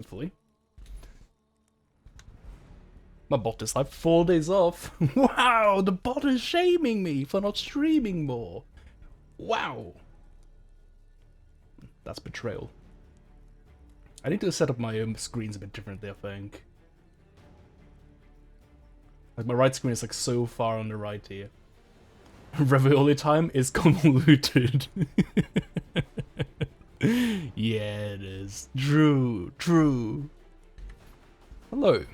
Hopefully. My bot is like 4 days off. Wow, the bot is shaming me for not streaming more. Wow. That's betrayal. I need to set up my screens a bit differently, I think. Like my right screen is like so far on the right here. Ravioli time is convoluted. Yeah, it is. True, true. Hello.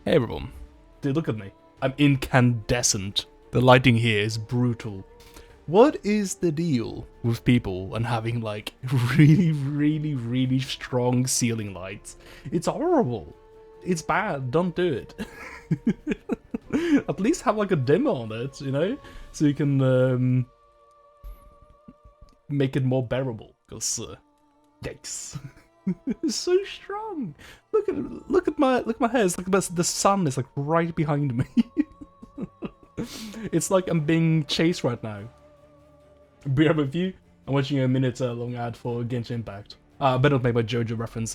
Hey everyone. Dude, look at me. I'm incandescent. The lighting here is brutal. What is the deal with people and having like really strong ceiling lights? It's horrible. It's bad. Don't do it. At least have like a dimmer on it, you know? So you can make it more bearable. Because yikes. It's so strong. Look at my hair. It's like the sun is like right behind me. It's like I'm being chased right now. Be right with you. I'm watching a minute long ad for Genshin Impact. I better not make my JoJo reference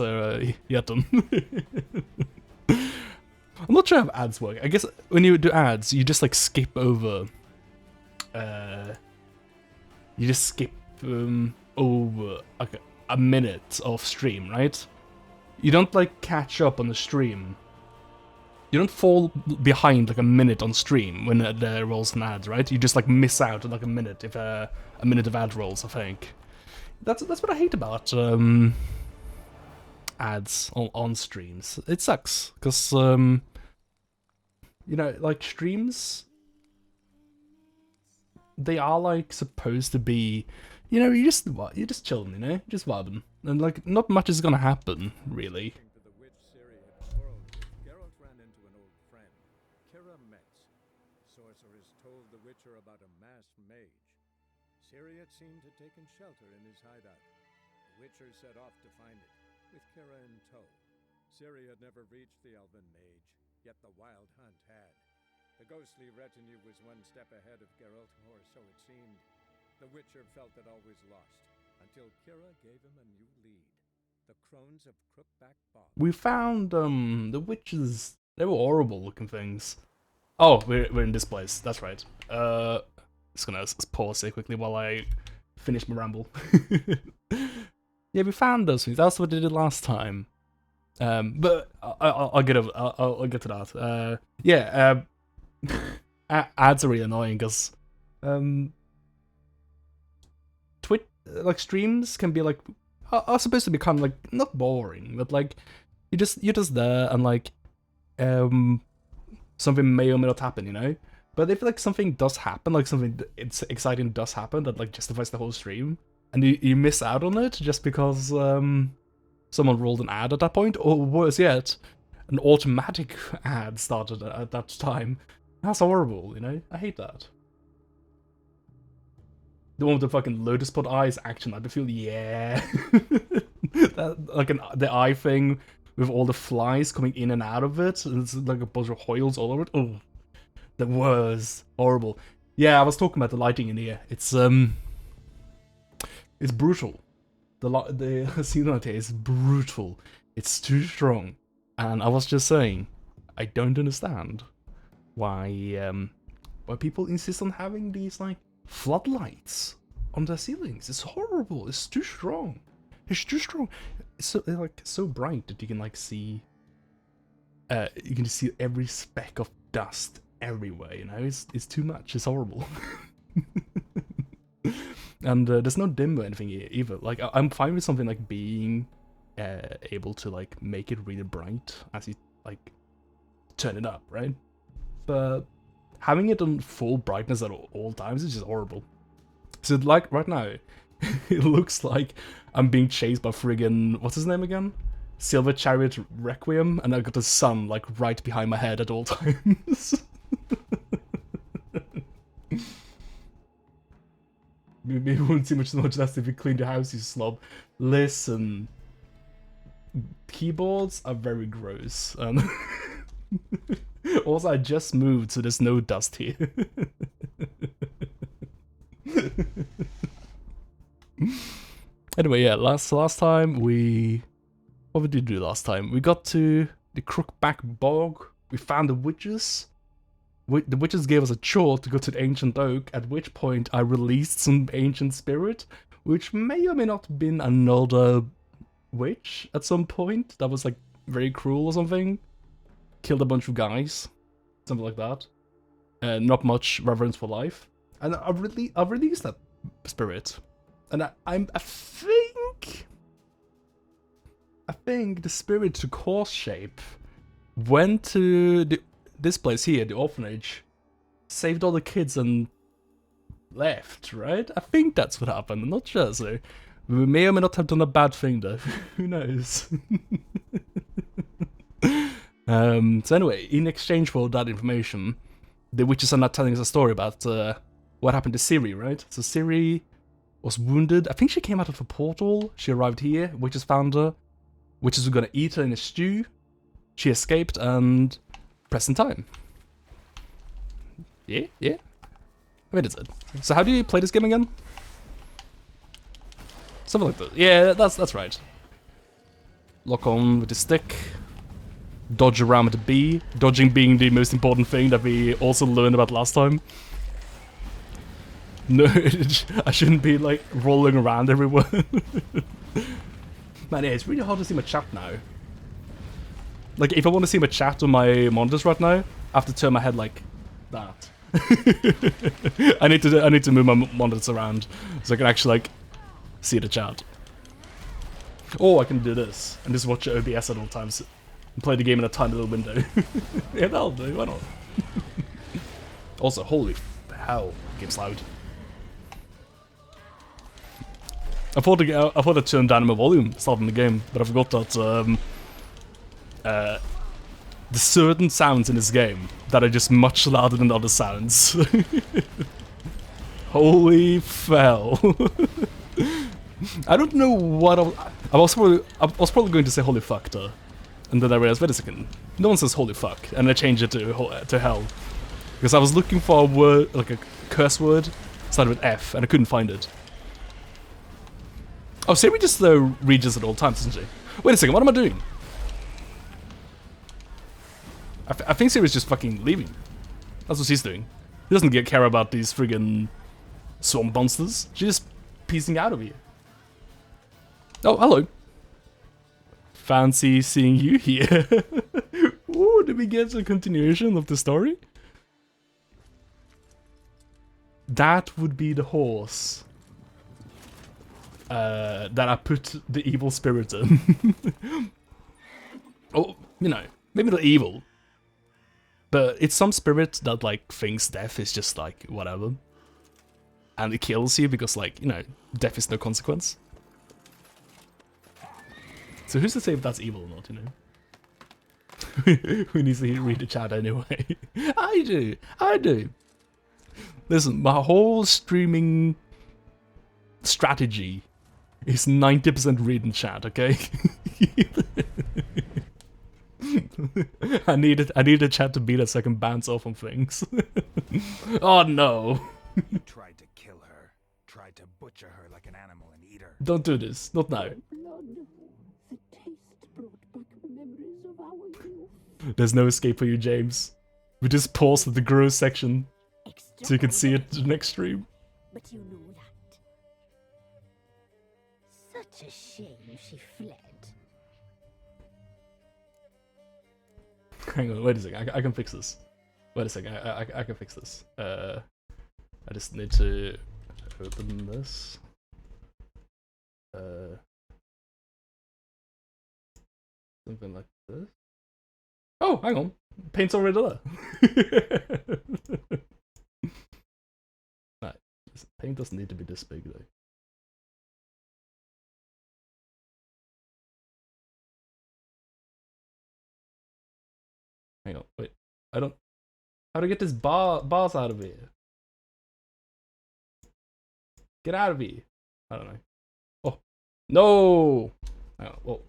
yet done. I'm not sure how ads work. I guess when you do ads, you just like skip over. You just skip over like a minute of stream, right? You don't like catch up on the stream. You don't fall behind like a minute on stream when there rolls an ad, right? You just like miss out on like a minute if a minute of ad rolls, I think. That's what I hate about ads on streams. It sucks because you know, like streams, they are like supposed to be, you know, you're just chilling, you know, just vibing, and like not much is gonna happen really. Syria seemed to have taken shelter in his hideout. The Witcher set off to find it, with Kira in tow. Syria had never reached the Elven Mage, yet the Wild Hunt had. The ghostly retinue was one step ahead of Geralt, or so it seemed. The Witcher felt it always lost, until Kira gave him a new lead. The Crones of Crookback Bog. We found the witches. They were horrible looking things. Oh, we're in this place. That's right. Just gonna pause here quickly while I finish my ramble. Yeah, we found those things. That's what we did last time. But I'll get over. I'll get to that. Yeah. Ads are really annoying because like streams can be like are supposed to be kind of like not boring, but like you're just there and like something may or may not happen, you know. But if like something does happen, like something exciting does happen that like justifies the whole stream, and you miss out on it just because someone rolled an ad at that point, or worse yet, an automatic ad started at that time, that's horrible, you know? I hate that. The one with the fucking lotus pod eyes action, I feel, yeah. That, like the eye thing with all the flies coming in and out of it, and it's like a bunch of hoils all over it. Oh. That was horrible. Yeah, I was talking about the lighting in here. It's brutal. The ceiling is brutal. It's too strong. And I was just saying, I don't understand why people insist on having these like floodlights on their ceilings. It's horrible. It's too strong. It's too strong. It's so like so bright that you can like see. You can see every speck of dust everywhere, you know. It's too much. It's horrible. And there's no dim or anything here either. Like I'm fine with something like being able to like make it really bright as you like turn it up, right? But having it on full brightness at all times is just horrible. So like right now, it looks like I'm being chased by friggin' what's his name again? Silver Chariot Requiem, and I got the sun like right behind my head at all times. Maybe it won't see much less if you clean the house, you slob. Listen, keyboards are very gross. Also, I just moved, so there's no dust here. Anyway, yeah, last time we What did we do last time? We got to the Crookback Bog. We found the witches. The witches gave us a chore to go to the ancient oak, at which point I released some ancient spirit, which may or may not have been another witch at some point that was like very cruel or something. Killed a bunch of guys, something like that. Not much reverence for life. And I've released that spirit, and I think the spirit took horse shape, went to this place here, the orphanage, saved all the kids and left, right? I think that's what happened. I'm not sure, so we may or may not have done a bad thing though. Who knows? So anyway, in exchange for that information, the witches are not telling us a story about what happened to Siri, right? So Siri was wounded. I think she came out of a portal. She arrived here. Witches found her. Witches were gonna eat her in a stew. She escaped and present time. Yeah. I mean, it's it. So how do you play this game again? Something like that. Yeah, that's right. Lock on with the stick. Dodge around with the B. Dodging being the most important thing that we also learned about last time. No, I shouldn't be like rolling around everywhere. Man, yeah, it's really hard to see my chat now. Like, if I want to see my chat on my monitors right now, I have to turn my head like that. I need to move my monitors around so I can actually like see the chat. Or I can do this and just watch OBS at all times and play the game in a tiny little window. Yeah, that'll do. Why not? Also, holy hell, game's loud. I thought I turned down my volume starting the game, but I forgot that there's certain sounds in this game that are just much louder than other sounds. Holy fell. I don't know what I was probably going to say holy fuck though. And then I realized, wait a second, no one says holy fuck, and I changed it to hell. Because I was looking for a word, like a curse word, started with F, and I couldn't find it. Oh, Siri just reads at all times, doesn't she? Wait a second, what am I doing? I think Siri's just fucking leaving. That's what she's doing. She doesn't care about these friggin' swamp monsters. She's just piecing out of here. Oh, hello. Fancy seeing you here. Ooh, did we get a continuation of the story? That would be the horse that I put the evil spirit in. Oh, you know, maybe not evil, but it's some spirit that like thinks death is just like whatever, and it kills you because like, you know, death is no consequence. So who's to say if that's evil or not, you know? Who needs to read the chat anyway? I do. Listen, my whole streaming strategy is 90% reading chat, okay? I need the chat to beat it so I can bounce off on things. Oh no. You tried to kill her, tried to butcher her like an animal and eat her. Don't do this, not now. Blood. The taste brought back memories of our youth. There's no escape for you, James. We just paused at the gross section so you can see it the next stream. But you know that. Such a shame she fled. Hang on, wait a second. I can fix this. Wait a second. I can fix this. I just need to open this. Something like this. Oh, hang on. Paint's already there. Right. Paint doesn't need to be this big though. Hang on, wait. I don't. How to get this bars out of here? Get out of here. I don't know. Oh. No! Hang on, whoa.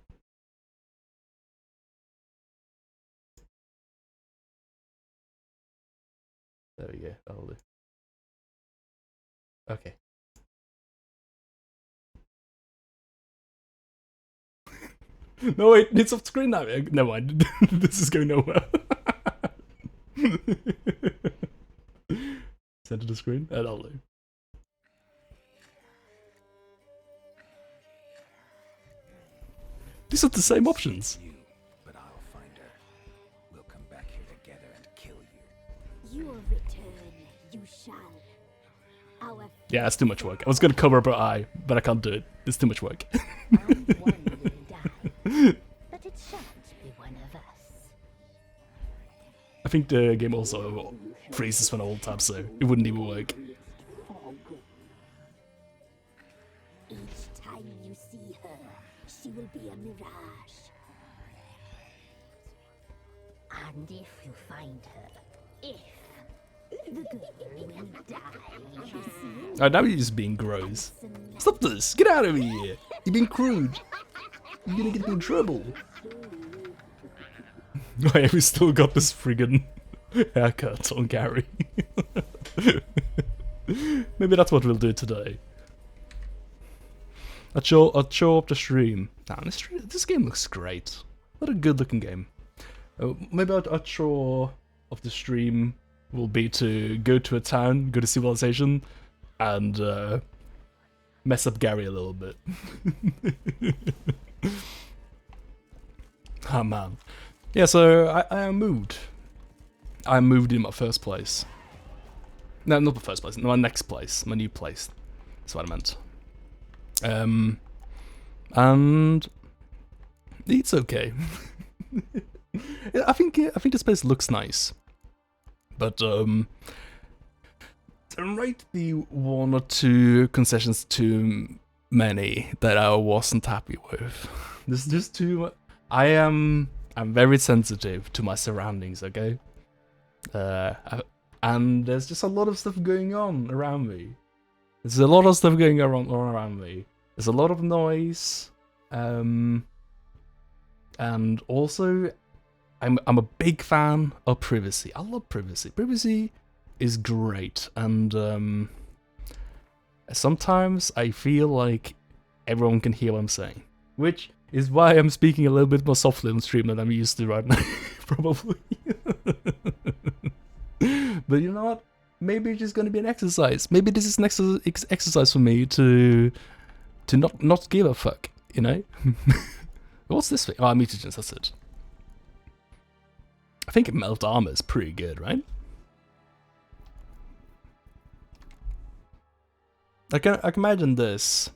There we go, that'll do. Okay. No, wait, it's off screen now. Never mind. This is going nowhere. Center the screen? That'll do. These are the same options. You, but I'll find her. We'll come back here together and kill you. Your return, you shall. Our Yeah, it's too much work. I was gonna cover up her eye, but I can't do it. It's too much work. and one will die, but it shan't be one of us. I think the game also freezes when I hold tab, so it wouldn't even work. Each time you see her, she will be a mirage. And if you find her, the girl will die. Oh, now you're just being gross. Stop this! Get out of here! You're being crude. You're gonna get me in trouble. Oh yeah, we still got this friggin' haircut on Gary. Maybe that's what we'll do today. I'll show up the stream. Nah, this game looks great. What a good looking game. Maybe I'll show of the stream will be to go to a town, go to civilization, and mess up Gary a little bit. Oh man. Yeah, so I moved. I moved in my first place. No, not the first place, my next place, my new place. That's what I meant. And it's okay. I think this place looks nice, but there might be one or two concessions too many that I wasn't happy with. There's just too much. I'm very sensitive to my surroundings. Okay, and there's just a lot of stuff going on around me. There's a lot of stuff going on around me. There's a lot of noise, and also I'm a big fan of privacy. I love privacy. Privacy is great, and sometimes I feel like everyone can hear what I'm saying, which is why I'm speaking a little bit more softly on stream than I'm used to right now, probably. But you know what? Maybe it's just gonna be an exercise. Maybe this is an exercise for me to not give a fuck, you know? What's this thing? Oh, mutagens, that's it. I think melt armor is pretty good, right? I can imagine this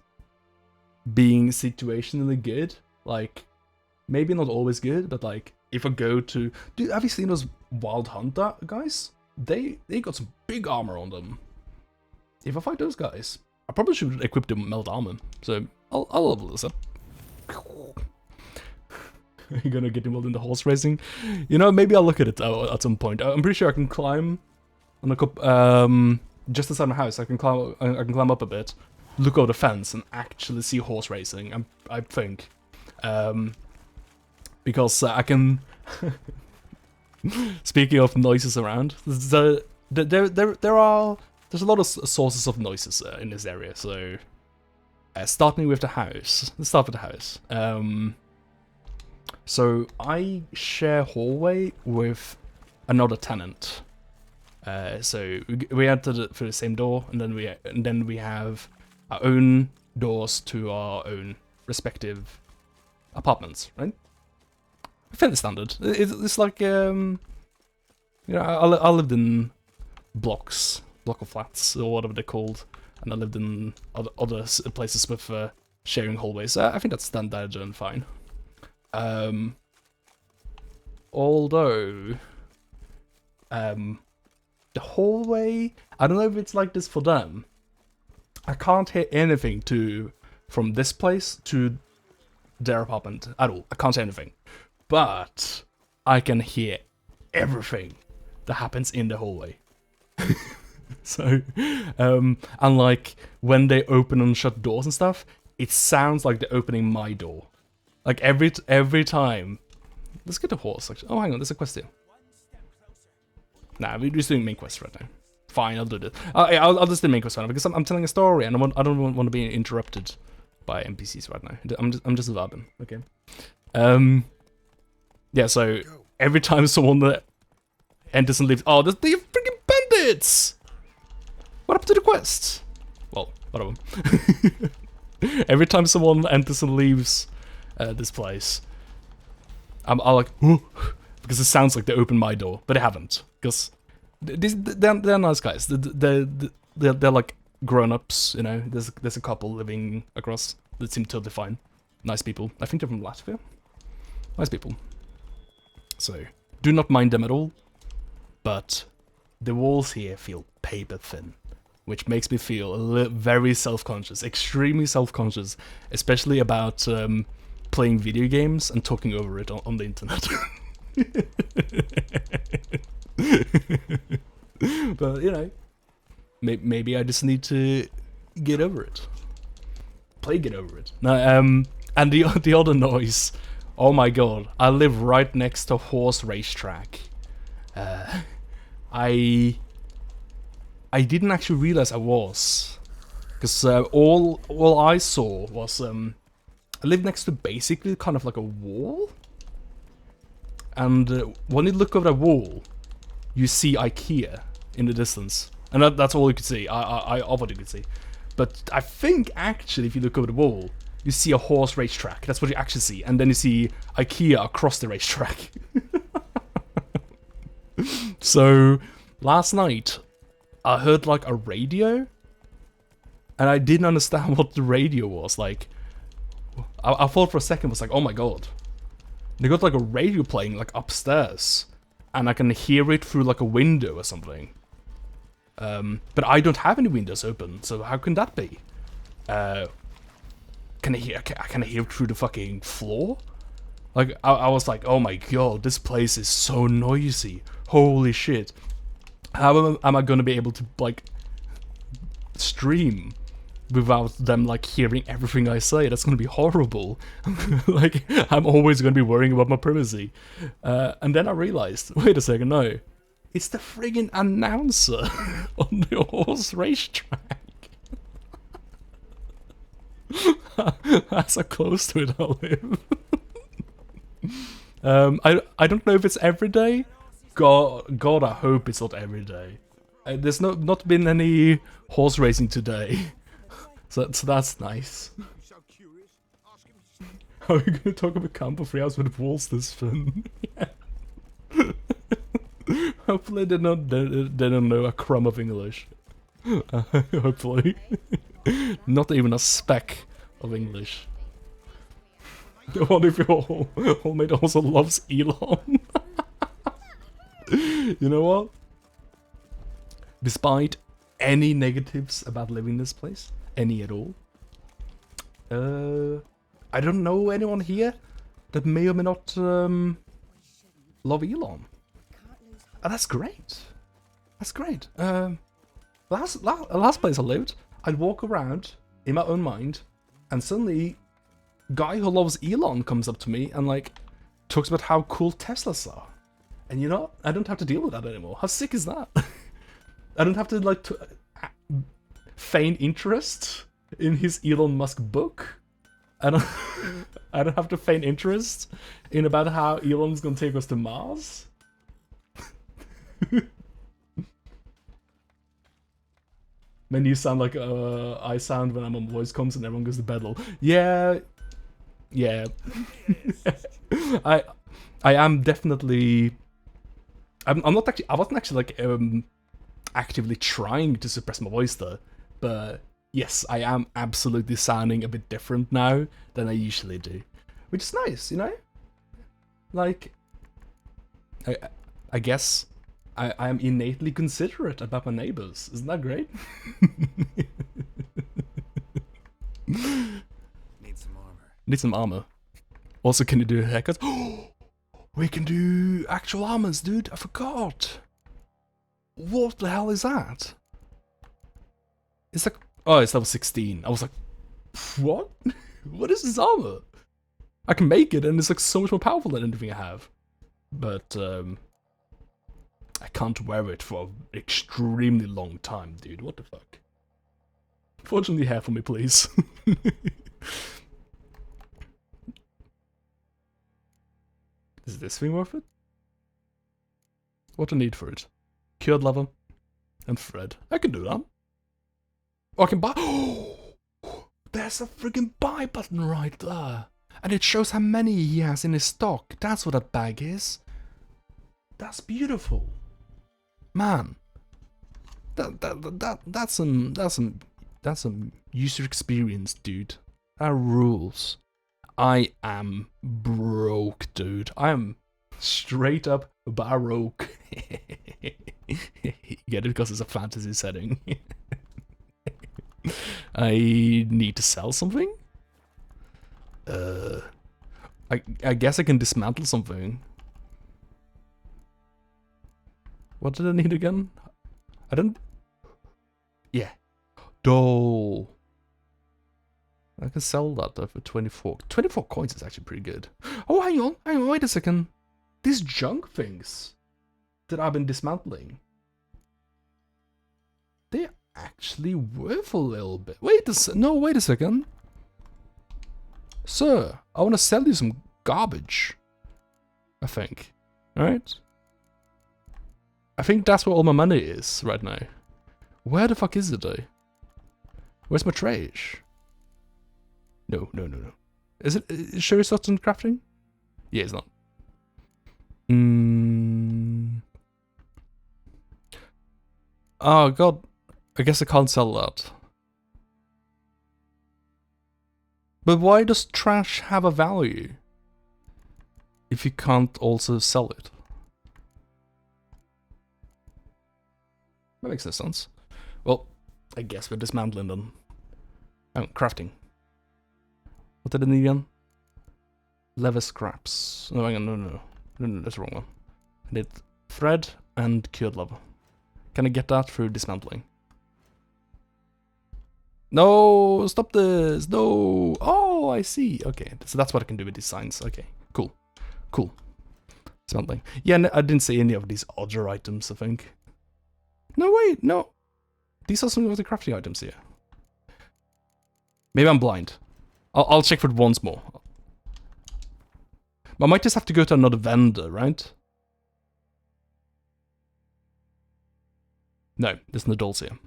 being situationally good. Like, maybe not always good, but like, if I go to... Dude, have you seen those Wild Hunt guys? They got some big armor on them. If I fight those guys, I probably should equip them melt armor. So, I'll level this up. You're gonna get involved in the horse racing? You know, maybe I'll look at it at some point. I'm pretty sure I can climb on a just outside my house. I can climb up a bit, look over the fence, and actually see horse racing. I think, because I can. Speaking of noises around, there's a lot of sources of noises in this area. So, starting with the house. Let's start with the house. So I share hallway with another tenant. So we entered through the same door, and then we have our own doors to our own respective apartments, right? Fairly standard. It's like you know, I lived in block of flats or whatever they're called, and I lived in other places with sharing hallways. I think that's standard and fine. Although, the hallway, I don't know if it's like this for them. I can't hear anything from this place to their apartment at all. I can't hear anything. But I can hear everything that happens in the hallway. So, and like when they open and shut doors and stuff, it sounds like they're opening my door. Like every time. Let's get a horse. Actually. Oh, hang on, there's a quest here. Nah, we're just doing main quest right now. Fine, I'll do this. I'll just do main quest right now because I'm telling a story and I don't want to be interrupted by NPCs right now. I'm just vibing. Okay. Yeah, so every time someone that enters and leaves, oh, there's the freaking bandits! What happened to the quest? Well, whatever. Every time someone enters and leaves this place, I'm like, "Ooh," because it sounds like they opened my door, but they haven't. Because they're nice guys. They're like grown-ups, you know. There's a couple living across that seem totally fine. Nice people. I think they're from Latvia. Nice people. So, do not mind them at all. But the walls here feel paper thin, which makes me feel very self-conscious, extremely self-conscious, especially about playing video games and talking over it on the internet. But, you know, maybe I just need to get over it. Get over it. No, and the other noise, oh my god, I live right next to a horse racetrack. I didn't actually realize I was, because all I saw was I live next to basically kind of like a wall, and when you look over the wall, you see IKEA in the distance, and that's all you could see. I what you could see, but I think actually if you look over the wall, you see a horse racetrack. That's what you actually see, and then you see IKEA across the racetrack. So, last night, I heard like a radio, and I didn't understand what the radio was. Like, I thought for a second, it was like, oh my god, they got like a radio playing like upstairs, and I can hear it through like a window or something. But I don't have any windows open, so how can that be? Can I hear it through the fucking floor? Like, I was like, oh my god, this place is so noisy. Holy shit. How am I gonna be able to, like, stream without them, like, hearing everything I say? That's gonna be horrible. Like, I'm always gonna be worrying about my privacy. And then I realized, wait a second, no. It's the friggin' announcer on the horse racetrack. That's how close to it I live. I don't know if it's every day. God, I hope it's not every day. There's not been any horse racing today, so that's nice. How are we gonna talk about camp for 3 hours with walls this fun? Hopefully they don't know a crumb of English. Hopefully, not even a speck of English. What if your whole mate also loves Elon? You know what? Despite any negatives about living in this place, any at all, I don't know anyone here that may or may not love Elon. And that's great. That's great. Last place I lived, I'd walk around in my own mind, and suddenly, guy who loves Elon comes up to me and like talks about how cool Teslas are. And you know, I don't have to deal with that anymore. How sick is that? I don't have to like feign interest in his Elon Musk book. I don't have to feign interest in about how Elon's gonna take us to Mars. Then you sound like I sound when I'm on voice comms and everyone goes to bedlam. Yeah. I am definitely. I'm not actually. I wasn't actually like actively trying to suppress my voice though, but yes, I am absolutely sounding a bit different now than I usually do, which is nice, you know. Like, I guess I am innately considerate about my neighbors. Isn't that great? Need some armor. Need some armor. Also, can you do haircuts? We can do actual armors, dude. I forgot. What the hell is that? It's like, oh, it's level 16. I was like, what? What is this armor? I can make it, and it's like so much more powerful than anything I have. But I can't wear it for an extremely long time, dude. What the fuck? Fortunately, hair for me, please. Is this thing worth it? What do I need for it? Cured leather and thread. I can do that. Oh, I can buy. There's a freaking buy button right there. And it shows how many he has in his stock. That's what that bag is. That's beautiful. Man. That's some user experience, dude. That rules. I am broke, dude. I am straight up baroque. Get it? Because it's a fantasy setting. I need to sell something? I guess I can dismantle something. What did I need again? I don't... Yeah. Doll. I can sell that though for 24. 24 coins is actually pretty good. Oh, hang on, wait a second. These junk things that I've been dismantling, they're actually worth a little bit. Wait a second. Sir, I want to sell you some garbage. I think. Alright? I think that's where all my money is right now. Where the fuck is it though? Where's my trash? No. Is it sure it's not in crafting? Yeah, it's not. Oh god. I guess I can't sell that. But why does trash have a value if you can't also sell it? That makes no sense. Well, I guess we're dismantling them. Oh, crafting. What did I need again? Leather scraps. No, hang on, no, that's the wrong one. I need thread and cured leather. Can I get that through dismantling? No, stop this, no. Oh, I see, okay. So that's what I can do with these signs, okay. Cool. Dismantling. Yeah, I didn't see any of these other items, I think. No, wait, no. These are some of the crafting items here. Maybe I'm blind. I'll check for it once more. I might just have to go to another vendor, right? No, there's no dolls here.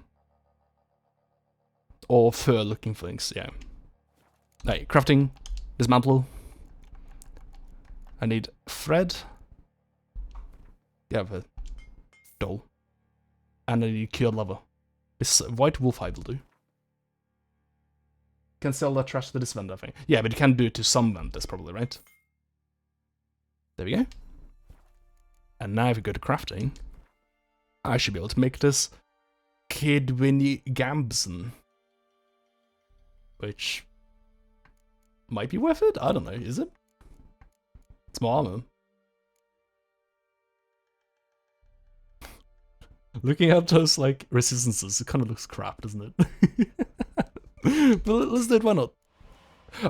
Or fur-looking things, yeah. Hey, crafting, dismantle. I need thread. Yeah, the doll. And I need cured leather. This white wolf hide will do. Can sell that trash to this vendor, I think. Yeah, but you can do it to some vendors, probably, right? There we go. And now if we go to crafting, I should be able to make this Kid Winnie Gambson. Which might be worth it? I don't know, is it? It's more armor. Looking at those, like, resistances, it kind of looks crap, doesn't it? But let's do it, why not?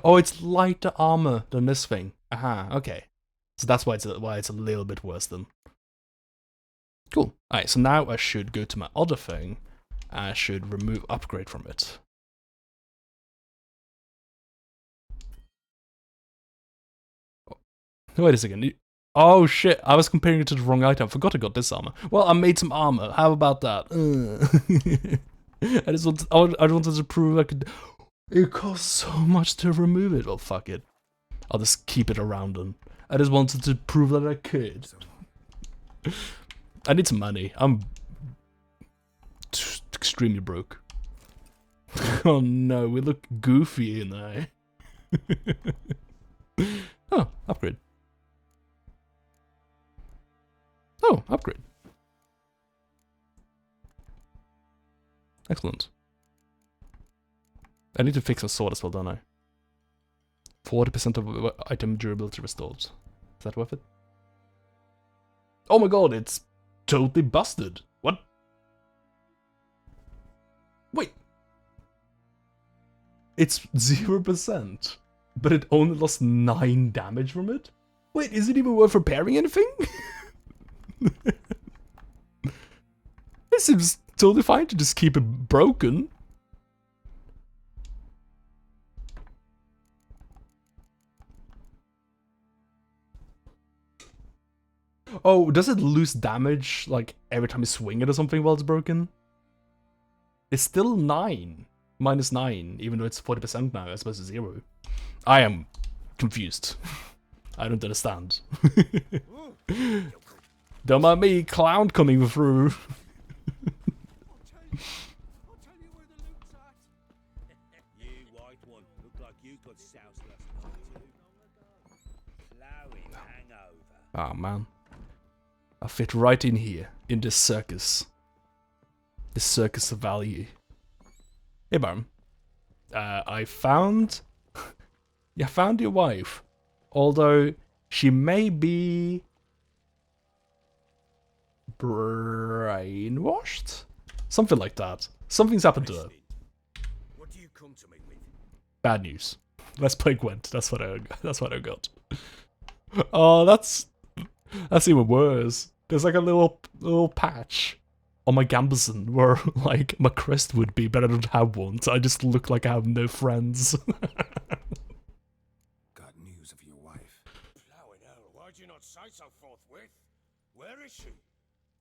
Oh, it's lighter armor than this thing. Aha, okay. So that's why it's a little bit worse then. Cool. Alright, so now I should go to my other thing. I should remove upgrade from it. Oh, wait a second. Oh shit, I was comparing it to the wrong item. I forgot I got this armor. Well, I made some armor. How about that? I wanted to prove I could... It costs so much to remove it. Well, fuck it. I'll just keep it around and... I just wanted to prove that I could. I need some money. I'm... extremely broke. Oh no, we look goofy in there. Oh, upgrade. Oh, upgrade. Excellent. I need to fix my sword as well, don't I? 40% of item durability restored. Is that worth it? Oh my god, it's totally busted. What? Wait. It's 0%, but it only lost 9 damage from it? Wait, is it even worth repairing anything? It seems totally fine to just keep it broken. Oh, does it lose damage like every time you swing it or something while it's broken? It's still 9. -9, even though it's 40% now as opposed to 0. I am confused. I don't understand. Don't mind me, clown coming through. You white one, look like you got soused last night too. Flowing hangover. Ah, man. I fit right in here, in this circus. The circus of value. Hey, Baron. I found... yeah, found your wife. Although, she may be... brainwashed? Something like that. Something's happened to her. What do you come to me with? Bad news. Let's play Gwent. That's what I got. Oh, that's even worse. There's like a little patch on my Gambison where like my crest would be, but I don't have one, so I just look like I have no friends. Got news of your wife. Plowing hell, why'd you not say so forthwith? Where is she?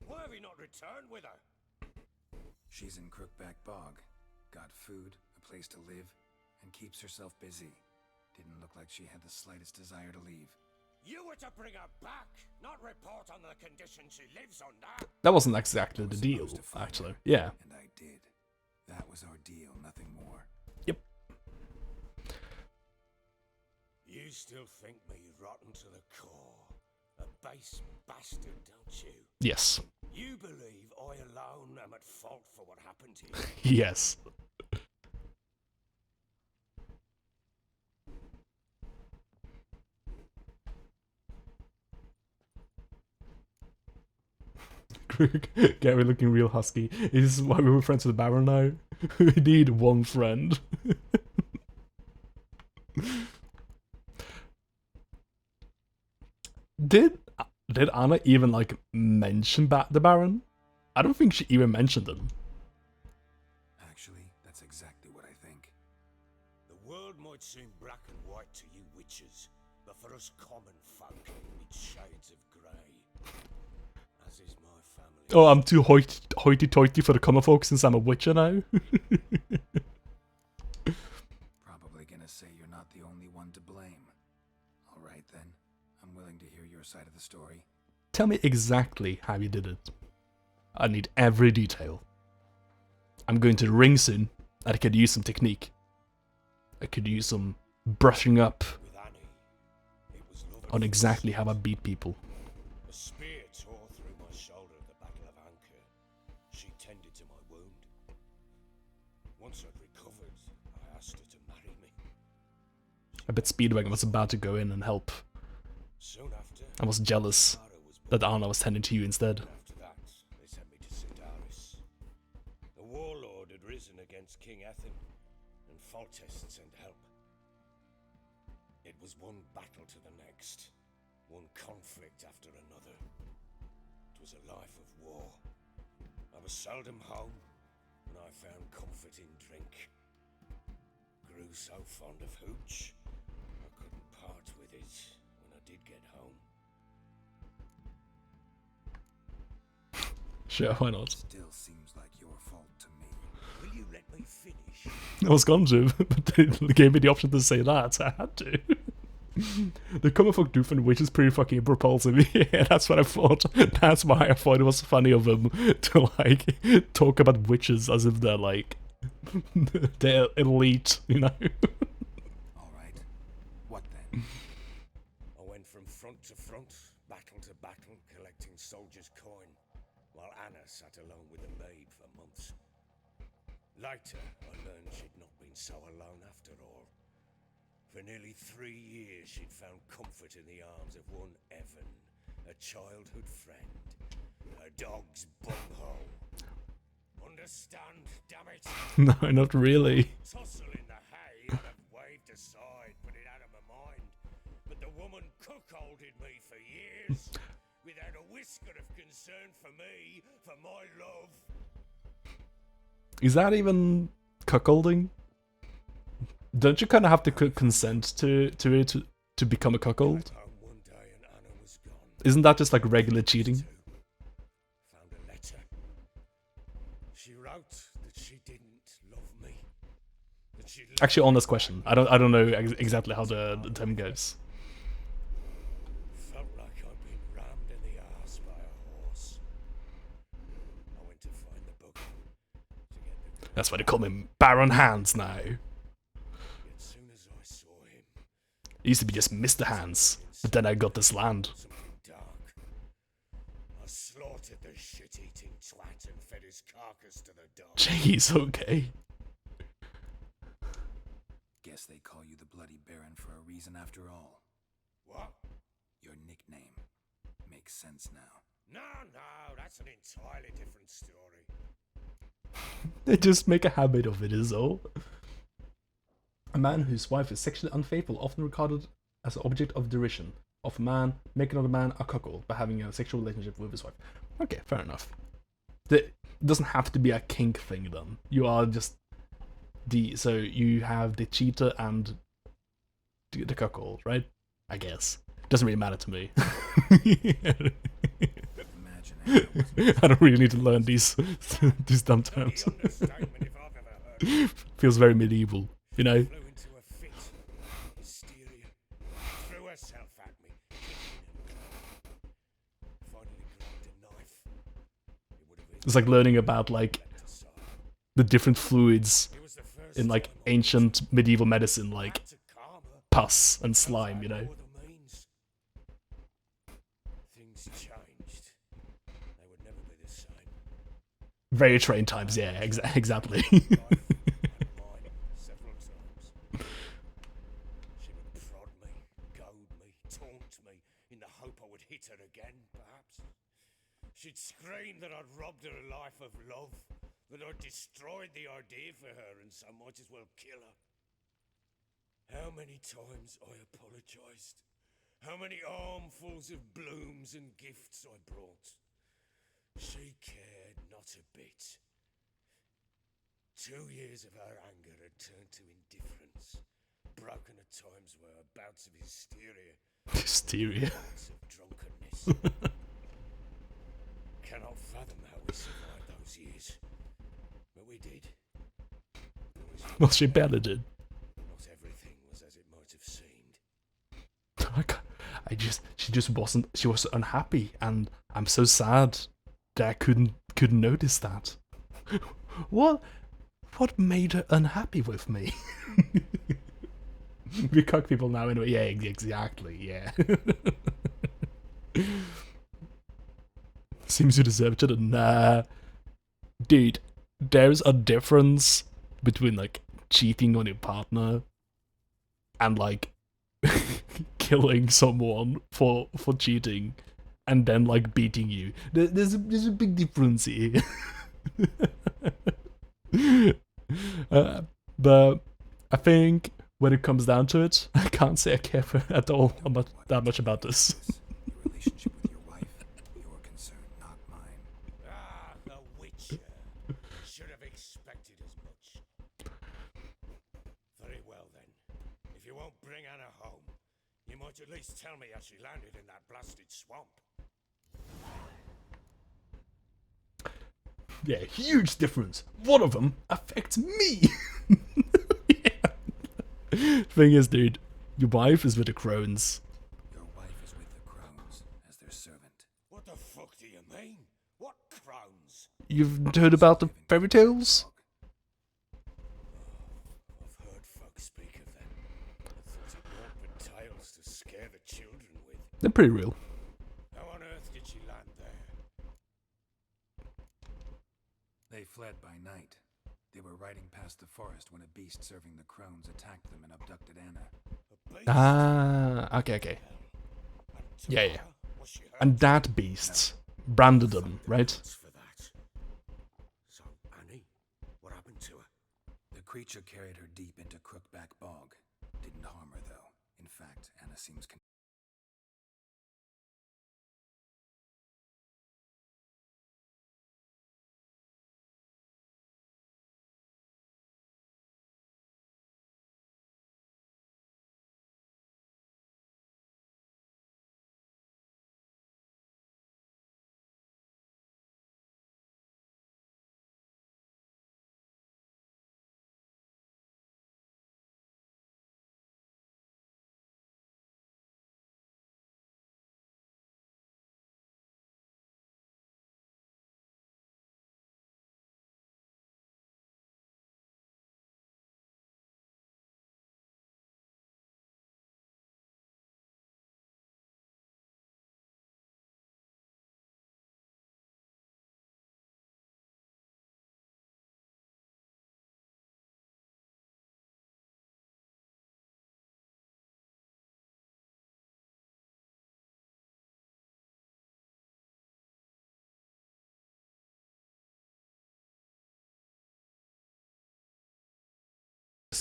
Why have you not returned with her? She's in Crookback Bog. Got food, a place to live, and keeps herself busy. Didn't look like she had the slightest desire to leave. You were to bring her back, not report on the conditions she lives under. That wasn't exactly the deal, Supposed to find actually. her, Yeah. And I did. That was our deal, nothing more. Yep. You still think me rotten to the core. A base bastard, don't you? Yes. You believe I alone am at fault for what happened to you? Yes. Gary looking real husky. Is this why we were friends with the Baron now? We need one friend. Did Anna even like mention the Baron? I don't think she even mentioned him. Actually, that's exactly what I think. The world might seem black and white to you witches, but for us common folk, it's shades of grey. As is my family. Oh, I'm too hoity-toity for the common folk since I'm a witcher now. Probably gonna say you're not the only one to blame. Alright then, I'm willing to hear your side of the story. Tell me exactly how you did it. I need every detail. I'm going to the ring soon, and I could use some technique. I could use some brushing up With Annie, it was love at on first exactly how I sight. beat people. A spear tore through my shoulder at the Battle of Anchor. She tended to my wound. Once I'd recovered, I asked her to marry me. I bet Speedwagon was about to go in and help. Soon after, I was jealous Clara was that born. Anna was tending to you instead. After that, they sent me to Sidaris. The warlord had risen against King Ethan, and Foltest sent help. It was one battle to the next, one conflict after another. It was a life of war. I was seldom home, and I found comfort in drink. Grew so fond of hooch, I couldn't part with it when I did get home. Sure, why not? Still seems like your fault to me. Will you let me finish? I was going to, but they gave me the option to say that, so I had to. The common folk doofus, which is pretty fucking propulsive. Yeah, that's what I thought. That's why I thought it was funny of them to like talk about witches as if they're like they're elite, you know. Alright. What then? I went from front to front, battle to battle, collecting soldiers' coin, while Anna sat alone with the maid for months. Later, I learned she'd not been so alone after all. For nearly 3 years, she'd found comfort in the arms of one Evan, a childhood friend, a dog's bumhole. Understand, damn it? No, not really. Tussle in the hay I'd have waved aside, put it out of my mind. But the woman cuckolded me for years, without a whisker of concern for me, for my love. Is that even cuckolding? Don't you kind of have to consent to become a cuckold? Home one day and Anna was gone. Isn't that just like regular cheating? Found a letter. She wrote that she didn't love me. That she Actually, on this question, I don't know exactly how the term goes. felt like I'd been rammed in the arse by a horse. I went to find the book to get the That's why they call him Baron Hands now. Yet soon as I saw him, It used to be just Mr. Hands, but then I got this land. something dark. I slaughtered the shit-eating twat and fed his carcass to the dogs. Jeez, okay. Guess they call you the Bloody Baron for a reason after all. What? Your nickname makes sense now. No, that's an entirely different story. They just make a habit of it, is all. A man whose wife is sexually unfaithful, often regarded as an object of derision of a man making another man a cuckold by having a sexual relationship with his wife. Okay, fair enough. It doesn't have to be a kink thing then. You are just so you have the cheater and the cuckold, right? I guess. Doesn't really matter to me. Imagine Anna wasn't I don't really need to learn these dumb terms. The understatement if I've ever heard. Feels very medieval, you know? Flew into a fit. Hysteria. Threw herself at me. Finally grabbed a knife. It would have been It's like learning about like aside. the different fluids It was the first in like time I ancient medieval medicine, like had to calm her. pus and slime, you know? No other means. Things changed. They would never be the same. Very train times, yeah, exactly. Life and mine several times. She would prod me, goad me, taunt me, in the hope I would hit her again, perhaps. She'd scream that I'd robbed her life of love, that I'd destroyed the idea for her, and so might as well kill her. How many times I apologized. How many armfuls of blooms and gifts I brought. She cared not a bit. 2 years of her anger had turned to indifference, broken at times by her bouts of hysteria, Hysteria. bouts of drunkenness. Cannot fathom how we survived those years, but we did. Well, she barely did. Not everything was as it might have seemed. She just wasn't. She was unhappy, and I'm so sad that I couldn't notice that. What made her unhappy with me? We cuck people now anyway. Yeah, exactly. Yeah. Seems you deserve it. Nah, dude. There's a difference between like cheating on your partner and like killing someone for cheating and then like beating you. There's a big difference here. But I think when it comes down to it, I can't say I care at all that much about this. Your relationship with your wife, your concern, not mine. Ah, the Witcher. Should have expected as much. Very well then. If you won't bring Anna home, you might at least tell me how she landed in that blasted swamp. Yeah, huge difference. One of them affects me. Yeah. Thing is, dude, your wife is with the crones. Your wife is with the crones as their servant. What the fuck do you mean? What crowns? You've heard about the fairy tales? I've heard folk speak of them. I thought it naught but tales to scare the children with. They're pretty real. How on earth did she land there? They fled by night. They were riding past the forest when a beast serving the crones attacked them and abducted Anna. A beast? Ah, okay. And Yeah. Tamara? Was she hurt? And that beast branded them, right? Thanks for that. So, Annie, what happened to her? The creature carried her deep into Crookback Bog. Didn't harm her, though. In fact, Anna seems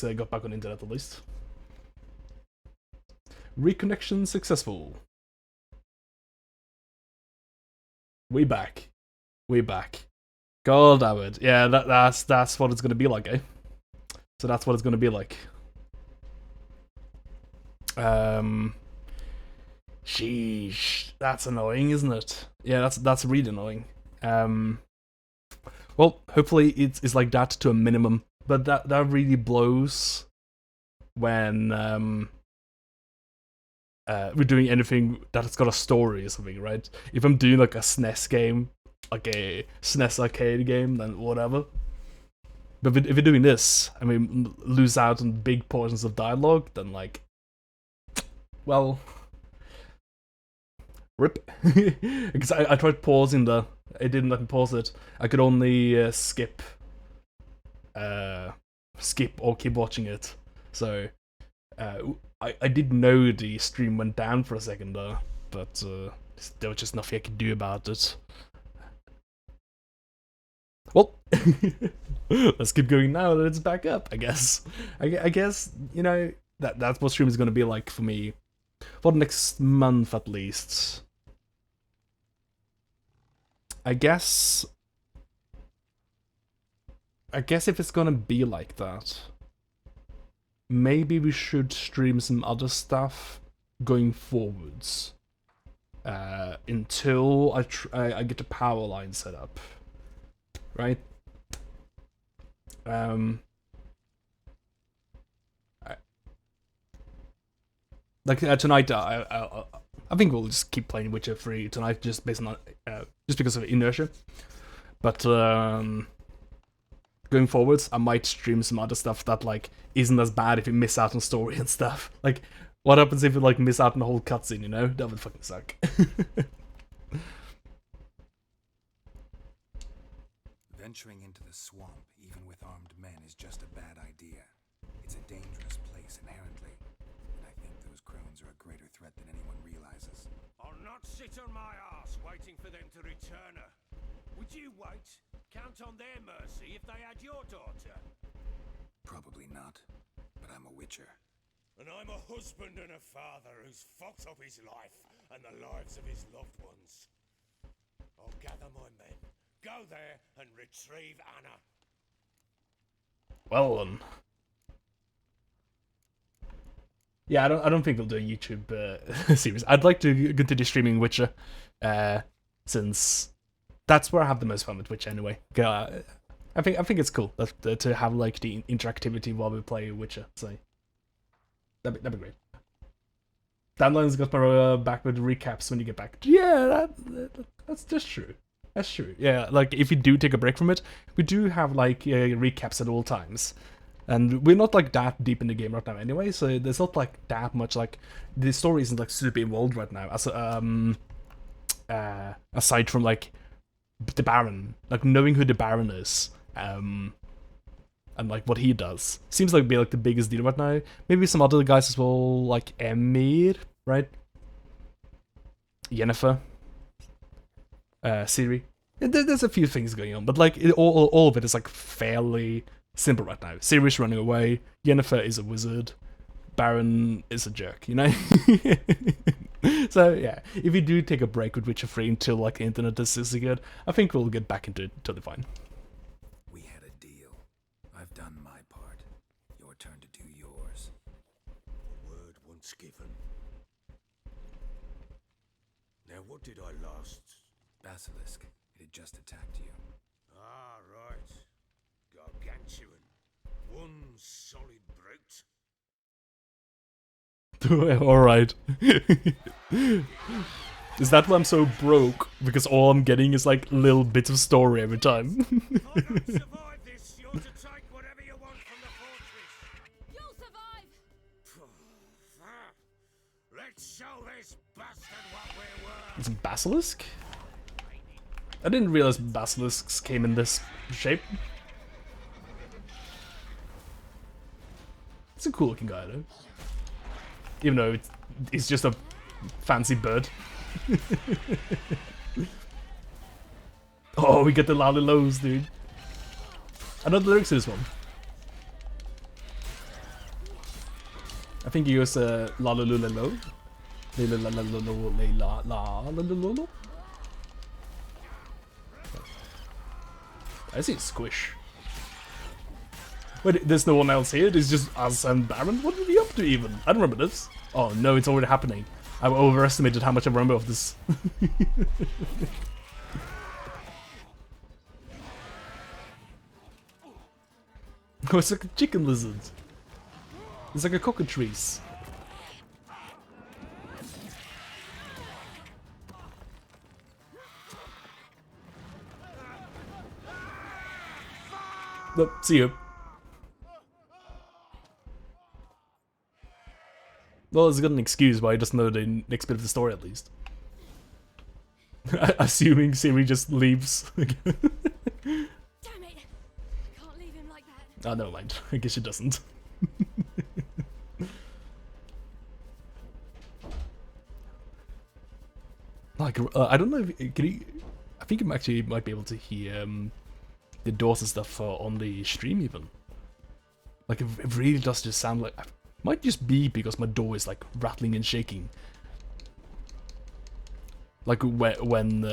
Alex got back on internet at least. Reconnection successful. We back. We back. God damn it. Yeah, that's what it's gonna be like, eh? So that's what it's gonna be like. Sheesh. That's annoying, isn't it? Yeah, that's really annoying. Well, hopefully it's like that to a minimum. But that really blows when we're doing anything that's got a story or something, right? If I'm doing like a SNES game, like a SNES arcade game, then whatever. But if we're doing this, and we lose out on big portions of dialogue, then like, well, rip. Because I tried pausing it didn't let me pause it. I could only skip or keep watching it. So I did know the stream went down for a second though, but there was just nothing I could do about it. Well, let's keep going now that it's back up, I guess. I guess, you know, that's what stream is going to be like for me. For the next month at least. I guess if it's going to be like that, maybe we should stream some other stuff going forwards. Until I get the power line set up. Right? Tonight, I think we'll just keep playing Witcher 3 tonight, just based on just because of inertia. But going forwards, I might stream some other stuff that like isn't as bad if you miss out on story and stuff. Like, what happens if you like miss out on the whole cutscene? You know, that would fucking suck. Venturing into the swamp, even with armed men, is just a bad idea. It's a dangerous place inherently, and I think those crones are a greater threat than anyone realizes. I'll not sit on my ass waiting for them to return her. Would you wait? Count on their mercy if they had your daughter? Probably not, but I'm a witcher. And I'm a husband and a father who's fucked up his life and the lives of his loved ones. I'll gather my men, go there and retrieve Anna. Well, yeah, I don't think we'll do a YouTube series. I'd like to continue streaming Witcher, since that's where I have the most fun with Witcher anyway. I think it's cool to have like the interactivity while we play Witcher. So that'd be great. Dandelions got my back with recaps when you get back. Yeah, that's just true. That's true. Yeah, like if you do take a break from it, we do have like recaps at all times. And we're not like that deep in the game right now anyway, so there's not like that much like the story isn't like super involved right now. As aside from like the Baron, like knowing who the Baron is, and like what he does, seems like be like the biggest deal right now. Maybe some other guys as well, like Emir, right? Yennefer, Ciri. There's a few things going on, but like all of it is like fairly simple right now. Ciri's running away. Yennefer is a wizard. Baron is a jerk, you know? So yeah, if we do take a break with Witcher 3 until like the internet is good, I think we'll get back into it totally fine. We had a deal. I've done my part. Your turn to do yours. A word once given. Now what did I last? Basilisk. It had just attacked you. Ah, right. Gargantuan. One solid brute. Alright. Is that why I'm so broke? Because all I'm getting is like little bits of story every time. I don't survive this. You're to take whatever you want from the fortress. You'll survive! Let's show this bastard what we're worth. It's a basilisk? I didn't realize basilisks came in this shape. It's a cool looking guy though. Even though it's just a fancy bird. Oh, we get the loudly lows, dude. I know the lyrics to this one. I think he goes la la la la lo. La la la la la la la la la. I see Squish. Wait, there's no one else here? It's just us and Baron? What are we up to even? I don't remember this. Oh no, it's already happening. I've overestimated how much I remember of this. Oh, it's like a chicken lizard. It's like a cockatrice. Look, see you. Well, he's got an excuse, but I just know the next bit of the story at least. Assuming Siri just leaves. Damn it! Can't leave him like that. Oh, never mind. I guess she doesn't. Like, I don't know if can he. I think he actually might be able to hear the doors and stuff on the stream even. Like, it really does just sound like. Might just be because my door is like rattling and shaking. Like when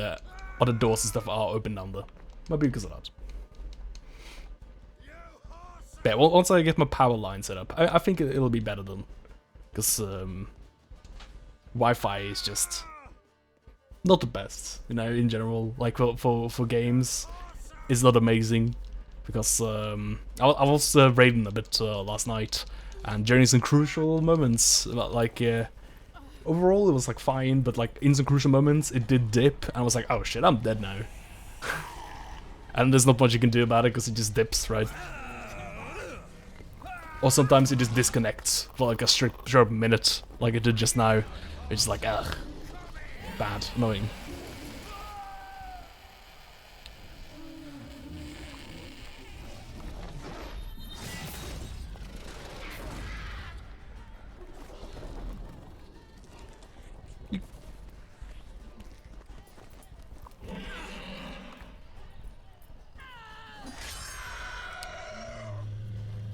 other doors and stuff are open down there. Might be because of that. But yeah, once I get my power line set up, I think it'll be better then. Because Wi-Fi is just not the best, you know, in general. Like for games, it's not amazing. Because I was raiding a bit last night. And during some crucial moments, like, overall it was like fine, but like in some crucial moments it did dip, and I was like, oh shit, I'm dead now. And there's not much you can do about it because it just dips, right? Or sometimes it just disconnects for like a short minute, like it did just now. It's just like, ugh, bad, annoying.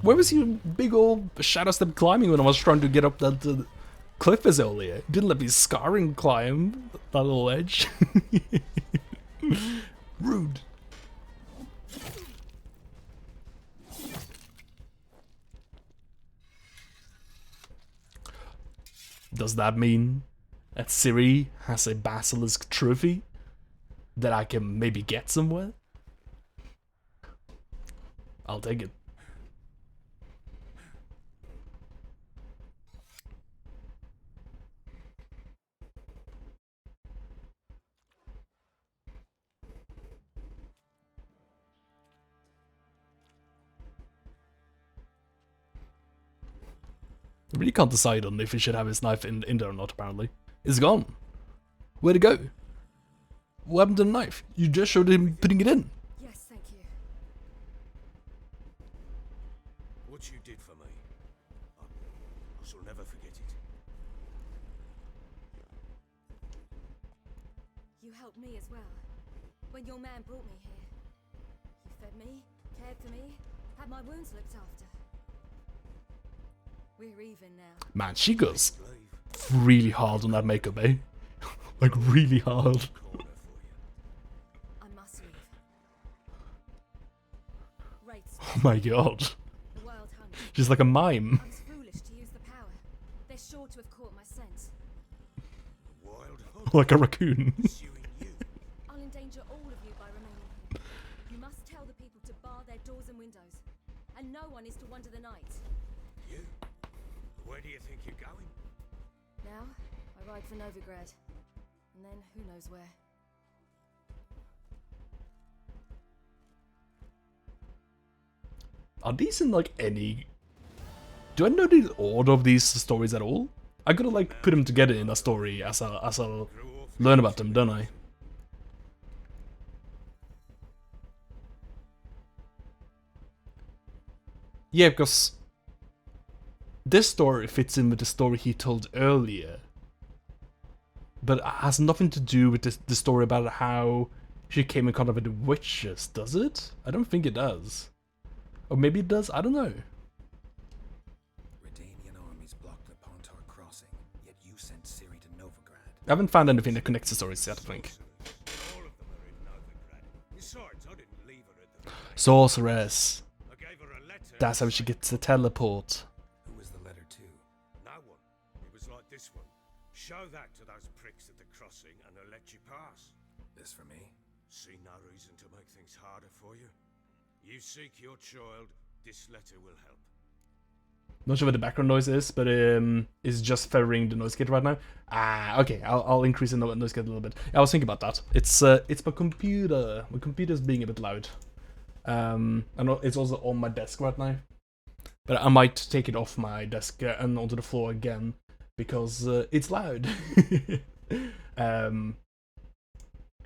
Where was you big old shadow step climbing when I was trying to get up that cliff as earlier? It didn't let me scarring climb that little edge. Rude. Does that mean that Ciri has a basilisk trophy that I can maybe get somewhere? I'll take it. I really can't decide on if he should have his knife in there or not, apparently. It's gone. Where'd it go? What happened to the knife? You just showed him putting it in. Yes, thank you. What you did for me, I shall never forget it. You helped me as well. When your man brought me here. You fed me, cared for me, had my wounds looked after. We're even now. Man, she goes really hard on that makeup, eh? Like, really hard. I must leave. Wraiths, Oh my god. the wild hunt. She's like a mime. I was foolish to use the power. They're sure to have caught my scent. Wild hunt Like a raccoon. pursuing you. I'll endanger all of you by remaining here. You must tell the people to bar their doors and windows. And no one is to wander the night. You? Where do you think you're going? Now, I ride for Novigrad. And then who knows where. Are these in like any... Do I know the order of these stories at all? I gotta like put them together in a story as I learn about them, don't I? Yeah, because this story fits in with the story he told earlier. But it has nothing to do with the story about how she came in contact with the witches, does it? I don't think it does. Or maybe it does, I don't know. Redanian armies blocked the I haven't found anything that connects the stories yet, I think. All of them are in Novigrad. Besides, I didn't leave her at the village. Sorceress. I gave her a letter. That's how she gets the teleport. Who was the letter to? No one. It was like this one. Show that to those pricks at the crossing and they'll let you pass. This for me? See no reason to make things harder for you. You seek your child, this letter will help. Not sure what the background noise is, but it's just feathering the noise gate right now. Ah, okay, I'll increase the noise gate a little bit. I was thinking about that. It's my computer. My computer's being a bit loud. I know it's also on my desk right now, but I might take it off my desk and onto the floor again because it's loud.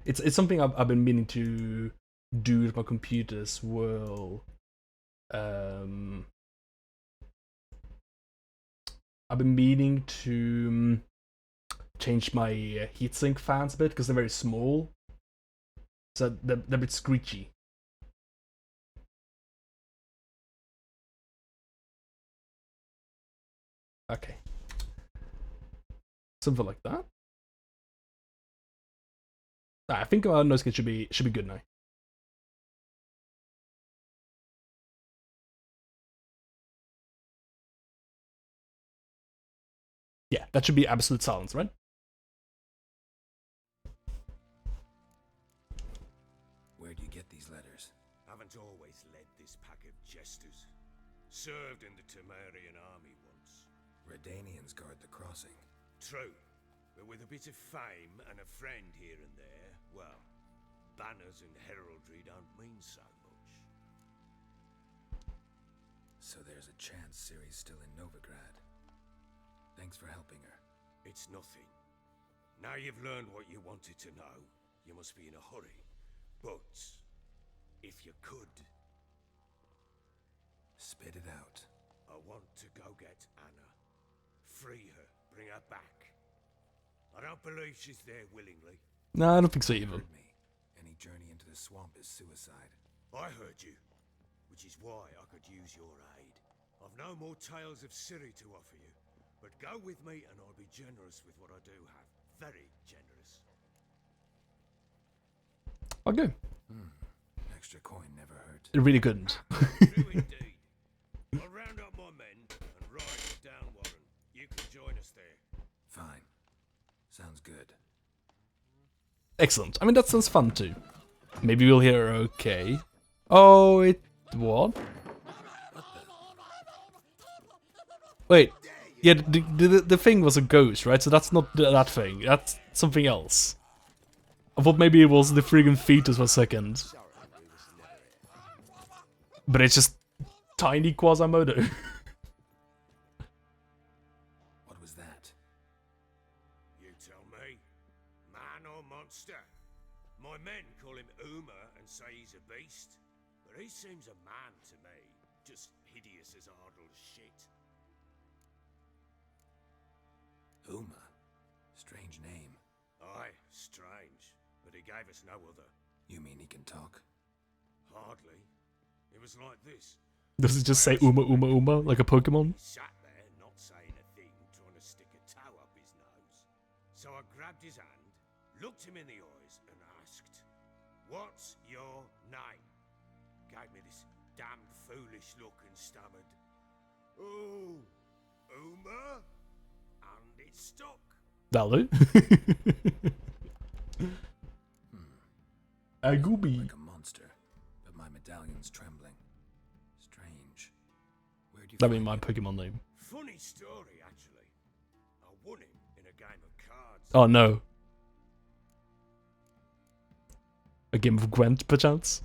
It's something I've been meaning to do with my computer as well. I've been meaning to change my heatsink fans a bit because they're very small, so they're a bit screechy. Okay, something like that. I think our noise gate should be good now. Yeah, that should be absolute silence, right? Where do you get these letters? Haven't always led this pack of jesters. Served in the Temerian army once. Redanians guard the crossing. True, but with a bit of fame and a friend here and there, well, banners and heraldry don't mean so much. So there's a chance Ciri's still in Novigrad. Thanks for helping her. It's nothing. Now you've learned what you wanted to know, you must be in a hurry. But, if you could... Spit it out. I want to go get Anna. Free her, bring her back. I don't believe she's there willingly. No, I don't think so either. Heard me. Any journey into the swamp is suicide. I heard you, which is why I could use your aid. I've no more tales of Ciri to offer you, but go with me and I'll be generous with what I do have. Very generous. I'll go. Extra coin never hurt. It really couldn't. True indeed. I'll round up my men and ride to Down Warren. You can join us there. Fine. Sounds good. Excellent. I mean, that sounds fun too. Maybe we'll hear okay. Oh, it... what? Wait. Yeah, the thing was a ghost, right? So that's not that thing. That's something else. I thought maybe it was the friggin' fetus for a second. But it's just tiny Quasimodo. What was that? You tell me. Man or monster? My men call him Uma and say he's a beast. But he seems a man to me. Just hideous as Ardle's shit. Uma. Strange name. Aye, strange. But he gave us no other. You mean he can talk? Hardly. It was like this. Does it just say Uma Uma Uma like a Pokemon? He sat there, not saying a thing, trying to stick a toe up his nose. So I grabbed his hand, looked him in the eyes, and asked, "What's your name?" Gave me this damned foolish look and stammered, "Oh, Uma?" And it stuck. That'll do. A gooby. Like a monster, but my medallion's trembling. Strange. Where'd you That'd be find my it? Pokemon name. Funny story, actually. I won him in a game of cards. Oh no. A game of Gwent, perchance?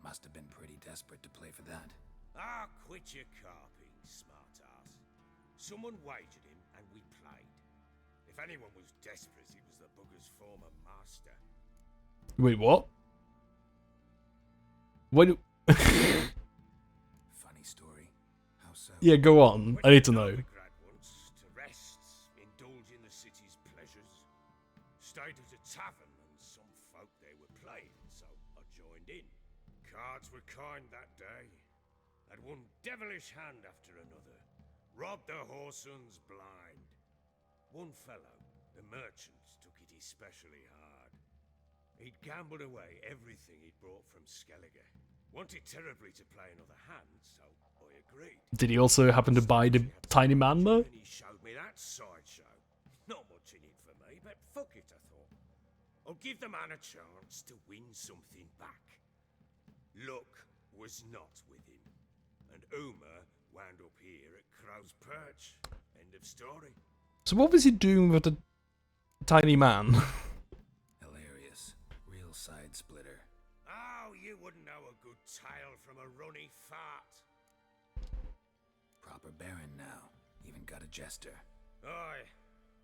Must have been pretty desperate to play for that. Ah, quit your carping, smart-ass. Someone wagered him, and we played. If anyone was desperate, it was the bugger's former master. Wait, what? What do... Funny story. How so? Yeah, go on. I need to know. Novigrad once, to rest, indulge in the city's pleasures. Stayed at a tavern, and some folk there were playing, so I joined in. Cards were kind that day. Had one devilish hand after another. Robbed the whoresun's blind. One fellow, The merchants took it especially hard. He'd gambled away everything he'd brought from Skellige. Wanted terribly to play another hand, so I agreed. Did he also happen to buy the tiny man though? And he showed me that sideshow. Not much in it for me, but fuck it, I thought. I'll give the man a chance to win something back. Luck was not with him, and Uma wound up here at Crow's Perch. End of story. So what was he doing with the tiny man? Hilarious. Real side splitter. Oh, you wouldn't know a good tale from a runny fart. Proper baron now. Even got a jester. Aye,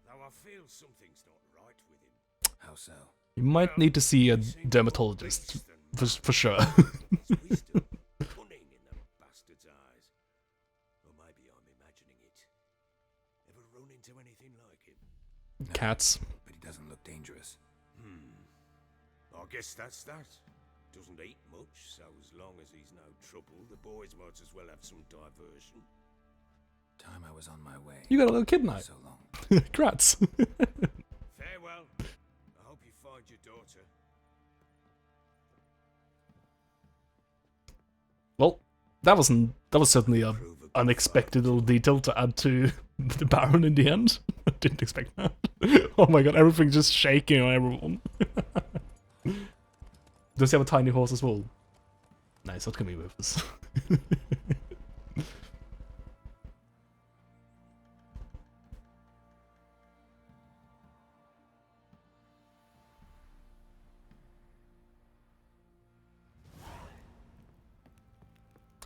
though I feel something's not right with him. How so? You might need to see a dermatologist, for sure. There's wisdom, cunning in the bastard's eyes. Or maybe I'm imagining it. Ever run into anything like him? Cats. But he doesn't look dangerous. I guess that's that. Doesn't eat much, so as long as he's no trouble, the boys might as well have some diversion. Time I was on my way. You got a little kid now. So long. Congrats. Farewell. I hope you find your daughter. Well, that was certainly a unexpected little detail to add to the Baron in the end. I didn't expect that. Oh my god, everything's just shaking on everyone. Does he have a tiny horse as well? Nice, not coming with us.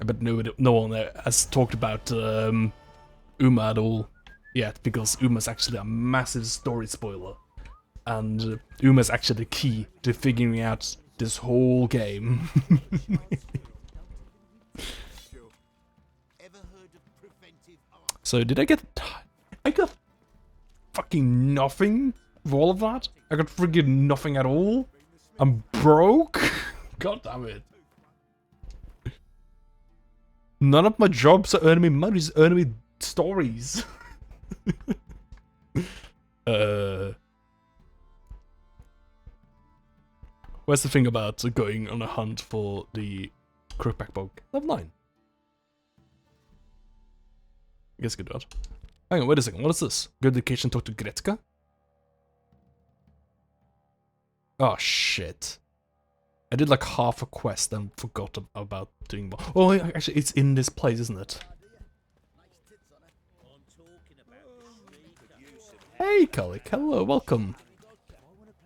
I bet no one has talked about Uma at all yet, because Uma's actually a massive story spoiler. And Uma's actually the key to figuring out this whole game. So did I get... I got fucking nothing for all of that? I got friggin' nothing at all? I'm broke? God damn it. None of my jobs are earning me money, it's earning me stories. Where's the thing about going on a hunt for the crookback bog? Level 9. I guess I could do that. Hang on, wait a second, what is this? Good education, talk to Gretka? Oh shit. I did like half a quest and forgot about doing more. Oh, yeah, actually, it's in this place, isn't it? Hey, Kalik, hello, welcome.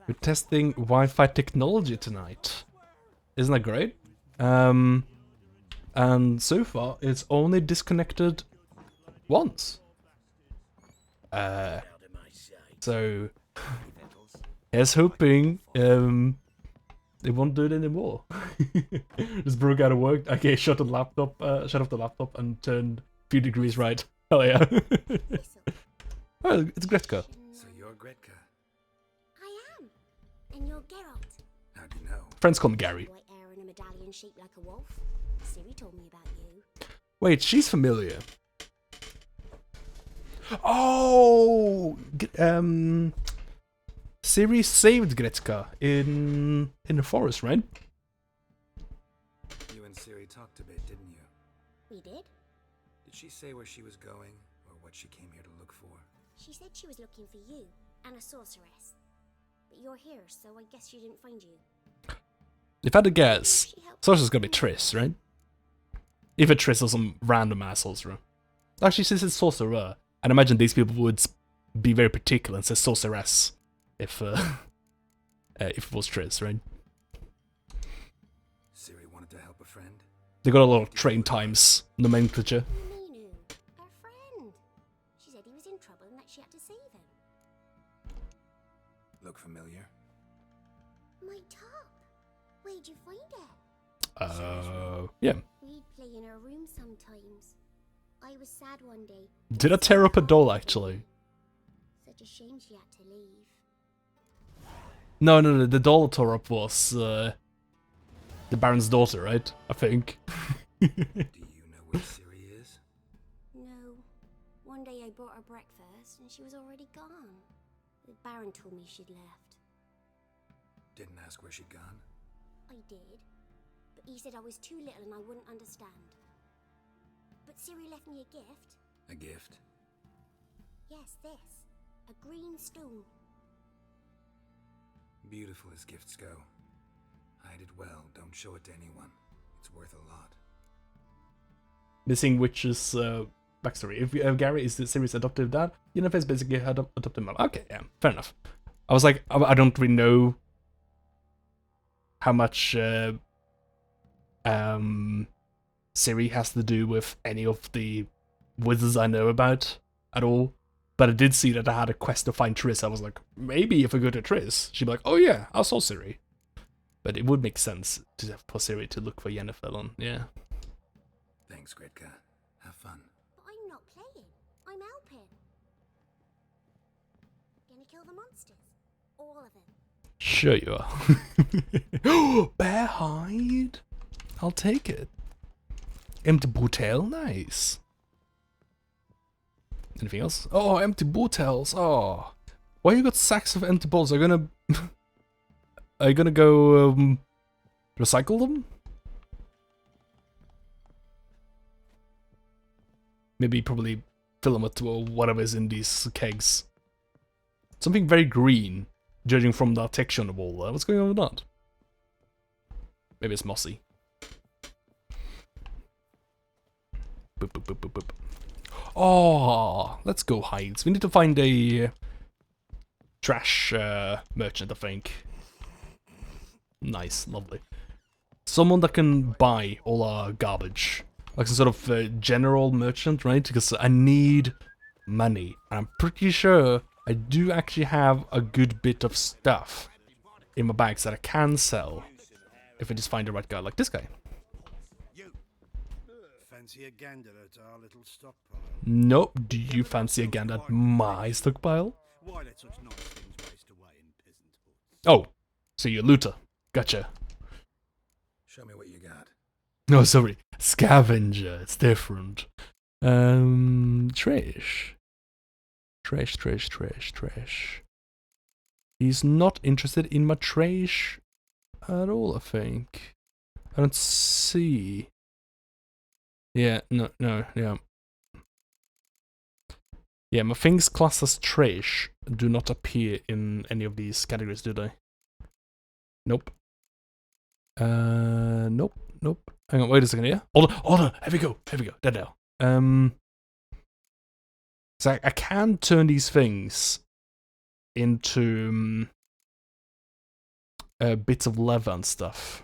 We're testing Wi-Fi technology tonight. Isn't that great? And so far, it's only disconnected once. So, here's hoping, they won't do it anymore. Just broke out of work. Okay, shut off the laptop and turned a few degrees right. Hell yeah. Oh, it's Gretka. So you're Gretka. I am. And you're Geralt. How do you know? Friends call me Gary. White hair and a medallion shaped like a wolf. Siri told me about you. Wait, she's familiar. Oh, Siri saved Gretka in the forest, right? You and Ciri talked a bit, didn't you? We did? Did she say where she was going, or what she came here to look for? She said she was looking for you and a sorceress. But you're here, so I guess she didn't find you. If I had to guess, Sorcerer's gonna be Triss, right? If a Triss or some random ass sorcerer. Actually, since it's sorcerer, I'd imagine these people would be very particular and say sorceress if it was Triss, right? Ciri wanted to help a friend. They got a lot of train times nomenclature. Ninu, our friend. She said he was in trouble and that she had to save him. Look familiar? My top. Where'd you find it? Yeah. We'd play in her room sometimes. I was sad one day. Did I tear up a doll, actually? Such a shame she had to leave. No, the doll I tore up was the Baron's daughter, right? I think. Do you know where Ciri is? No. One day I brought her breakfast and she was already gone. The Baron told me she'd left. Didn't ask where she'd gone. I did, but he said I was too little and I wouldn't understand. But Ciri left me a gift. A gift? Yes, this. A green stone. Beautiful as gifts go. Hide it well, don't show it to anyone. It's worth a lot. Missing Witch's backstory. If Gary is the Ciri's adoptive dad, Yennefer is basically her adoptive mom. Okay, yeah, fair enough. I was like, I don't really know how much Ciri has to do with any of the wizards I know about at all. But I did see that I had a quest to find Triss. I was like, maybe if I go to Triss, she'd be like, oh yeah, I saw Ciri. But it would make sense for Ciri to look for Yennefer on, yeah. Thanks, Gretka. Have fun. But I'm not playing. I'm helping. Gonna kill the monsters. All of them. Sure you are. Bear hide. I'll take it. Empty bottle, nice. Anything else? Oh, empty bottles. Oh, why you got sacks of empty bottles? Are you gonna go recycle them? Maybe probably fill them with whatever's in these kegs. Something very green, judging from the texture on the wall there. What's going on with that? Maybe it's mossy. Boop, boop, boop, boop, boop. Oh, let's go hides. We need to find a trash merchant, I think. Nice, lovely. Someone that can buy all our garbage. Like some sort of general merchant, right? Because I need money. And I'm pretty sure I do actually have a good bit of stuff in my bags that I can sell. If I just find the right guy, like this guy. Fancy a gander at our little stockpile? Nope. Do you fancy a gander at my stockpile? Why let such nice things waste away in peasant huts? Oh, so you're a looter. Gotcha. Show me what you got. No, sorry. Scavenger. It's different. Trash. Trash, trash, trash, trash. He's not interested in my trash at all, I think. I don't see. Yeah, no, yeah. Yeah, my things classed as trash do not appear in any of these categories, do they? Nope. Nope. Hang on, wait a second here. Hold on, here we go, there now. So I can turn these things into bits of leather and stuff.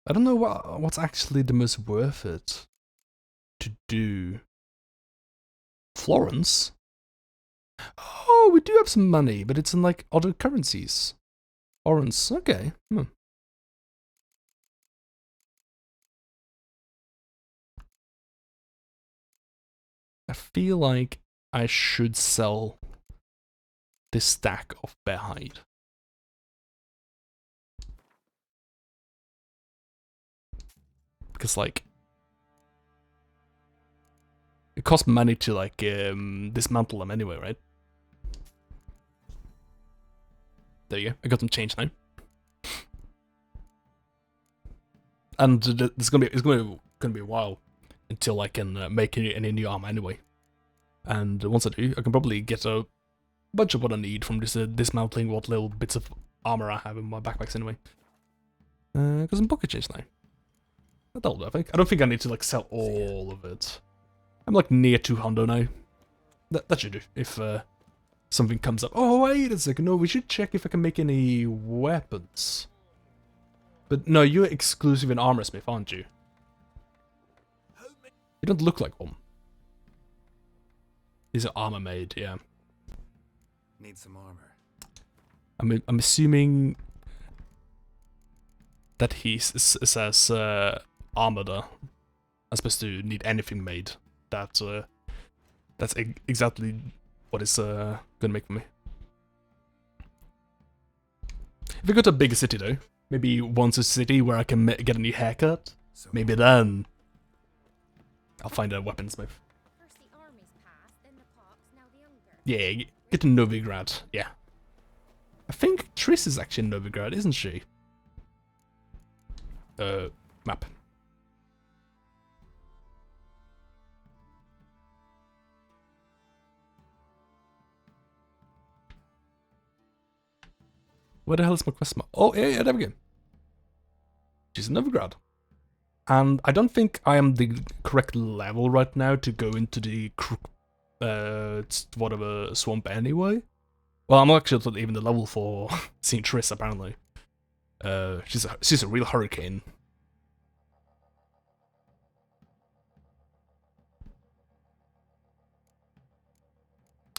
I don't know what's actually the most worth it to do. Florence? Oh, we do have some money, but it's in like other currencies. Orange, okay. I feel like I should sell this stack of bear hide. Because like it costs money to like dismantle them anyway, right? There you go. I got some change now. And it's gonna be a while until I can make any new armor anyway. And once I do, I can probably get a bunch of what I need from this dismantling what little bits of armor I have in my backpacks anyway. Got some pocket change now. That'll do, I think. I don't think I need to like sell all of it. I'm like near 200 now. That should do, if something comes up. Oh, wait a second. No, we should check if I can make any weapons. But no, you're exclusive in armor smith, aren't you? You don't look like one. These are armor made, yeah. Need some armor. I'm assuming that he says armored. I'm supposed to need anything made. That's exactly what it's gonna make for me. If we go to a bigger city though, maybe once a city where I can get a new haircut, maybe then I'll find a weaponsmith. First the armies pass, then Yeah, get to Novigrad. Yeah. I think Triss is actually in Novigrad, isn't she? Map. Where the hell is my quest map? Oh, yeah, there we go. She's in Novigrad. And I don't think I am the correct level right now to go into the whatever swamp anyway. Well, I'm actually not even the level for seeing Triss, apparently. She's a real hurricane.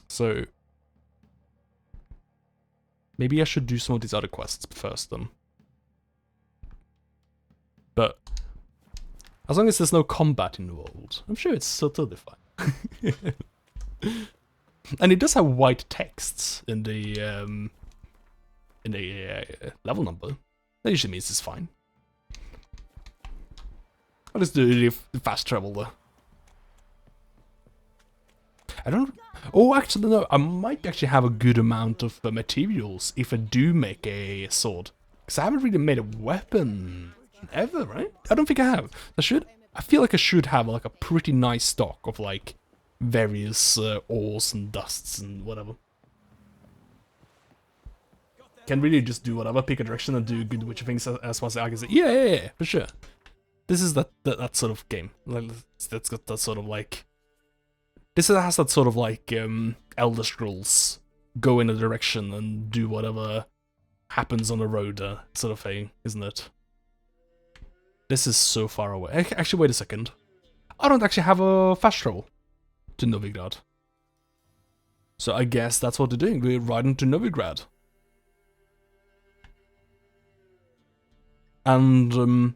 So maybe I should do some of these other quests first then. But as long as there's no combat involved, I'm sure it's totally fine. And it does have white texts in the level number. That usually means it's fine. I'll just do the fast travel though. I don't... Oh, actually no, I might actually have a good amount of materials if I do make a sword. Because I haven't really made a weapon ever, right? I don't think I have. I feel like I should have like a pretty nice stock of like various ores and dusts and whatever. Can really just do whatever, pick a direction and do good witcher things as far as I can say. Yeah, for sure. This is that sort of game. Like, that's got that sort of like... This has that sort of like Elder Scrolls, go in a direction and do whatever happens on the road sort of thing, isn't it? This is so far away. Actually, wait a second. I don't actually have a fast travel to Novigrad. So I guess that's what they're doing. We're riding to Novigrad. And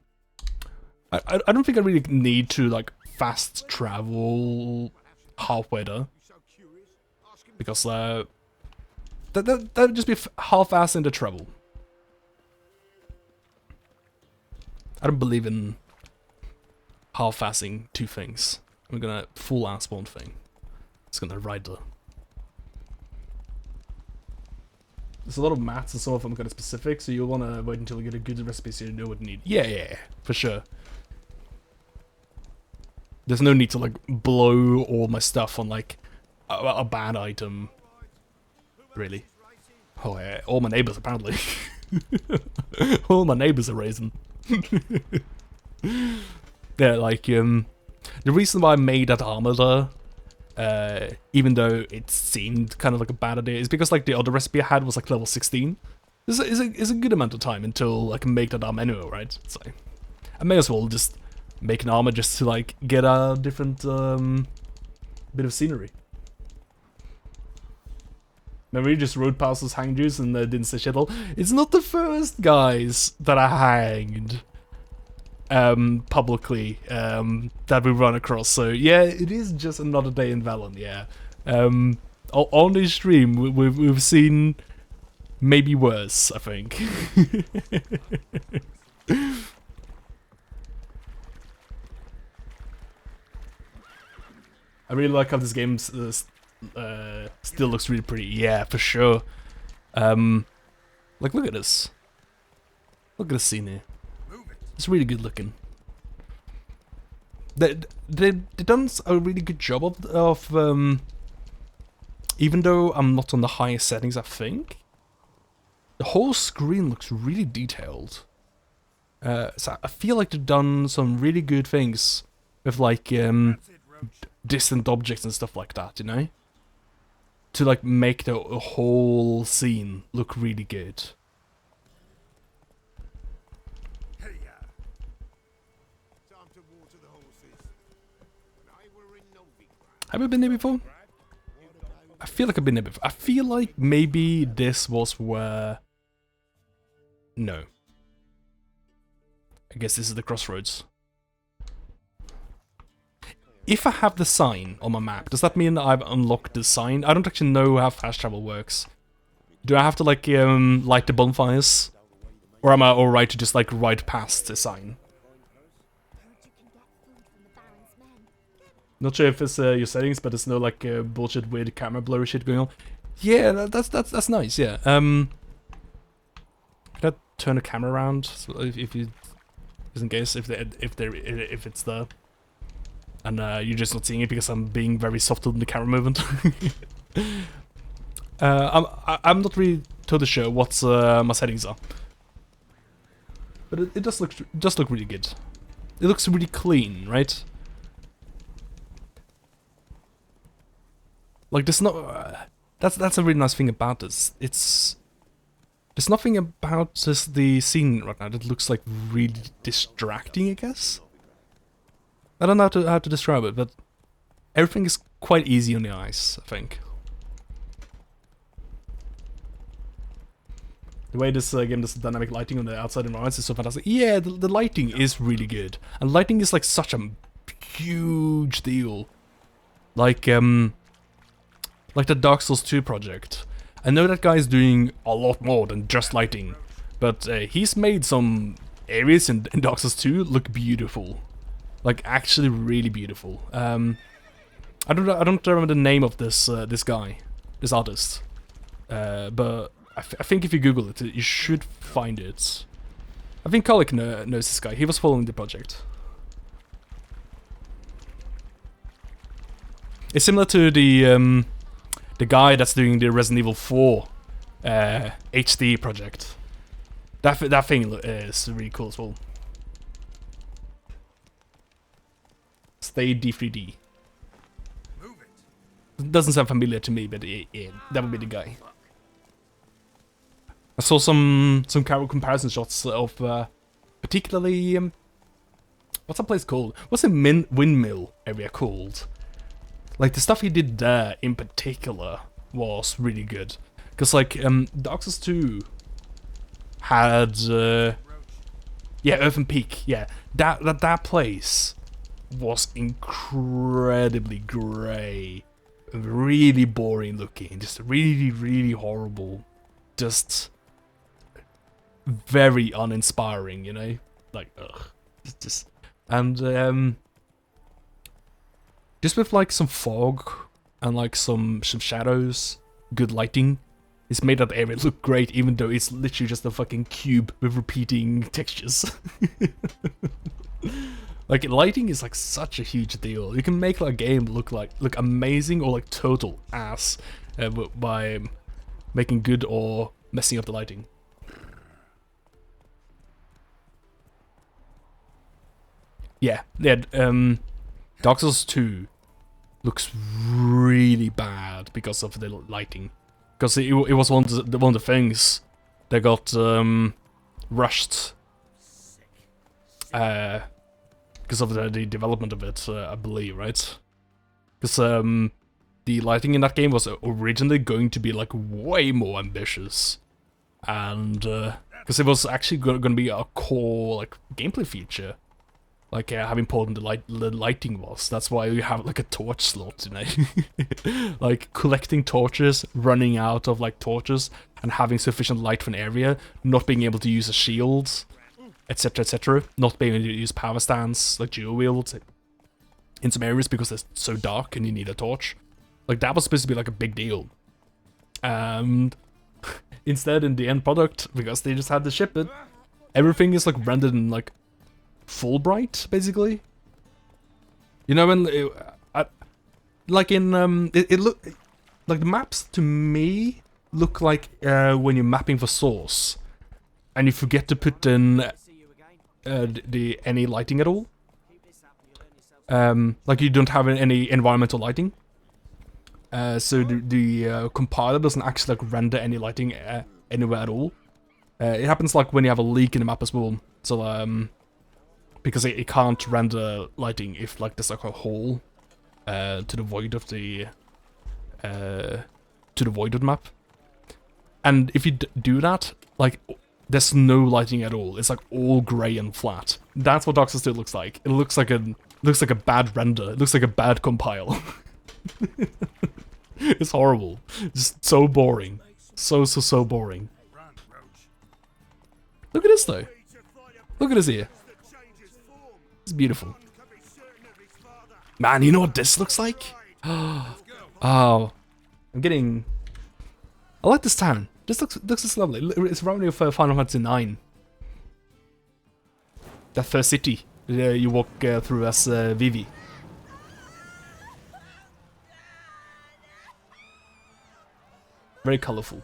I don't think I really need to like fast travel halfway there, because that'd just be half-assed in the travel. I don't believe in half-assing two things. I'm gonna full-ass one thing. It's gonna ride the... There's a lot of maths and some of them kind of specific, so you'll wanna wait until you get a good recipe so you know what you need. Yeah, for sure. There's no need to like blow all my stuff on like a bad item, really. Oh yeah, all my neighbors apparently. All my neighbors are raising. Yeah, like the reason why I made that armor there, even though it seemed kind of like a bad idea, is because like the other recipe I had was like level 16. This is a good amount of time until I can make that armor anyway, right? So I may as well just make an armor just to like get a different bit of scenery. Remember, you just rode past those hang Jews and didn't say shit all. It's not the first guys that I hanged publicly that we run across. So yeah, it is just another day in Valen. Yeah, on this stream we've seen maybe worse, I think. I really like how this game still looks really pretty. Yeah, for sure. Like, look at this. Look at the scene here. It's really good looking. They done a really good job of even though I'm not on the highest settings, I think the whole screen looks really detailed. So I feel like they've done some really good things with like distant objects and stuff like that, you know? To like make the whole scene look really good. Have we been there before? I feel like I've been there before. I feel like maybe this was where... No. I guess this is the crossroads. If I have the sign on my map, does that mean that I've unlocked the sign? I don't actually know how fast travel works. Do I have to like light the bonfires? Or am I alright to just like ride past the sign? Not sure if it's your settings, but there's no like bullshit weird camera blurry shit going on. Yeah, that's nice. Yeah. Can I turn the camera around so if you, just in case if it's there, and you're just not seeing it because I'm being very soft in the camera movement. I'm not really totally sure what my settings are, but it does look really good. It looks really clean, right? Like there's not. That's a really nice thing about this. There's nothing about the scene right now that looks like really distracting, I guess. I don't know how to describe it, but everything is quite easy on the eyes, I think. The way this game does dynamic lighting on the outside environments is so fantastic. Yeah, the lighting is really good. And lighting is like such a huge deal. Like the Dark Souls 2 project. I know that guy is doing a lot more than just lighting, but he's made some areas in Dark Souls 2 look beautiful. Like actually really beautiful. I don't remember the name of this guy, this artist. But I think if you Google it, you should find it. I think Kolik knows this guy. He was following the project. It's similar to the guy that's doing the Resident Evil 4 HD project. That thing is really cool as well. Stay D3D. It doesn't sound familiar to me, but yeah, that would be the guy. I saw some comparison shots of particularly what's that place called? What's the windmill area called? Like the stuff he did there in particular was really good, because like Dark Souls 2 had yeah, Earthen Peak, yeah, that place was incredibly grey, really boring looking, just really horrible, just very uninspiring, you know, like ugh, just and just with like some fog and like some shadows, good lighting, it's made that area look great, even though it's literally just a fucking cube with repeating textures. Like lighting is like such a huge deal. You can make like a game look amazing or like total ass by making good or messing up the lighting. Yeah, Dark Souls 2 looks really bad because of the lighting. Because it was one of the things that got rushed because of the development of it, I believe, right? Because the lighting in that game was originally going to be like way more ambitious, and because it was actually going to be a core like gameplay feature. Like how important the lighting was. That's why you have like a torch slot, you know. Like collecting torches, running out of like torches, and having sufficient light for an area, not being able to use a shield, etc, etc. Not being able to use power stands, like dual wields, in some areas because it's so dark and you need a torch. Like that was supposed to be like a big deal. And instead in the end product, because they just had to ship it, everything is like rendered in like full bright, basically. You know, when like in it look like the maps to me look like when you're mapping for source and you forget to put in any lighting at all. Like you don't have any environmental lighting. So the compiler doesn't actually like render any lighting anywhere at all. It happens like when you have a leak in the map as well. So because it can't render lighting if like there's like a hole to the void of the map. And if you do that, like there's no lighting at all. It's like all grey and flat. That's what Dark Souls 2 looks like. It looks like a bad render. It looks like a bad compile. It's horrible. Just so boring. So boring. Look at this though. Look at this here. It's beautiful. Man, you know what this looks like? Oh, I'm getting... I like this town. This looks lovely. It's reminding me of Final Fantasy IX. That first city you walk through as Vivi. Very colorful.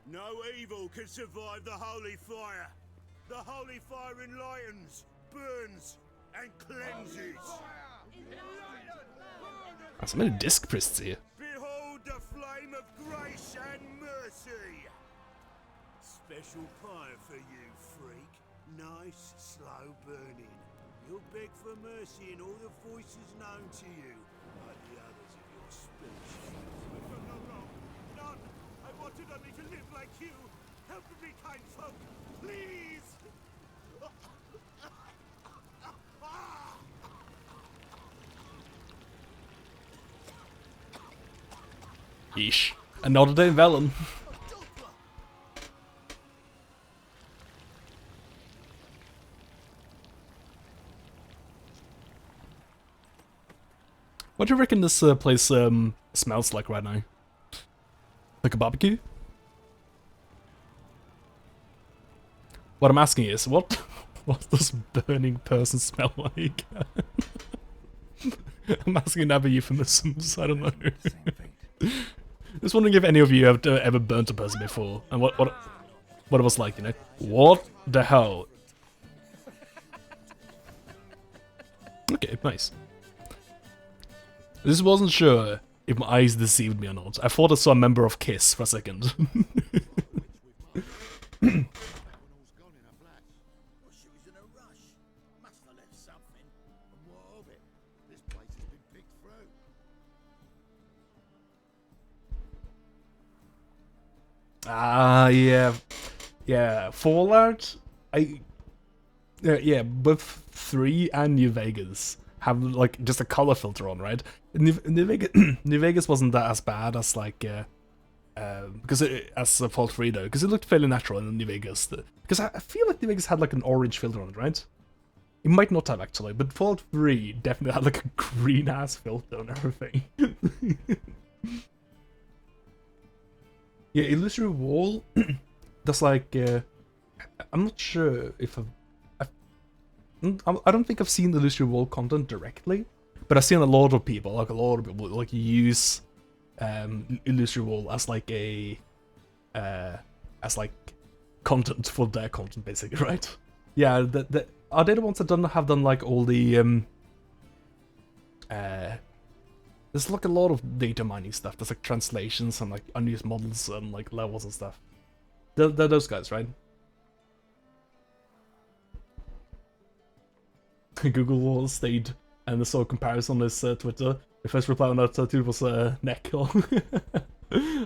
No evil can survive the holy fire. The holy fire enlightens, burns, and cleanses. There's so many disc priests here. Behold the flame of grace and mercy. Special fire for you, freak. Nice, slow burning. You'll beg for mercy in all the voices known to you, like the others of your species. I've done no wrong. None. I wanted only to live like you. Help me, kind folk. Please. Yeesh. Another day in Velen. What do you reckon this place smells like right now? Like a barbecue? What I'm asking is, what does burning person smell like? I'm asking other euphemisms, I don't know. Just wondering if any of you have ever burnt a person before, and what it was like, you know? What the hell? Okay, nice. I just wasn't sure if my eyes deceived me or not. I thought I saw a member of KISS for a second. Ah, yeah, Fallout. Yeah, both 3 and New Vegas have like just a color filter on, right? New Vegas, New Vegas wasn't that as bad as like because as Fallout 3 though, because it looked fairly natural in New Vegas. Because I feel like New Vegas had like an orange filter on it, right? It might not have actually, but Fallout 3 definitely had like a green ass filter on everything. Yeah, Illusory Wall. That's like I'm not sure if I don't think I've seen Illusory Wall content directly, but I've seen a lot of people like use Illusory Wall as like a as like content for their content basically, right? Yeah, are they the ones that have done like all the there's like a lot of data mining stuff. There's like translations and like unused models and like levels and stuff. They're those guys, right? Google Wall stayed and I saw a comparison on his Twitter. The first reply on that tweet was Nick.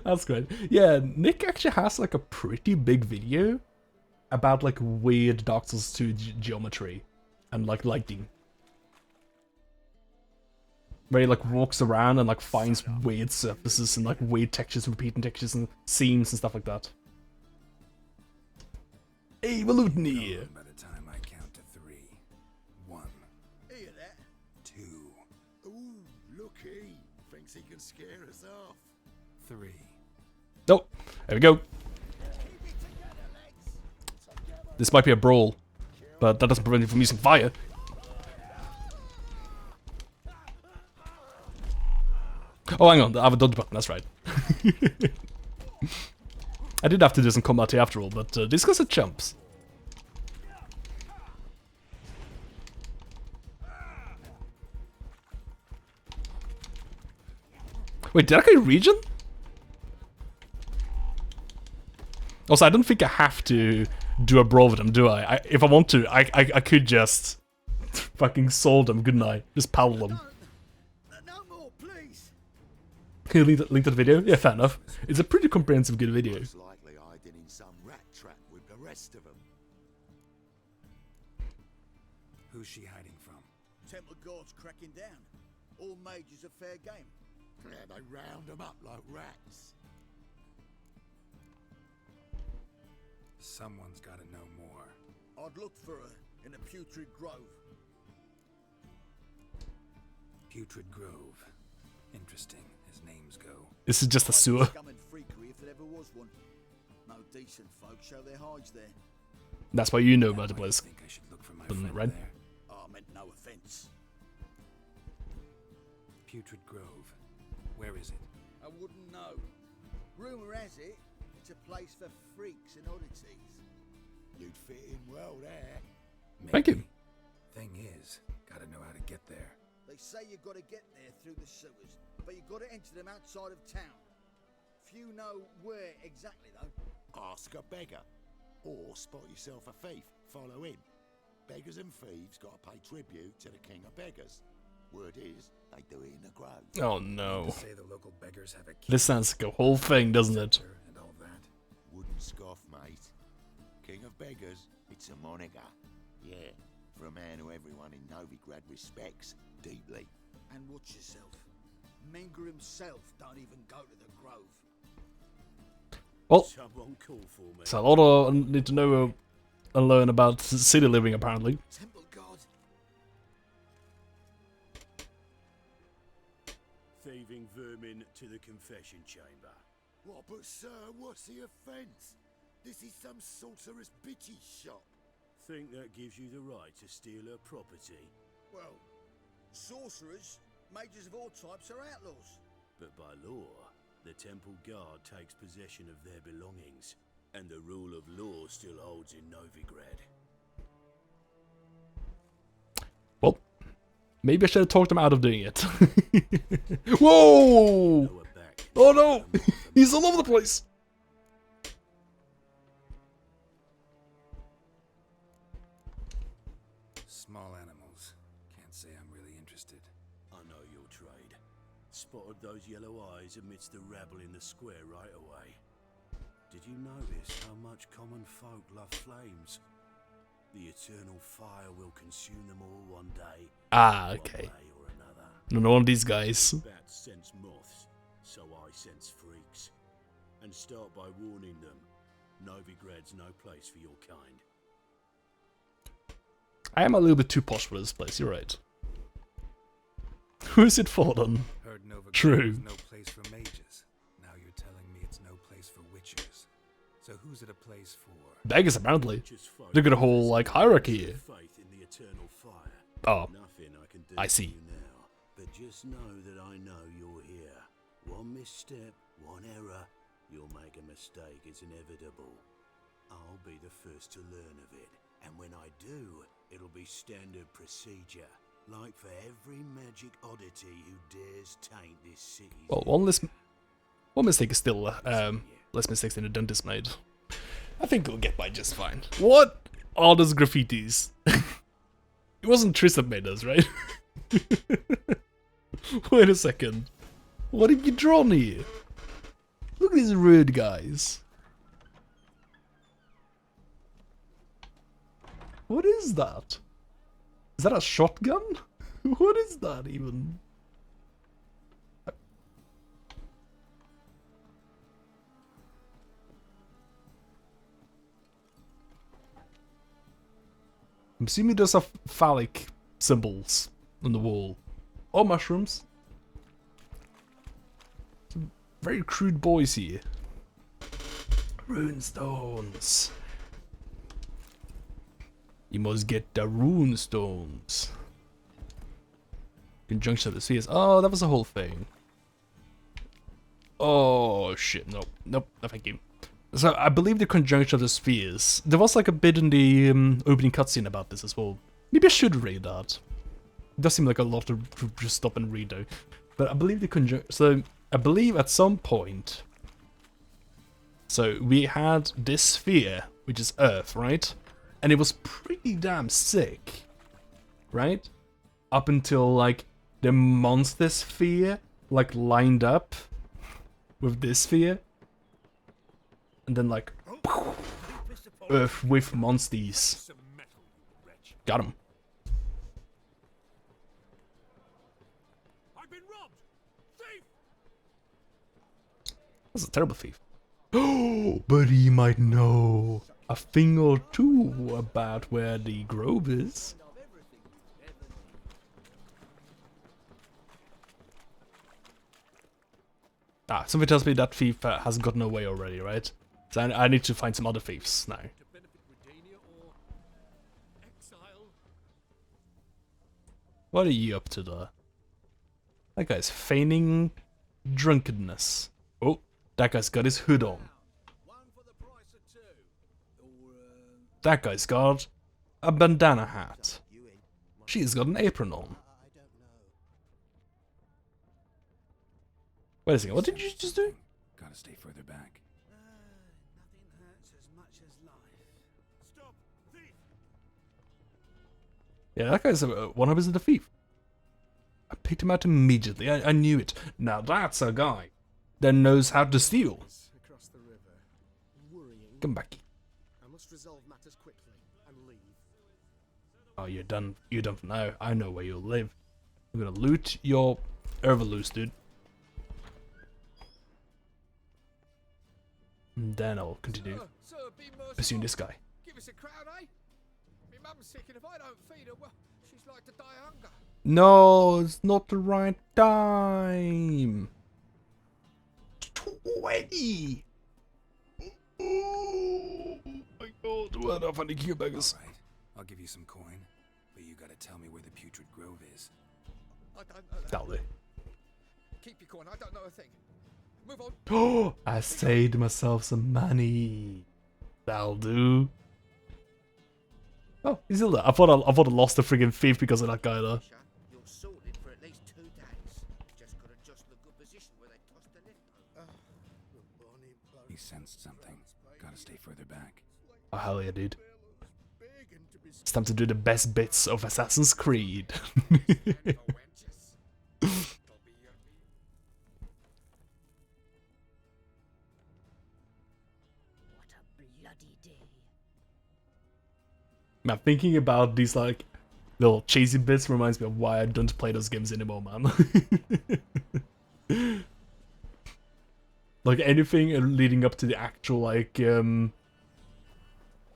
That's great. Yeah, Nick actually has like a pretty big video about like weird Dark Souls 2 geometry and like lighting. Where he like walks around and like finds weird surfaces and like weird textures, repeating textures and seams and stuff like that. Hey, Valutni! By the time I count to 3. 1. Hear that? 2. Ooh, look, he thinks he can scare us off. 3. Oh, there we go. This might be a brawl, but that doesn't prevent you from using fire. Oh, hang on, I have a dodge button, that's right. I did have to do some combat here after all, but these guys are chumps. Wait, did I get a region? Also, I don't think I have to do a brawl with them, do I? If I want to, I could just fucking solve them, couldn't I? Just pal them. No more, please. Can you link to the video? Yeah, fair enough. It's a pretty comprehensive, good video. Most likely hiding in some rat trap with the rest of them. Who's she hiding from? Temple Guard's cracking down. All mages are fair game. Yeah, they round them up like rats. Someone's gotta know more. I'd look for her in the Putrid Grove. Putrid Grove. Interesting, as names go. This is just a sewer. Scum and freakery if there ever was one. No decent folk show their hides there. That's why you know Why about the do you place. think I should look for my Doesn't it, friend right? there? Oh, I meant no offence. Putrid Grove. Where is it? I wouldn't know. Rumour has it, it's a place for freaks and oddities. You'd fit in well there. Thank you. Maybe. Thing is, gotta know how to get there. They say you've got to get there through the sewers, but you've got to enter them outside of town. Few know where exactly, though. Ask a beggar. Or spot yourself a thief. Follow him. Beggars and thieves got to pay tribute to the king of beggars. Word is, they do it in the grove. Oh no. To say the local beggars have a key, This sounds like a whole thing, doesn't it? scepter, and all that. Wouldn't scoff, mate. King of beggars, it's a moniker. Yeah, for a man who everyone in Novigrad respects deeply. And watch yourself. Menger himself don't even go to the grove. Well, Someone call for me. it's a lot I need to know and learn about city living, apparently. Temple God. Thieving vermin to the confession chamber. What, but sir, what's the offence? This is some sorcerer's bitch's shop. Think that gives you the right to steal her property, Well, sorcerers, mages of all types are outlaws. but by law, the temple guard takes possession of their belongings, and the rule of law still holds in Novigrad. Well, maybe I should have talked him out of doing it. Whoa! Lower back. Oh no! He's all over the place! Small animals. Can't say I'm really interested. I know your trade. Spotted those yellow eyes amidst the rabble in the square right away. Did you notice how much common folk love flames? The eternal fire will consume them all one day. Ah, okay. One way or another. No one of these guys. Bats sense moths, so I sense freaks. And start by warning them. Novigrad's no place for your kind. I am a little bit too posh for this place, you're right. Who is it for then? Heard Novigrad True. was no place for mages. Now you're telling me it's no place for witchers. So who's it a place for? Beggars, apparently. Just folk Look at the whole, like, hierarchy here. faith in the eternal fire. Oh, Nothing I can do I for see. you now, but just know that I know you're here. One misstep, one error, you'll make a mistake. It's inevitable. I'll be the first to learn of it, and when I do, it'll be standard procedure, like for every magic oddity who dares taint this city. well, one mistake is still, less mistakes than the dentist made. I think we'll get by just fine. What are those graffitis? It wasn't Triss that made those, right? Wait a second. What have you drawn here? Look at these rude guys. What is that? Is that a shotgun? What is that even? I'm assuming there's a phallic symbols on the wall. Or mushrooms. Some very crude boys here. Rune stones. You must get the rune stones. Conjunction of the spheres. Oh, that was the whole thing. Oh shit, nope, nope, no thank you. So I believe the conjunction of the spheres. There was like a bit in the opening cutscene about this as well. Maybe I should read that. It does seem like a lot to just stop and read though. But I believe the conjunction. So I believe at some point. So we had this sphere, which is Earth, right? And it was pretty damn sick, right? Up until like the monster sphere, like lined up with this sphere. And then like Earth with monsters. Some metal, you wretch. Got him. I've been robbed! Thief! That's a terrible thief. Oh, but he might know. a thing or two about where the grove is. Ah, something tells me that thief has gotten away already, right? So I need to find some other thieves now. What are you up to there? That guy's feigning drunkenness. Oh, that guy's got his hood on. That guy's got a bandana hat. She's got an apron on. Wait a second, what did you just do? Gotta stay further back. Nothing hurts as much as life. Stop, thief! Yeah, that guy's 100% a thief. I picked him out immediately. I knew it. Now that's a guy that knows how to steal. Across the river. Worrying. Come back. I must resolve matters quickly and leave. Oh, you're done. You're done for now. I know where you'll live. I'm gonna loot your overloose, dude. And then I'll continue pursuing this guy. Give us a crown, eh? My mum's sick, and if I don't feed her, well, she's like to die of hunger. No, it's not the right time. 20. Oh my god, what are funny beggars? Alright, I'll give you some coin, but you gotta tell me where the Putrid Grove is. I don't know that. That'll do. Keep your coin, I don't know a thing. Move on. Oh, I saved myself some money. That'll do. Oh, he's still there. I thought I lost the friggin' thief because of that guy there. You're sorted for at least 2 days. Just gotta jostle a good position where they toss the lift over. He sensed something. Gotta stay further back. Oh, hell yeah, dude. It's time to do the best bits of Assassin's Creed. Man, thinking about these like little cheesy bits reminds me of why I don't play those games anymore, man. Like anything leading up to the actual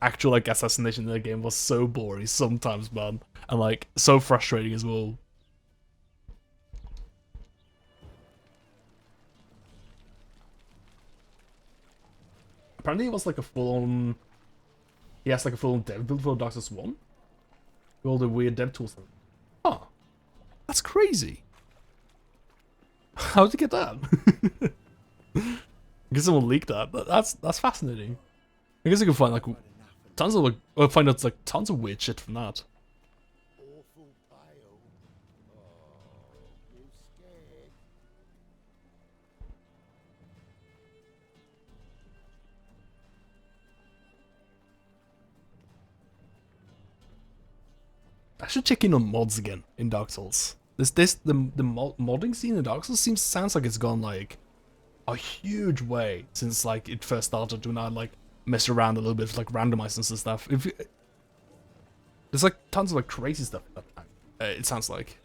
assassination in the game was so boring sometimes, man, and like so frustrating as well. Apparently, it was like a full-on. He has like a full dev build for Dark Souls 1. With all the weird dev tools. Huh. That's crazy. How did you get that? I guess someone leaked that. That's fascinating. I guess you can find like tons of like find out like tons of weird shit from that. Awful pale. Oh, you scared? I should check in on mods again in Dark Souls. The modding scene in Dark Souls sounds like it's gone like a huge way since like it first started to now like mess around a little bit with like randomizers and stuff. There's like tons of like crazy stuff at that time. It sounds like.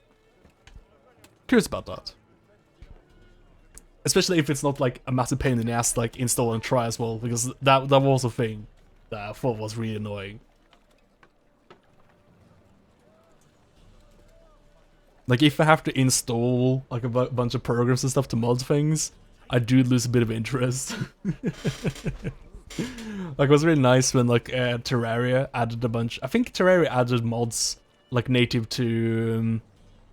Curious about that. Especially if it's not like a massive pain in the ass to like install and try as well, because that was a thing that I thought was really annoying. Like, if I have to install, like, a bunch of programs and stuff to mod things, I do lose a bit of interest. Like, it was really nice when, like, Terraria added a bunch... I think Terraria added mods, like, native to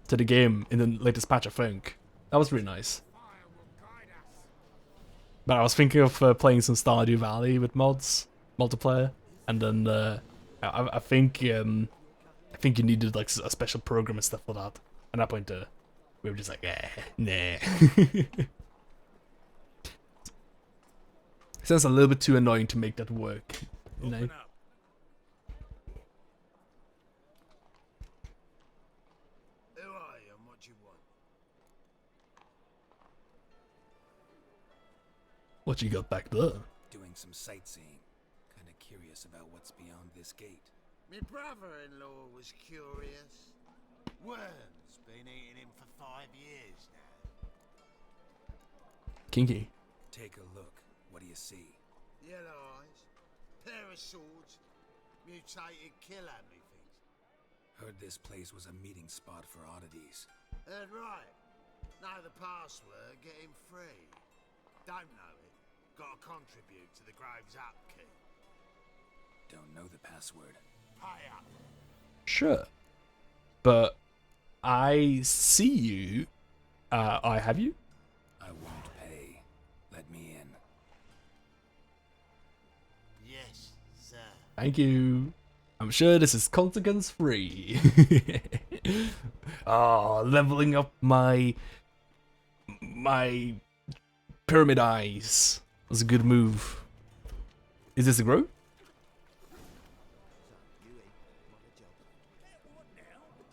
the game in the latest patch, I think. That was really nice. But I was thinking of playing some Stardew Valley with mods, multiplayer, and then, I think you needed, like, a special program and stuff for that. At that point, we were just like, nah. Sounds a little bit too annoying to make that work, you know? Who are you and what do you want? What you got back there? Doing some sightseeing. Kinda curious about what's beyond this gate. My brother-in-law was curious. Worms been eating him for 5 years now. Kinky. Take a look. What do you see? Yellow eyes, pair of swords, mutated killer, methinks. Heard this place was a meeting spot for oddities. Heard right. Know the password, get him free. Don't know it. Gotta contribute to the Grove's upkeep. Don't know the password. Pay up. Sure. But I see you. I have you? I won't pay. Let me in. Yes, sir. Thank you. I'm sure this is consequence free. Ah, leveling up my pyramid eyes was a good move. Is this a grove?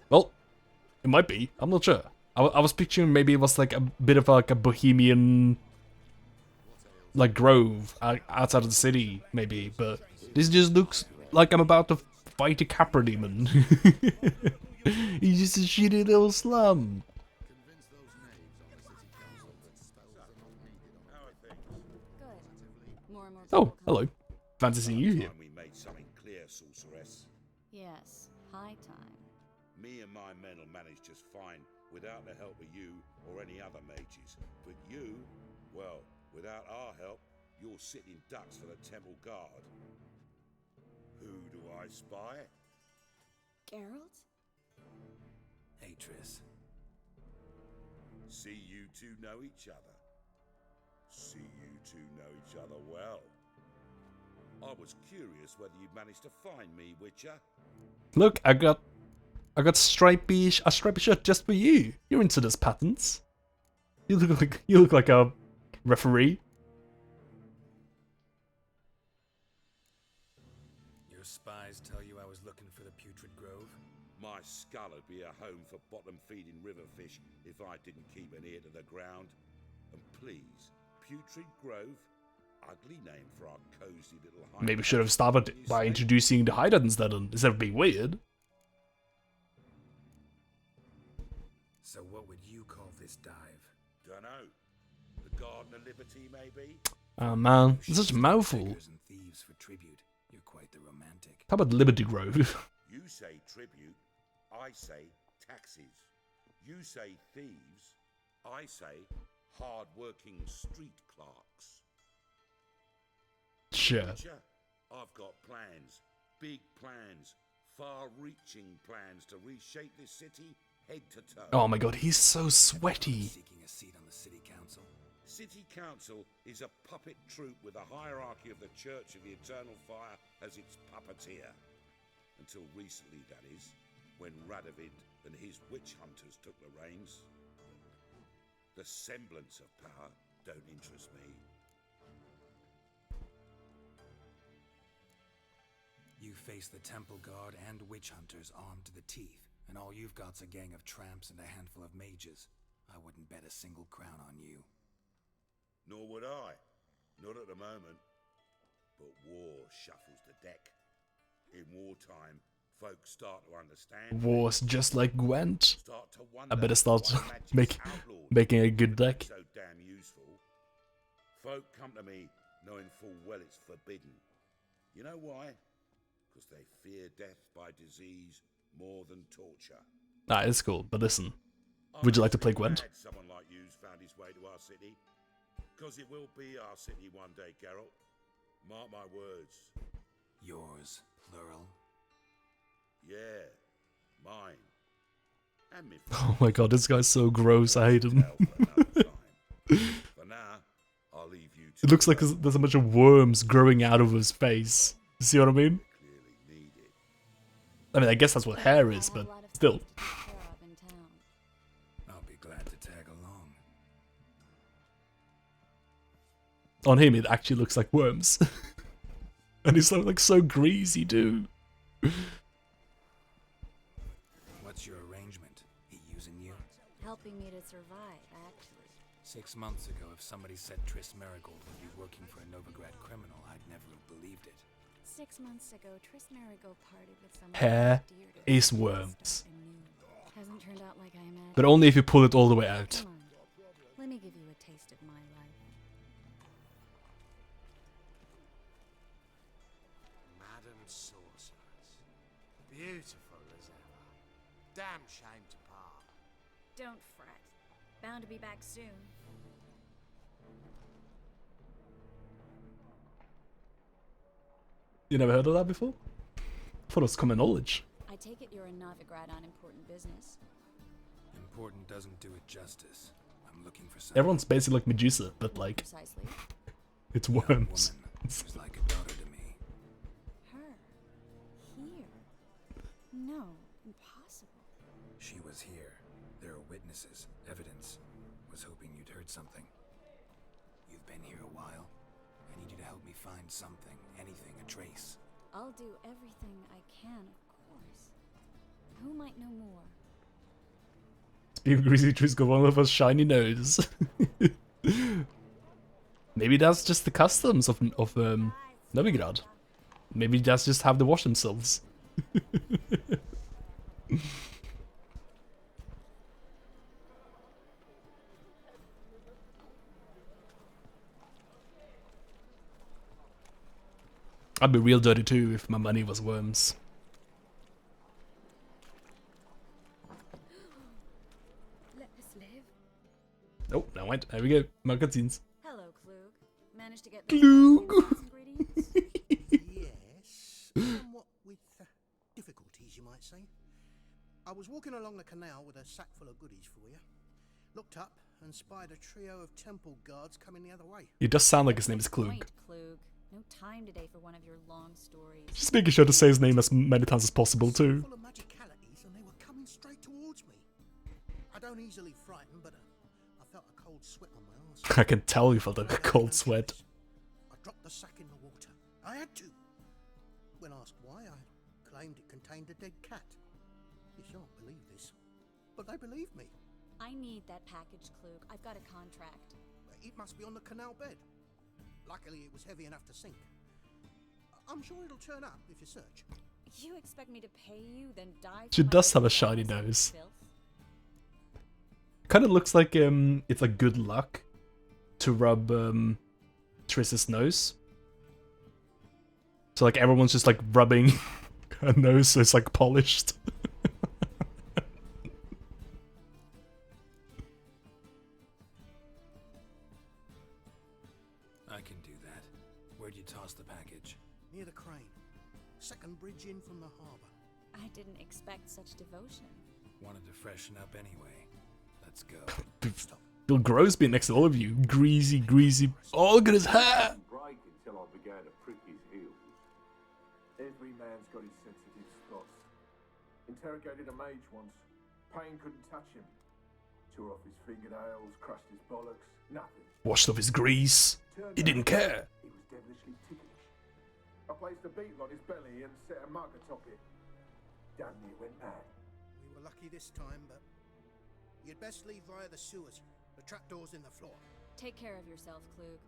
Well, it might be. I'm not sure. I was picturing maybe it was like a bit of like a bohemian like grove outside of the city, maybe, but this just looks like I'm about to fight a Capra demon. He's just a shitty little slum. Good. More and more Oh, people come. hello. Fancy seeing you here. Time we made something clear, sorceress. Yes, high time. Me and my men will manage just fine without the help of you or any other mages. But you, well, without our help, you're sitting ducks for the temple guard. Who do I spy? Geralt? Hey, Triss. See you two know each other. See you two know each other well. I was curious whether you'd managed to find me, Witcher. Look, I got a stripy shirt just for you. You're into those patterns. You look like a referee. Your spies tell you I was looking for the Putrid Grove? My skull would be a home for bottom-feeding river fish if I didn't keep an ear to the ground. And please, Putrid Grove? Ugly name for our cozy little hideout. Maybe should have started by introducing the hideout instead of being weird. So what would you call this dive? Dunno. The Garden of Liberty, maybe? Oh man, it's such a mouthful. Beggars and thieves for tribute. You're quite the romantic. How about Liberty Grove? You say tribute, I say taxes. You say thieves, I say hard-working street clerks. Sure. Witcher, I've got plans, big plans, far-reaching plans to reshape this city head to toe. Oh my god, he's so sweaty. Seeking a seat on the city council. City Council is a puppet troupe with a hierarchy of the Church of the Eternal Fire as its puppeteer. Until recently, that is, when Radovid and his witch hunters took the reins. The semblance of power don't interest me. You face the temple guard and witch hunters armed to the teeth, and all you've got's a gang of tramps and a handful of mages. I wouldn't bet a single crown on you. Nor would I. Not at the moment. But war shuffles the deck. In wartime, folks start to understand. War's just like Gwent. Start to wonder I better start why magic's outlawed making a good deck. so damn useful. Folk come to me knowing full well it's forbidden. You know why? Because they fear death by disease more than torture. That is cool, but listen. Would you like to play Gwent? Glad someone like you's found his way to our city. Because it will be our city one day, Geralt. Mark my words. Yours, plural. Yeah, mine. And me. Oh my god, this guy's so gross, I hate him. For now, I'll leave you to It looks like there's a bunch of worms growing out of his face. You see what I mean? clearly need it. I mean, I guess that's what hair is, but still. I'll be glad to tag along. On him, it actually looks like worms. And he's like so greasy, too. What's your arrangement? He using you? Helping me to survive, actually. 6 months ago, if somebody said Triss Marigold would be working for a Novigrad criminal, I'd never have believed it. 6 months ago, Triss Marigold partied with someone Hair dear to her is and worms. stuff and new. Hasn't turned out like I imagined. But only if you pull it all the way out. Come on, let me give you a taste of my life. damn shame to part. Don't fret. Bound to be back soon. You never heard of that before? I thought it was common knowledge. I take it you're a Novigrad on important business. Important doesn't do it justice. I'm looking for something. Everyone's basically like Medusa, but like, Precisely. it's Young worms. woman who's like a daughter to me. Her. Here. No. Impossible. She was here. There are witnesses, evidence. Was hoping you'd heard something. You've been here a while. I need you to help me find something, anything, a trace. I'll do everything I can, of course. Who might know more? Speaking of greasy trees, got one of us shiny nose. Maybe that's just the customs of Novigrad. Maybe that's just how they wash themselves. I'd be real dirty too if my money was worms. Let us live. Oh, now wait. There we go. My cutscenes. Hello, Klug. Managed to get Klug. ingredients? Yes, somewhat with difficulties, you might say. I was walking along the canal with a sack full of goodies for you. Looked up and spied a trio of temple guards coming the other way. He does sound like his name is Klug. Point, Klug. No time today for one of your long stories. Just making sure to say his name as many times as possible too. Full of magicalities, and they were coming straight towards me. I don't easily frighten, but I felt a cold sweat on my arse. I can tell you felt like a cold sweat. I dropped the sack in the water. I had to. When asked why, I claimed it contained a dead cat. You shan't believe this, but they believed me. I need that package, Klug. I've got a contract. It must be on the canal bed. Luckily, it was heavy enough to sink. I'm sure it'll turn up if you search. You expect me to pay you, then die? She for my does have a own shiny crimes and nose. filth? Kind of looks like it's like good luck to rub Triss's nose. So like everyone's just like rubbing her nose so it's like polished. I can do that. Where'd you toss the package? Near the crane. Second bridge in from the harbour. I didn't expect such devotion. Wanted to freshen up anyway. Let's go. Bill Grosby next to all of you. Greasy, greasy. Oh, look at his hair! Break until I began to prick his heels. Every man's got his sensitive spots. Interrogated a mage once. Pain couldn't touch him. Tore off his fingernails, crushed his bollocks. Nothing. Washed off his grease. Turned He out didn't care. He was devilishly ticklish. I placed a beetle on his belly and set a mug atop it. Damn near went mad. We were lucky this time, but you'd best leave via the sewers. The trapdoor's in the floor. Take care of yourself, Klug.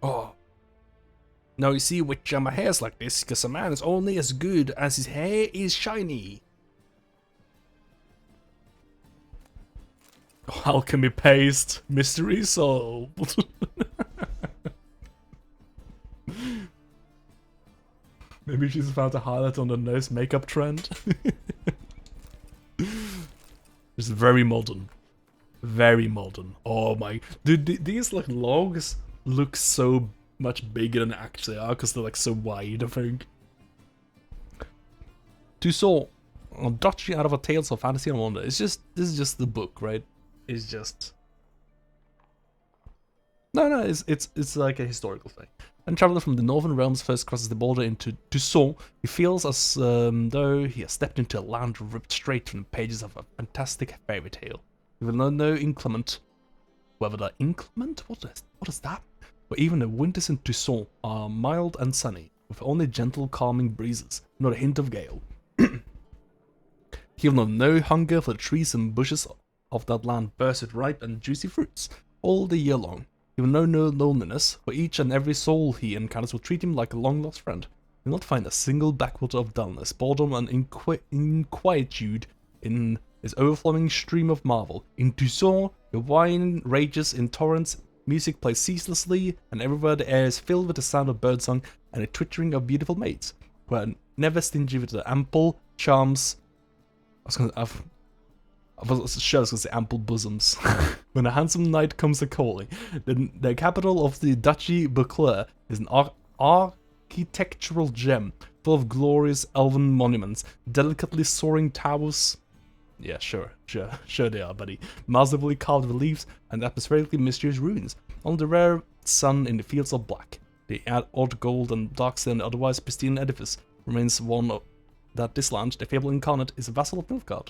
Oh. Now you see which my hair's like this, because a man is only as good as his hair is shiny. Oh, alchemy paste, mystery solved. Maybe she's found a highlight on the nose makeup trend. It's very modern. Very modern. Oh my... Dude, these like logs look so much bigger than they actually are because they're like so wide, I think. Toussaint, Dodgy out of a Tales of Fantasy and Wonder. This is just the book, right? It's just... No, it's like a historical thing. When a traveler from the northern realms first crosses the border into Toussaint, he feels as though he has stepped into a land ripped straight from the pages of a fantastic fairy tale. Even though no inclement, whether the inclement, what is that? But even the winters in Toussaint are mild and sunny, with only gentle, calming breezes, not a hint of gale. He will know no hunger, for the trees and bushes of that land burst with ripe and juicy fruits all the year long. He will know no loneliness, for each and every soul he encounters will treat him like a long-lost friend. He will not find a single backwater of dullness, boredom, and inquietude in his overflowing stream of marvel. In Toussaint, the wine rages in torrents, music plays ceaselessly, and everywhere the air is filled with the sound of birdsong and the twittering of beautiful maids, who are never stingy with the ample, charms. I was sure I was gonna say ample bosoms. When a handsome knight comes a-calling, the capital of the Duchy Buccleuch is an architectural gem, full of glorious elven monuments, delicately soaring towers. Yeah, sure they are, buddy. Massively carved reliefs and atmospherically mysterious ruins. On the rare sun in the fields of black, the odd gold and dark stone otherwise pristine edifice remains one that this land, the fable incarnate, is a vassal of Nilfgaard.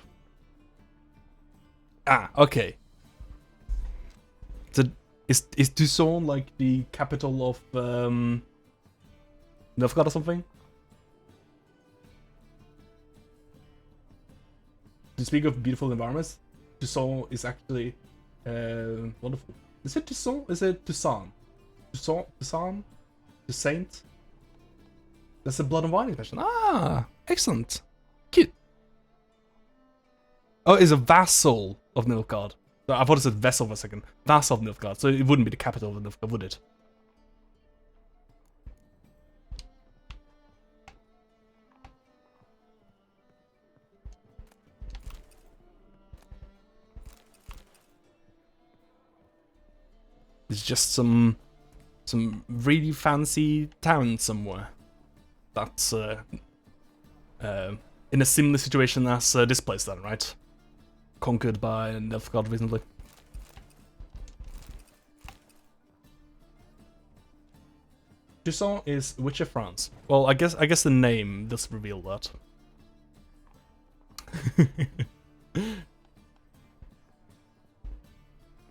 Ah, okay. So is Toussaint like the capital of Nilfgaard or something? To speak of beautiful environments, Toussaint is actually wonderful. Is it Toussaint? Is it Toussaint? Toussaint? Toussaint? That's the Blood and Wine expression. Ah, excellent. Cute. Oh, it's a vassal of Nilfgaard. I thought it said vessel for a second. Vassal of Nilfgaard, so it wouldn't be the capital of Nilfgaard, would it? It's just some really fancy town somewhere that's in a similar situation as this place then, right? Conquered by Nilfgaard recently. Toussaint is which of France? Well, I guess the name does reveal that.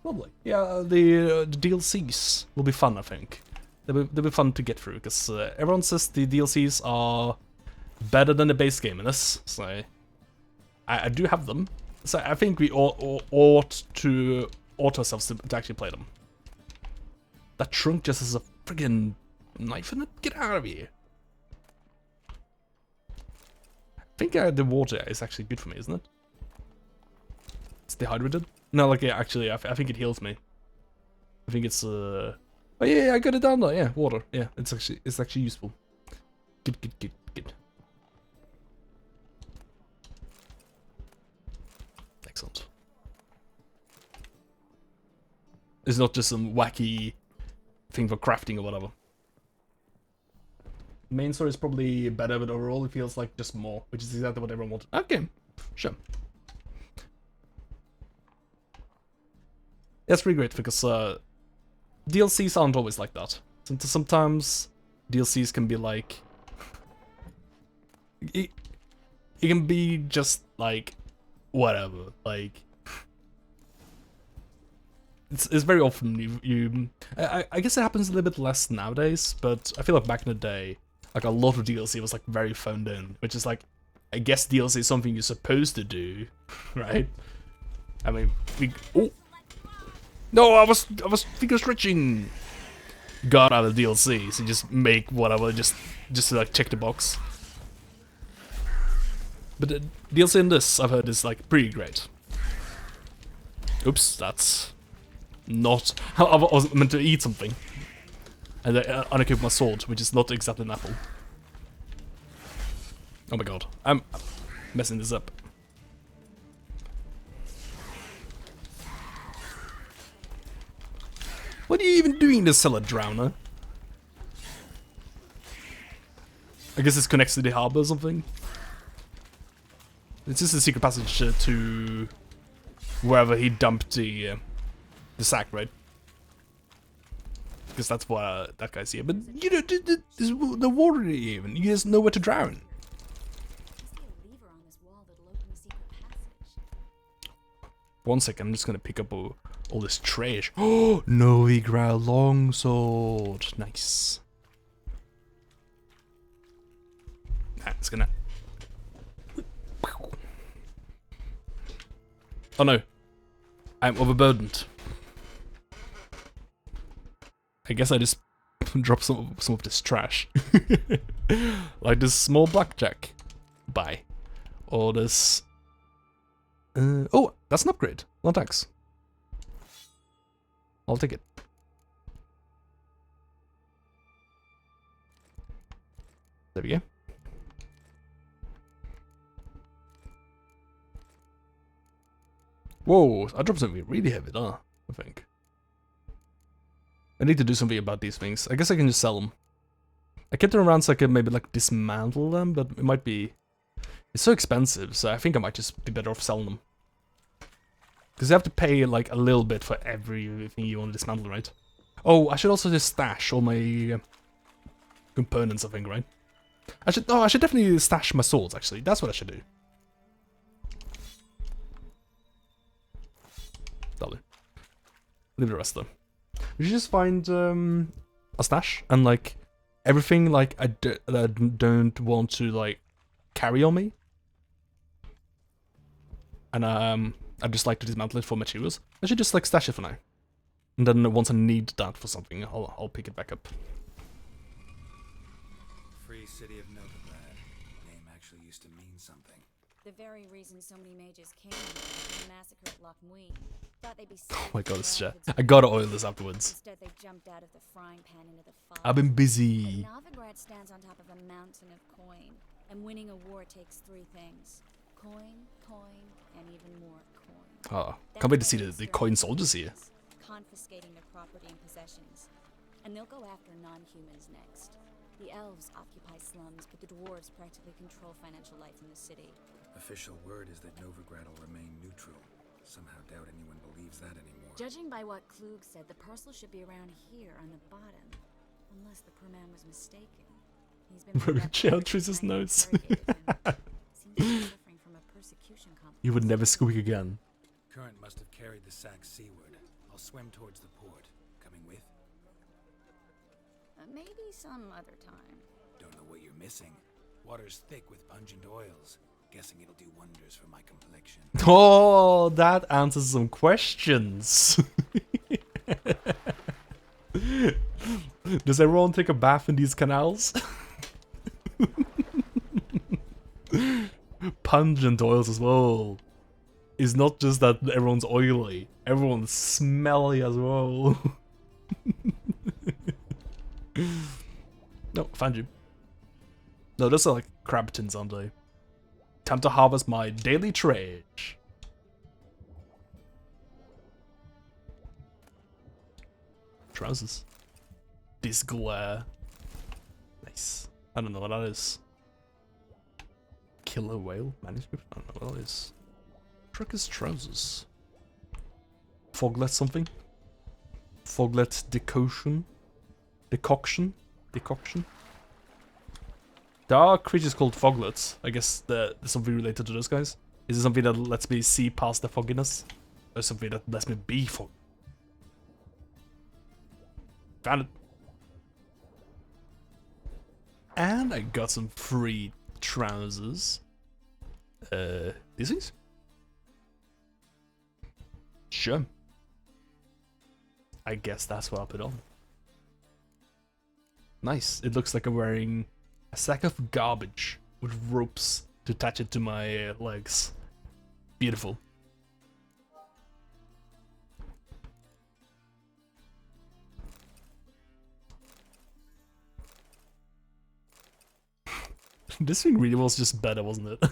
Lovely. Yeah, the DLCs will be fun, I think. They'll be fun to get through, because everyone says the DLCs are better than the base game in this, so I do have them. So I think we ought to ourselves to actually play them. That trunk just has a friggin' knife in it? Get out of here! I think the water is actually good for me, isn't it? It's dehydrated? No, like, yeah, actually, I think it heals me. I think it's, oh yeah, I got it down there, yeah, water. Yeah, it's actually useful. Good. Excellent. It's not just some wacky thing for crafting or whatever. Main story is probably better, but overall it feels like just more, which is exactly what everyone wanted. Okay, sure. That's pretty great, because DLCs aren't always like that. Sometimes DLCs can be like... It can be just like... whatever, like... It's very often I guess it happens a little bit less nowadays, but I feel like back in the day, like a lot of DLC was like very phoned in, which is like, I guess DLC is something you're supposed to do, right? I mean, oh! No, I was finger stretching! Got out of DLC, so just make whatever, just to like check the box. But the DLC in this, I've heard, is like pretty great. Oops, that's not how I was meant to eat something. And I unequip my sword, which is not exactly an apple. Oh my god, I'm messing this up. What are you even doing, this cellar drowner? I guess it's connected to the harbor or something. It's just a secret passage to wherever he dumped the sack, right? Because that's what that guy's here. But you know, the water even. You just know where to drown. One second, I'm just gonna pick up all this trash. Oh, Novigrad longsword, nice. Nah, it's gonna. Oh no, I'm overburdened. I guess I just dropped some of this trash, like this small blackjack. Bye, or this. Oh, that's an upgrade. No thanks. I'll take it. There we go. Whoa, I dropped something really heavy, huh? I think. I need to do something about these things. I guess I can just sell them. I kept them around so I could maybe like dismantle them, but it might be... It's so expensive, so I think I might just be better off selling them. Because you have to pay like a little bit for everything you want to dismantle, right? Oh, I should also just stash all my components, I think, right? I should definitely stash my swords, actually. That's what I should do. That'll do. Leave the rest though. We should just find a stash and like everything like that I don't want to like carry on me. And I just like to dismantle it for materials. I should just like stash it for now. And then once I need that for something, I'll pick it back up. Free city of Novigrad. Name actually used to mean something. The very reason so many mages came here and massacred Lochmuin. Thought they'd be safe. Oh my god, it's chat. I gotta oil this afterwards. Instead, they jumped out of the frying pan into the fire. I've been busy. Novigrad stands on top of a mountain of coin, and winning a war takes three things: coin, coin, and even more coin. Oh, can't wait to see the coin soldiers here. Confiscating their property and possessions, and they'll go after non-humans next. The elves occupy slums, but the dwarves practically control financial life in the city. Official word is that Novigrad will remain neutral. Somehow doubt anyone believes that anymore. Judging by what Klug said, the parcel should be around here on the bottom. Unless the poor man was mistaken. He's been Chill trees his nose. suffering from a persecution complex. You would never squeak again. Current must have carried the sack seaward. I'll swim towards the port. Coming with? Maybe some other time. Don't know what you're missing. Water's thick with pungent oils. Guessing it'll do wonders for my complexion. Oh, that answers some questions. Does everyone take a bath in these canals? Pungent oils as well. It's not just that everyone's oily, everyone's smelly as well. No, found you. No, those are like crab tins, aren't they? Time to harvest my daily trade. Trousers. This glare. Nice. I don't know what that is. Killer whale manuscript? I don't know what that is. Trucker's trousers. Foglet something? Foglet decoction? Decoction? Decoction? There are creatures called foglets. I guess there's something related to those guys. Is it something that lets me see past the fogginess? Or something that lets me be fog? Found it. And I got some free trousers. These things? Sure. I guess that's what I'll put on. Nice. It looks like I'm wearing a sack of garbage with ropes to attach it to my legs. Beautiful. This thing really was just better, wasn't it?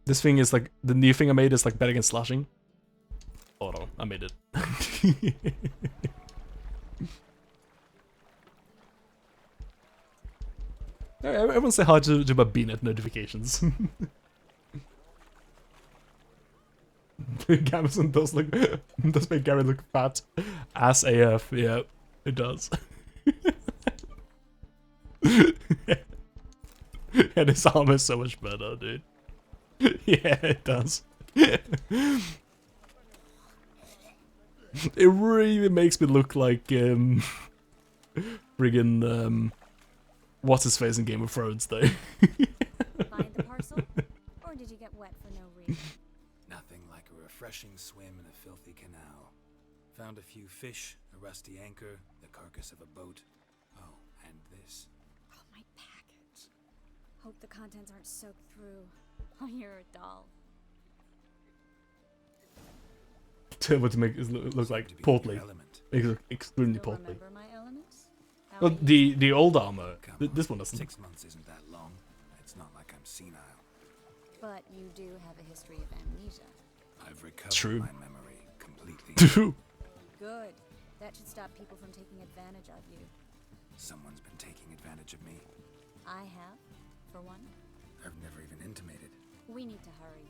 This thing is like, the new thing I made is like better against slashing. Oh no, I made it. Everyone say hi to my BNet notifications. Gamison does make Gary look fat as AF, yeah, it does. And his armor is so much better, dude. Yeah, it does. It really makes me look like friggin' what's his face in Game of Thrones though. Find the parcel? Or did you get wet for no reason? Nothing like a refreshing swim in a filthy canal. Found a few fish, a rusty anchor, the carcass of a boat. Oh, and this. Oh, my package. Hope the contents aren't soaked through. Oh, you're a doll. turbo to make it look Seem like to be in portly. your element. Makes it look extremely Still portly. remember my elements? How Well, I use the old armor. Come This on, one doesn't. 6 months isn't that long. It's not like I'm senile. But you do have a history of amnesia. I've recovered True. my memory completely. Good. That should stop people from taking advantage of you. Someone's been taking advantage of me. I have, for one. I've never even intimated. We need to hurry.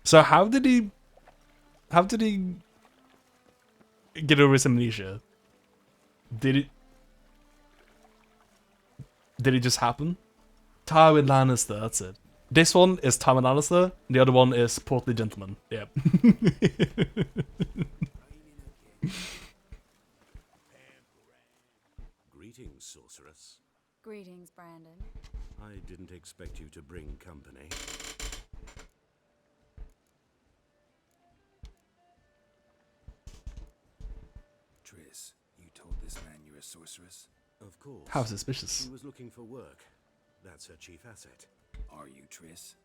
So how did he get over his amnesia? Did it just happen? Tywin Lannister, that's it. This one is Tywin Lannister, the other one is Portly Gentleman. Yep. Greetings, sorceress. Greetings, Brandon. I didn't expect you to bring company. Triss, you told this man you're a sorceress? Of course. How suspicious. She was looking for work. That's her chief asset. Are you, Triss?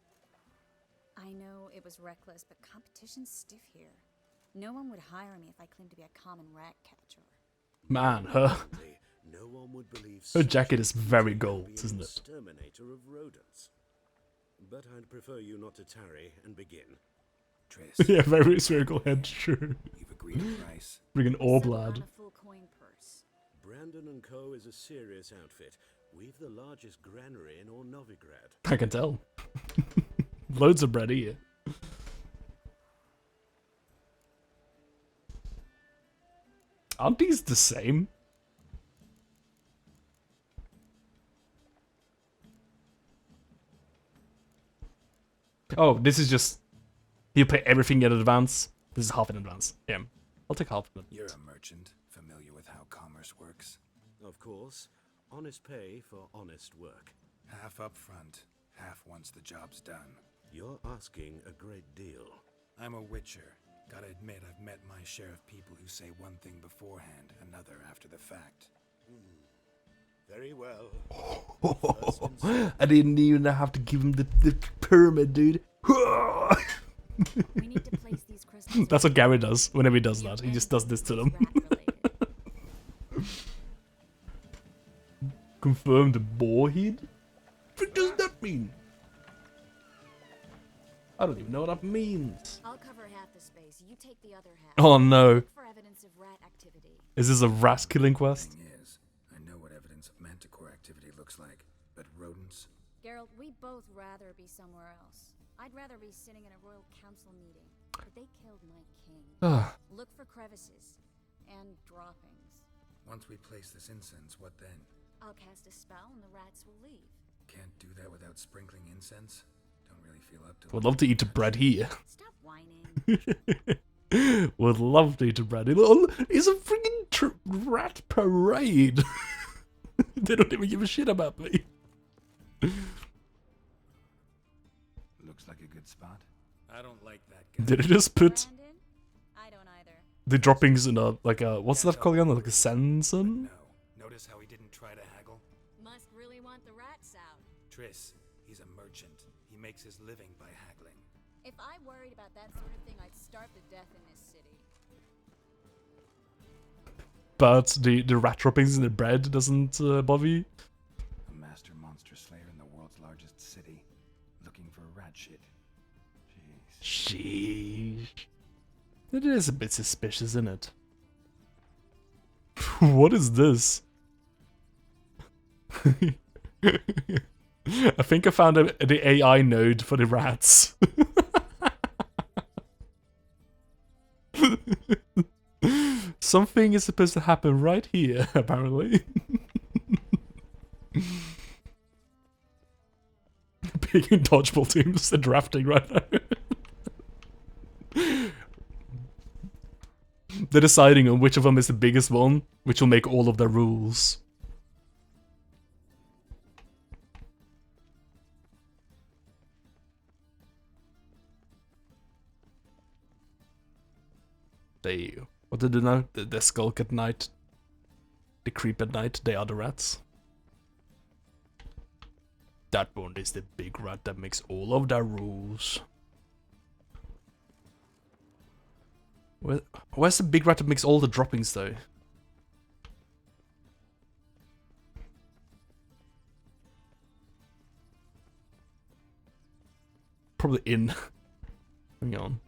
I know it was reckless, but competition's stiff here. No one would hire me if I claimed to be a common rat catcher. Man, her Only no one would believe her such jacket is very an gold, alien isn't it? Exterminator of rodents. But I'd prefer you not to tarry and begin. Triss, Yeah, very spherical head, sure. you've agreed a price. Bring an orb Settle on lad. a full coin purse. Brandon & Co. is a serious outfit. We've the largest granary in all Novigrad. I can tell. Loads of bread here. Aren't these the same? Oh, this is just... You pay everything in advance. This is half in advance. Yeah, I'll take half of it. You're a merchant, familiar with how commerce works. Of course, honest pay for honest work. Half up front, half once the job's done. You're asking a great deal. I'm a witcher. Gotta admit, I've met my share of people who say one thing beforehand, another after the fact. Very well. I didn't even have to give him the pyramid, dude. We need to place these crystals. That's what Gary does whenever he does that. He just does this to them. rat-related. Confirmed boarhead? What does that mean? I don't even know what that means. I'll cover half the space. You take the other half. Oh no. Look for evidence of rat activity. Is this a rat killing quest? Thing is, I know what evidence of manticore activity looks like, but rodents? Geralt, we'd both rather be somewhere else. I'd rather be sitting in a royal council meeting, but they killed my king. Ah, Look for crevices and droppings. Once we place this incense, what then? I'll cast a spell and the rats will leave. Can't do that without sprinkling incense? Don't really feel up to it. would love to eat the bread here. Stop whining. Would love to eat the bread. It's a freaking rat parade. They don't even give a shit about me. Looks like a good spot. I don't like that guy. Did it just put Brandon? I don't either. the droppings in a, like a, what's that called again? Like a Sanson? No. Notice how he didn't try to haggle? Must really want the rats out. Triss, he's a merchant. He makes his living by haggling. If I worried about that sort of thing, I'd starve to death in this city. But the rat droppings in the bread doesn't bother you? A master monster slayer in the world's largest city. Looking for rat shit. Jeez. Sheesh. It is a bit suspicious, isn't it? What is this? I think I found the AI node for the rats. Something is supposed to happen right here, apparently. Picking dodgeball teams and drafting right now. They're deciding on which of them is the biggest one, which will make all of their rules. What did they know? The skulk at night. The creep at night, they are the rats. That one is the big rat that makes all of the rules. Where's the big rat that makes all the droppings though? Probably in. Hang on.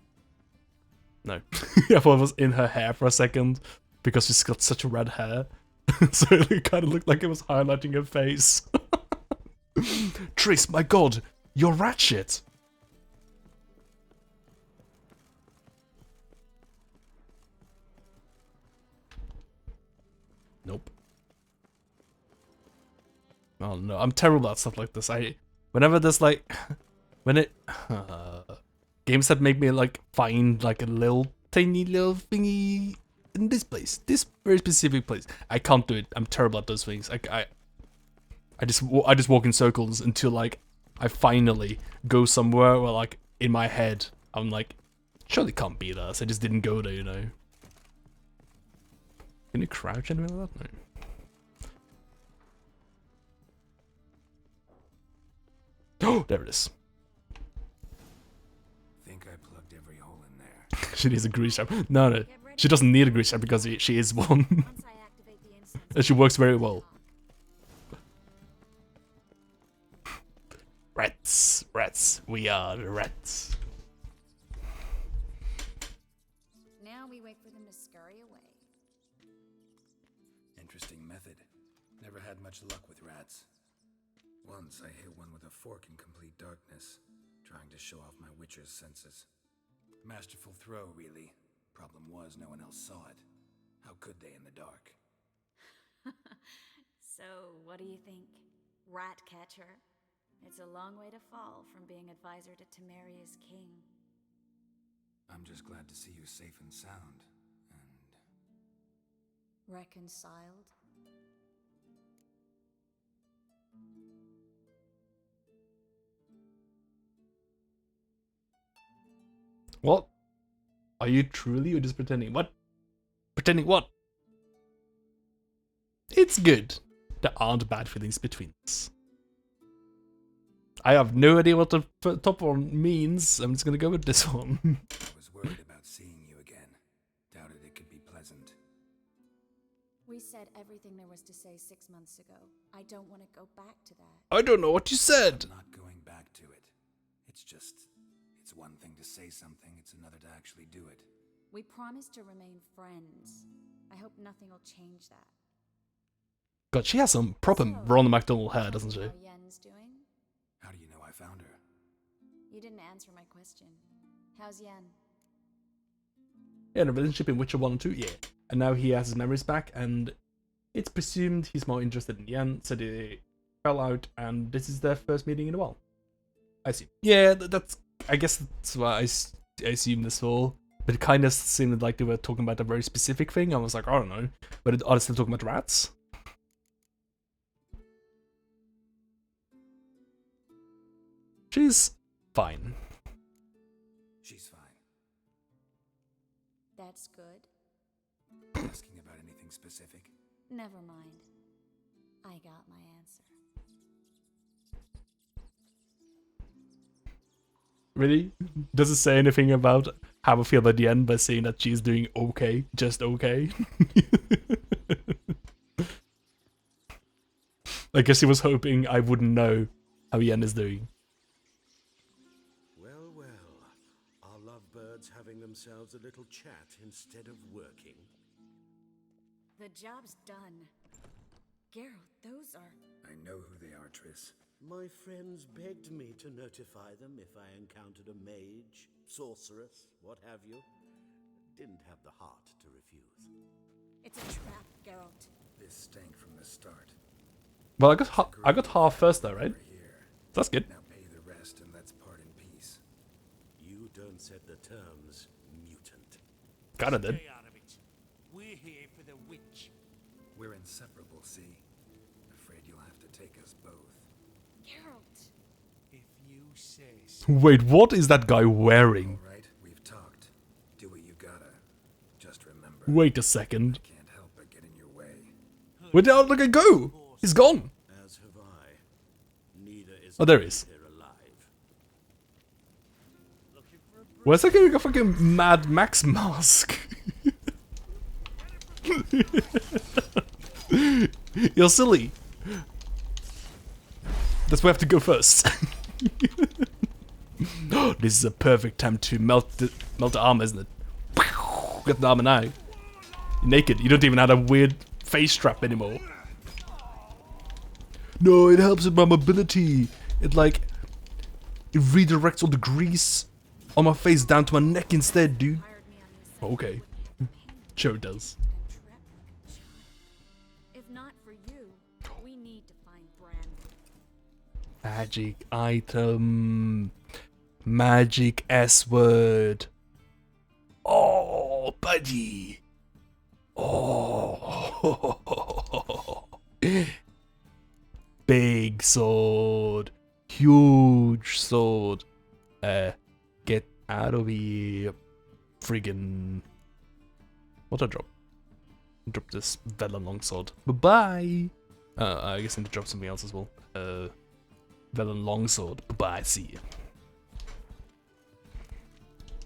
No. I thought it was in her hair for a second because she's got such red hair. So it kind of looked like it was highlighting her face. Triss, my god, you're rat shit. Nope. Oh no, I'm terrible at stuff like this. Whenever there's like, games that make me like find like a little tiny little thingy in this place, this very specific place, I can't do it. I'm terrible at those things. I just walk in circles until like I finally go somewhere where like in my head I'm like, surely can't be there. So I just didn't go there, you know. Can you crouch anywhere like that? No. Oh, there it is. Think I plugged every hole in there. She needs a grease trap. No, she doesn't need a grease trap because she is one. And she works very well. Rats, we are the rats. Now we wait for them to scurry away. Interesting method. Never had much luck with rats. Once I hit one with a fork in complete darkness, trying to show off my witcher's senses. Masterful throw, really. Problem was, no one else saw it. How could they in the dark? So, what do you think? Rat catcher? It's a long way to fall from being advisor to Temeria's king. I'm just glad to see you safe and sound, and... Reconciled? What? Are you truly or just pretending? What? Pretending what? It's good. There aren't bad feelings between us. I have no idea what the top one means. I'm just gonna go with this one. I was worried about seeing you again. Doubted it could be pleasant. We said everything there was to say 6 months ago. I don't want to go back to that. I don't know what you said. I'm not going back to it. It's just... It's one thing to say something, it's another to actually do it. We promised to remain friends. I hope nothing will change that. God, she has some proper Ronald McDonald hair, doesn't she? How Yen's doing? How do you know I found her? You didn't answer my question. How's Yen? Yeah, the relationship in Witcher 1 and 2, yeah. And now he has his memories back, and it's presumed he's more interested in Yen, so they fell out, and this is their first meeting in a while. I see. Yeah, that's... I guess that's why I assume this all. But it kind of seemed like they were talking about a very specific thing. I was like, I don't know. But are they still talking about rats? She's fine. She's fine. That's good. Asking about anything specific? Never mind. I got my answer. Really? Does it say anything about how I feel about the end by saying that she's doing okay? Just okay? I guess he was hoping I wouldn't know how Yen is doing. Well, well. Are lovebirds having themselves a little chat instead of working? The job's done. Geralt, those are... I know who they are, Triss. My friends begged me to notify them if I encountered a mage, sorceress, what have you. Didn't have the heart to refuse. It's a trap, Geralt. This stank from the start. Well, I got half first though, right? That's good. Now pay the rest and let's part in peace. You don't set the terms, mutant. Kinda did. Stay out of it. We're here for the witch. We're inseparable, see? Afraid you'll have to take us both. Geralt. If you say so. Wait, what is that guy wearing? All right, we've talked. Do what you gotta. Just remember. Wait a second. I can't help but get in your way. Where did the other guy go? He's gone. As have I. Neither Oh, there he is. Here alive. Looking for a Where's that getting a fucking Mad Max mask? You're silly. That's where I have to go first. This is a perfect time to melt the armor, isn't it? Get the armor now. You're naked. You don't even have a weird face strap anymore. No, it helps with my mobility. It redirects all the grease on my face down to my neck instead, dude. Okay. Sure it does. If not for you, we need to find Brandon. Magic item. Magic S-word. Oh, buddy. Oh. Big sword. Huge sword. Get out of here. Friggin'. What I drop? Drop this Velen longsword. Bye-bye. I guess I need to drop something else as well. Velen longsword. Bye-bye. See ya.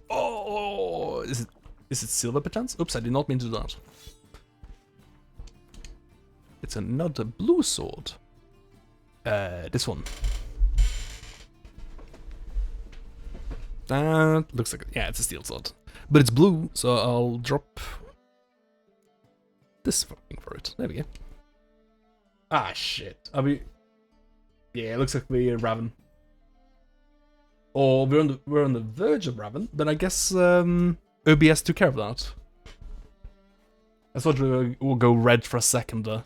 Oh, is it silver perchance? Oops, I did not mean to do that. It's another blue sword. This one. That looks like, yeah, it's a steel sword, but it's blue, so I'll drop this thing for it. There we go. Ah, shit. Yeah, it looks like we're Raven. Or we're on the verge of Raven. Then I guess OBS took care of that. I thought we'll go red for a second there.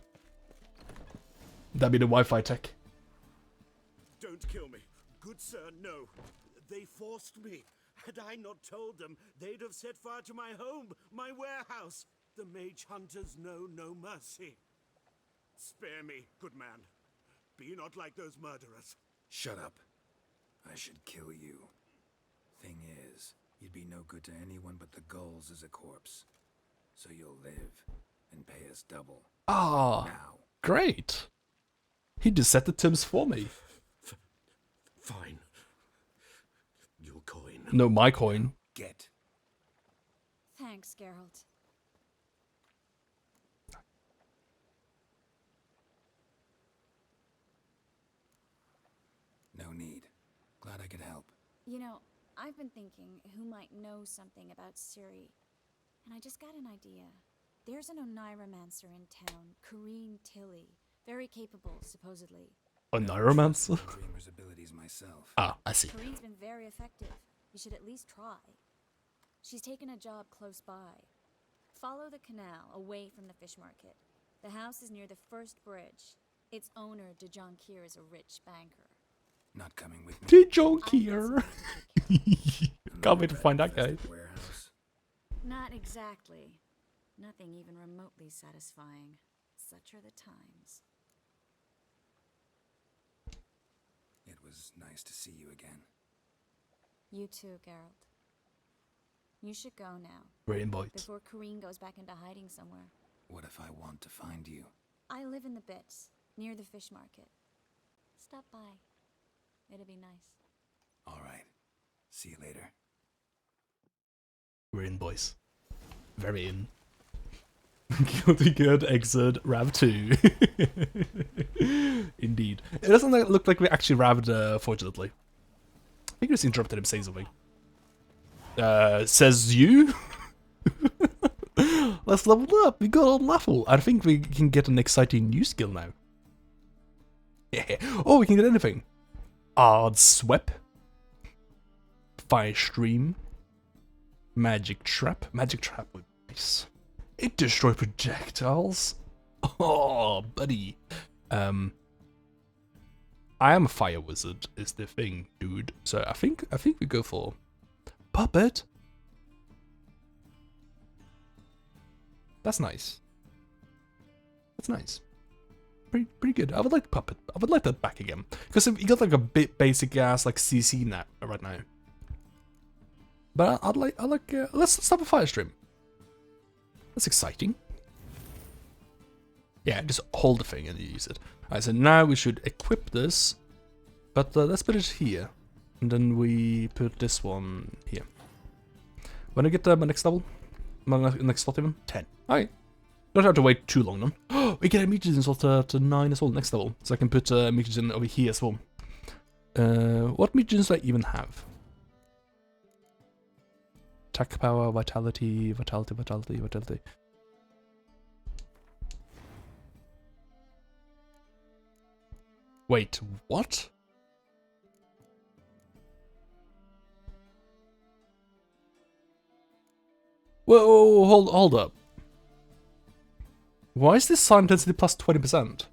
That'd be the Wi-Fi tech. Don't kill me. Good sir, no. They forced me. Had I not told them, they'd have set fire to my home, my warehouse. The mage hunters know no mercy. Spare me, good man. Be not like those murderers. Shut up. I should kill you. Thing is, you'd be no good to anyone but the gulls as a corpse. So you'll live and pay us double. Ah, now. Great. He just set the terms for me. Fine. Your coin. No, my coin. Get. Thanks, Geralt. No need. Glad I could help. You know, I've been thinking who might know something about Ciri. And I just got an idea. There's an Oneiromancer in town, Corrine Tilly. Very capable, supposedly. A Neuromancer? Dreamer's abilities myself. Ah, I see. Corrine's been very effective. You should at least try. She's taken a job close by. Follow the canal away from the fish market. The house is near the first bridge. Its owner, De Jonquier, is a rich banker. Not coming with me. De Jonquier. Can't wait to find that guy. Warehouse. Not exactly. Nothing even remotely satisfying. Such are the times. It was nice to see you again. You too, Geralt. You should go now. Brain bites. Before Corrine goes back into hiding somewhere. What if I want to find you? I live in the Bits, near the fish market. Stop by. It'll be nice. All right. See you later. We're in, boys. Very in. Guilty Good Exit Rav 2. Indeed. It doesn't look like we actually raved, fortunately. I think we just interrupted him saying something. Says you? Let's level up. We got on level. I think we can get an exciting new skill now. Yeah. Oh, we can get anything. Odd Sweep. Fire Stream. Magic Trap. Magic Trap would be nice. It destroys projectiles. Oh, buddy. I am a fire wizard is the thing, dude. So I think we go for Puppet. That's nice. That's nice. Pretty good. I would like Puppet. I would like that back again. Because you got like a bit basic ass like CC now right now. But I'd like let's stop a fire stream. That's exciting. Yeah, just hold the thing and use it. Alright, so now we should equip this But let's put it here. And then we put this one here. When I get my next level? My next slot even? 10. Alright. Don't have to wait too long then. We get a mutagen slot to 9 as well, next level. So I can put a mutagen over here as well. What mutagens do I even have? Attack power, vitality. Wait, what? Whoa, hold up. Why is this sound intensity plus 20%?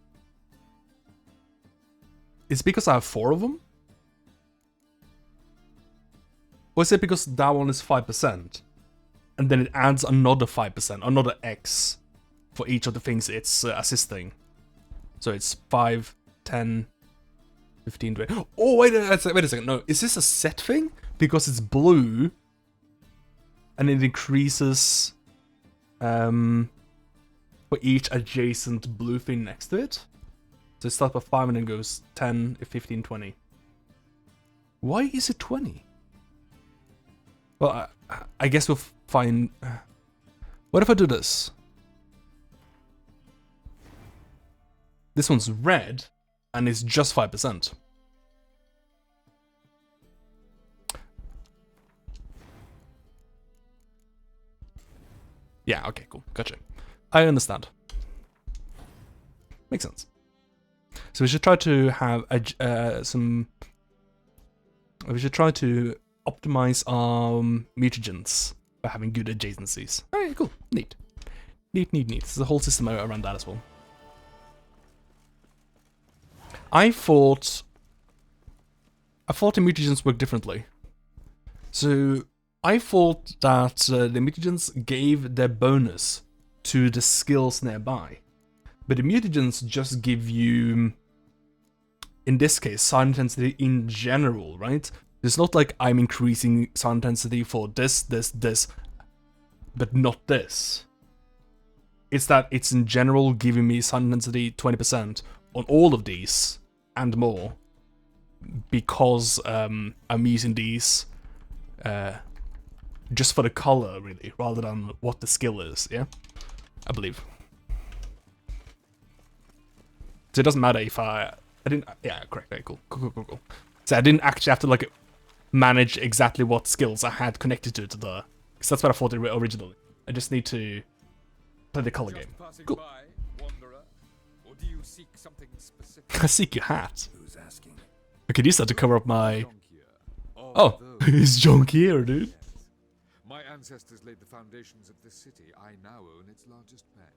Is it because I have 4 of them? Or is it because that one is 5%? And then it adds another 5%, another X for each of the things it's assisting. So it's 5, 10, 15, 20. Oh, wait a second. No, is this a set thing? Because it's blue. And it increases for each adjacent blue thing next to it. So it starts at 5 and then goes 10, 15, 20. Why is it 20? Well, I guess we'll find... What if I do this? This one's red, and it's just 5%. Yeah, okay, cool. Gotcha. I understand. Makes sense. So we should try to have we should try to optimize our mutagens by having good adjacencies. Alright, cool. Neat. Neat. There's a whole system around that as well. I thought the mutagens work differently. So I thought that the mutagens gave their bonus to the skills nearby. But the mutagens just give you, in this case, sound intensity in general, right? It's not like I'm increasing sound intensity for this, but not this. It's that it's in general giving me sound intensity 20% on all of these and more, because I'm using these just for the color, really, rather than what the skill is, yeah? I believe. So it doesn't matter if I didn't, yeah, correct, okay, cool. So I didn't actually have to, like, manage exactly what skills I had connected to the, because that's what I thought originally. I just need to play the color game. Cool. By, wanderer, or do you seek something specific? I seek your hat. Who's asking? I could use that to cover up my... Oh, it's junk here, dude. My ancestors laid the foundations of this city. I now own its largest bank.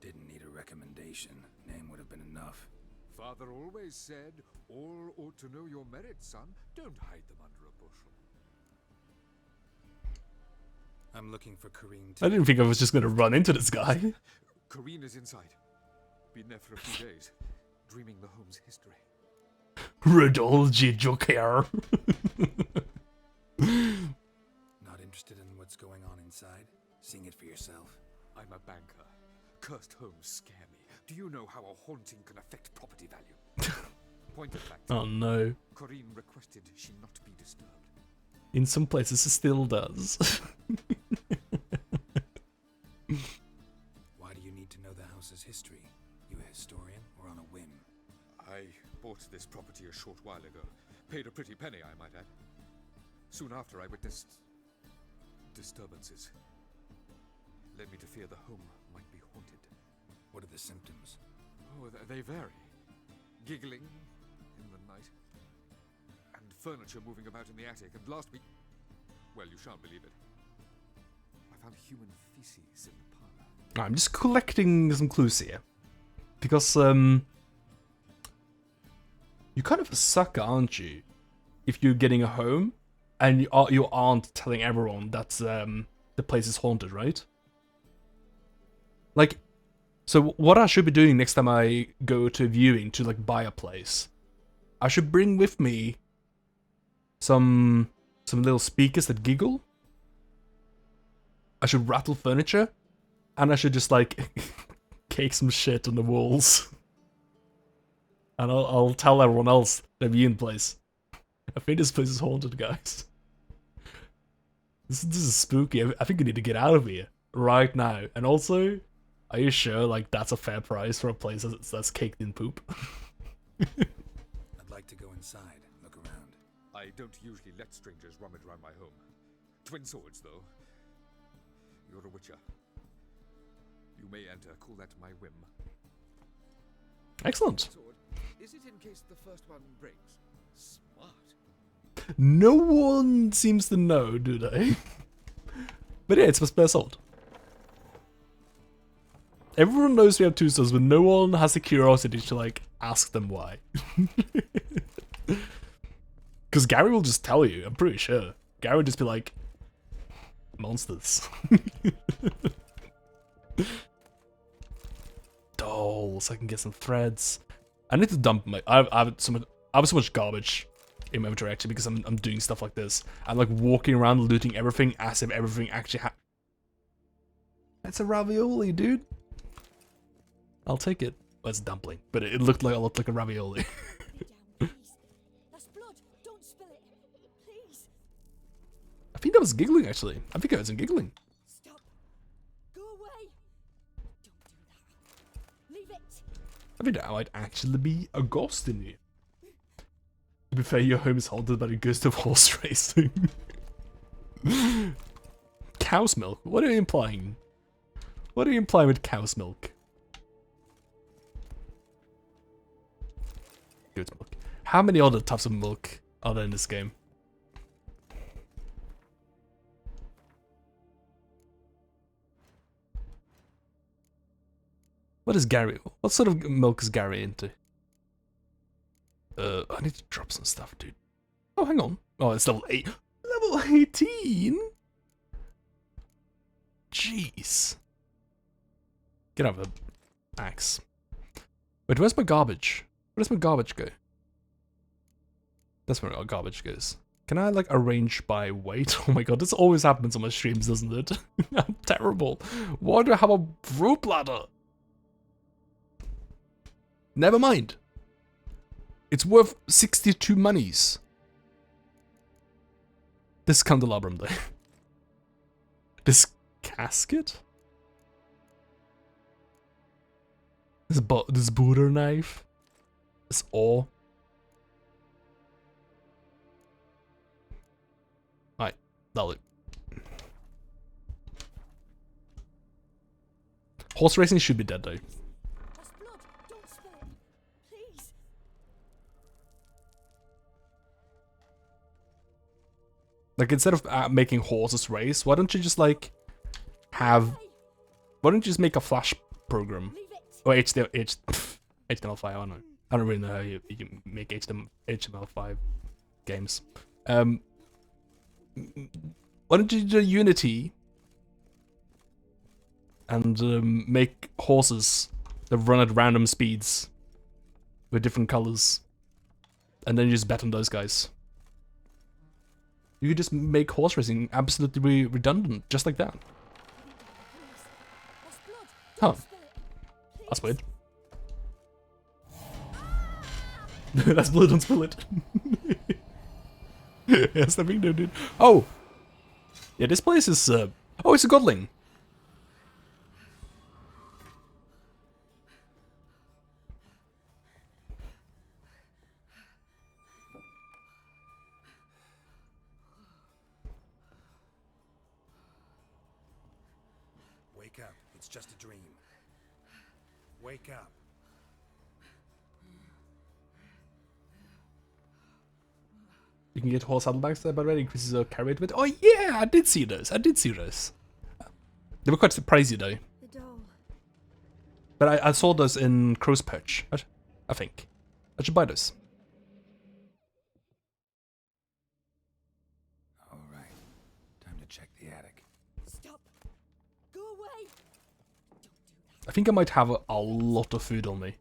Didn't need a recommendation. Name would have been enough. Father always said, all ought to know your merits, son. Don't hide them under a bushel. I'm looking for Kareen. I didn't think I was just going to run into this guy. Kareen is inside. Been there for a few days, dreaming the home's history. Rodolgi Joker. Not interested in what's going on inside? Seeing it for yourself? I'm a banker. Cursed homes scare me. Do you know how a haunting can affect property value? Point of fact. Oh no. Kareen requested she not be disturbed. In some places it still does. Why do you need to know the house's history? You a historian or on a whim? I bought this property a short while ago. Paid a pretty penny, I might add. Soon after I witnessed disturbances. Led me to fear the home might be haunted. What are the symptoms? Oh, they vary. Giggling in the night. And furniture moving about in the attic. And last week... Well, you shan't believe it. I found human feces in the parlor. I'm just collecting some clues here. Because, you're kind of a sucker, aren't you? If you're getting a home, and you aren't telling everyone that the place is haunted, right? Like, so what I should be doing next time I go to viewing to, like, buy a place, I should bring with me some little speakers that giggle. I should rattle furniture, and I should just, like, cake some shit on the walls. And I'll tell everyone else to be in place. I think this place is haunted, guys. This is spooky. I think we need to get out of here right now. And also, are you sure like that's a fair price for a place that's caked in poop? I'd like to go inside, look around. I don't usually let strangers rummage around my home. Twin swords, though. You're a witcher. You may enter. Call that my whim. Excellent. Sword. Is it in case the first one breaks? Smart. No one seems to know, do they? But yeah, it's my spare sword. Everyone knows we have two swords, but no one has the curiosity to like ask them why. Because Gary will just tell you, I'm pretty sure. Gary would just be like, monsters. Dolls, I can get some threads. I need to dump my. I have so much garbage in my inventory actually because I'm doing stuff like this. I'm like walking around looting everything as if everything actually That's a ravioli, dude. I'll take it. Well, it's a dumpling, but it looked like a ravioli. That's blood. Don't spill it. Please. I think that was giggling actually. I think I was giggling. Stop. Go away. Don't do that. Leave it. I think that might actually be a ghost in you. To be fair, your home is haunted by the ghost of horse racing. Cow's milk? What are you implying? What are you implying with cow's milk? Goat's milk. How many other types of milk are there in this game? What is Gary? What sort of milk is Gary into? I need to drop some stuff, dude. Oh, hang on. Oh, it's level 8. Level 18? Jeez. Get out of the axe. Wait, where's my garbage? Where does my garbage go? That's where our garbage goes. Can I, like, arrange by weight? Oh my god, this always happens on my streams, doesn't it? I'm terrible. Why do I have a rope ladder? Never mind. It's worth 62 monies. This candelabrum, though. This casket? This Buddha knife? This ore? Right, that'll do. Horse racing should be dead, though. That's blood. Don't spill it. Please. Like, instead of making horses race, why don't you just, like, have... Why don't you just make a Flash program? Or HTML5, I don't know. I don't really know how you can make HTML5 games. Why don't you do Unity and make horses that run at random speeds with different colors, and then you just bet on those guys. You could just make horse racing absolutely redundant, just like that. Huh. That's weird. That's blood, don't spill it. Yes, I think no, dude. Oh! Yeah, this place is, oh, it's a godling. Wake up. It's just a dream. Wake up. You can get horse saddlebags there, by the way, increases your carry rate. Oh yeah, I did see those. They were quite pricey though. The doll. But I saw those in Crow's Perch, I think. I should buy those. All right. Time to check the attic. Stop. Go away. Don't do that. I think I might have a lot of food on me.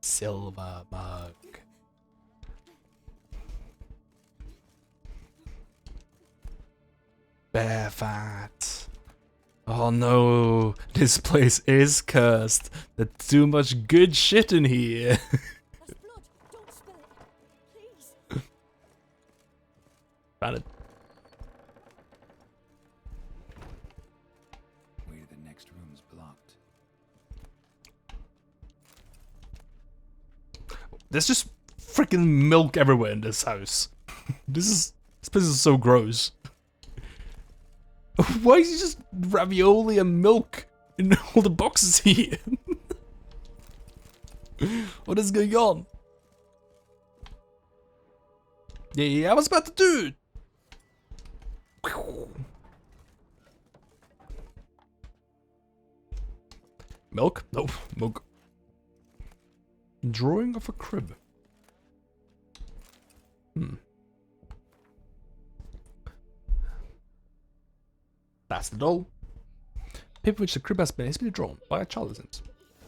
Silver mug. Bear fat. Oh no, this place is cursed. There's too much good shit in here. That's Found it. Way to the next room's blocked. There's just freaking milk everywhere in this house. This place is so gross. Why is it just ravioli and milk in all the boxes here? What is going on? Yeah, I was about to do it. Milk? No, milk. Drawing of a crib. That's the doll. Paper which the crib has been hastily drawn by a child, isn't it?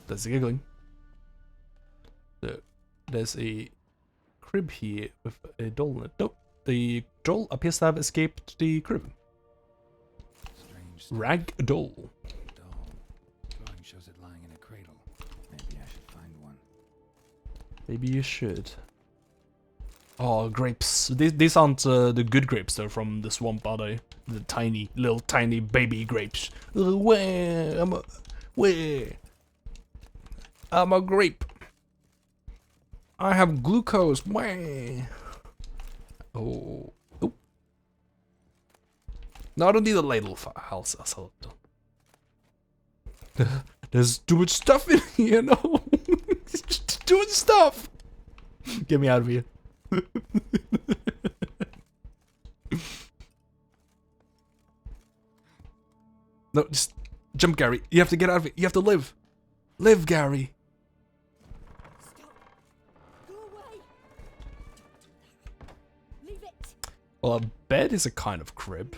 There's the giggling. There's a crib here with a doll in it. Nope. The doll appears to have escaped the crib. Strange. Rag doll. Doll. Drawing shows it lying in a cradle. Maybe I should find one. Maybe you should. Oh, grapes. These aren't the good grapes though from the swamp, are they? The tiny, little tiny baby grapes. Where? I'm a grape. I have glucose. Where? Oh. Oh. No, I don't need a ladle. I'll sell it. There's too much stuff in here. No. Too much stuff. Get me out of here. No, just jump, Gary. You have to get out of it. You have to live. Live, Gary. Stop. Go away. Leave it. Well, a bed is a kind of crib.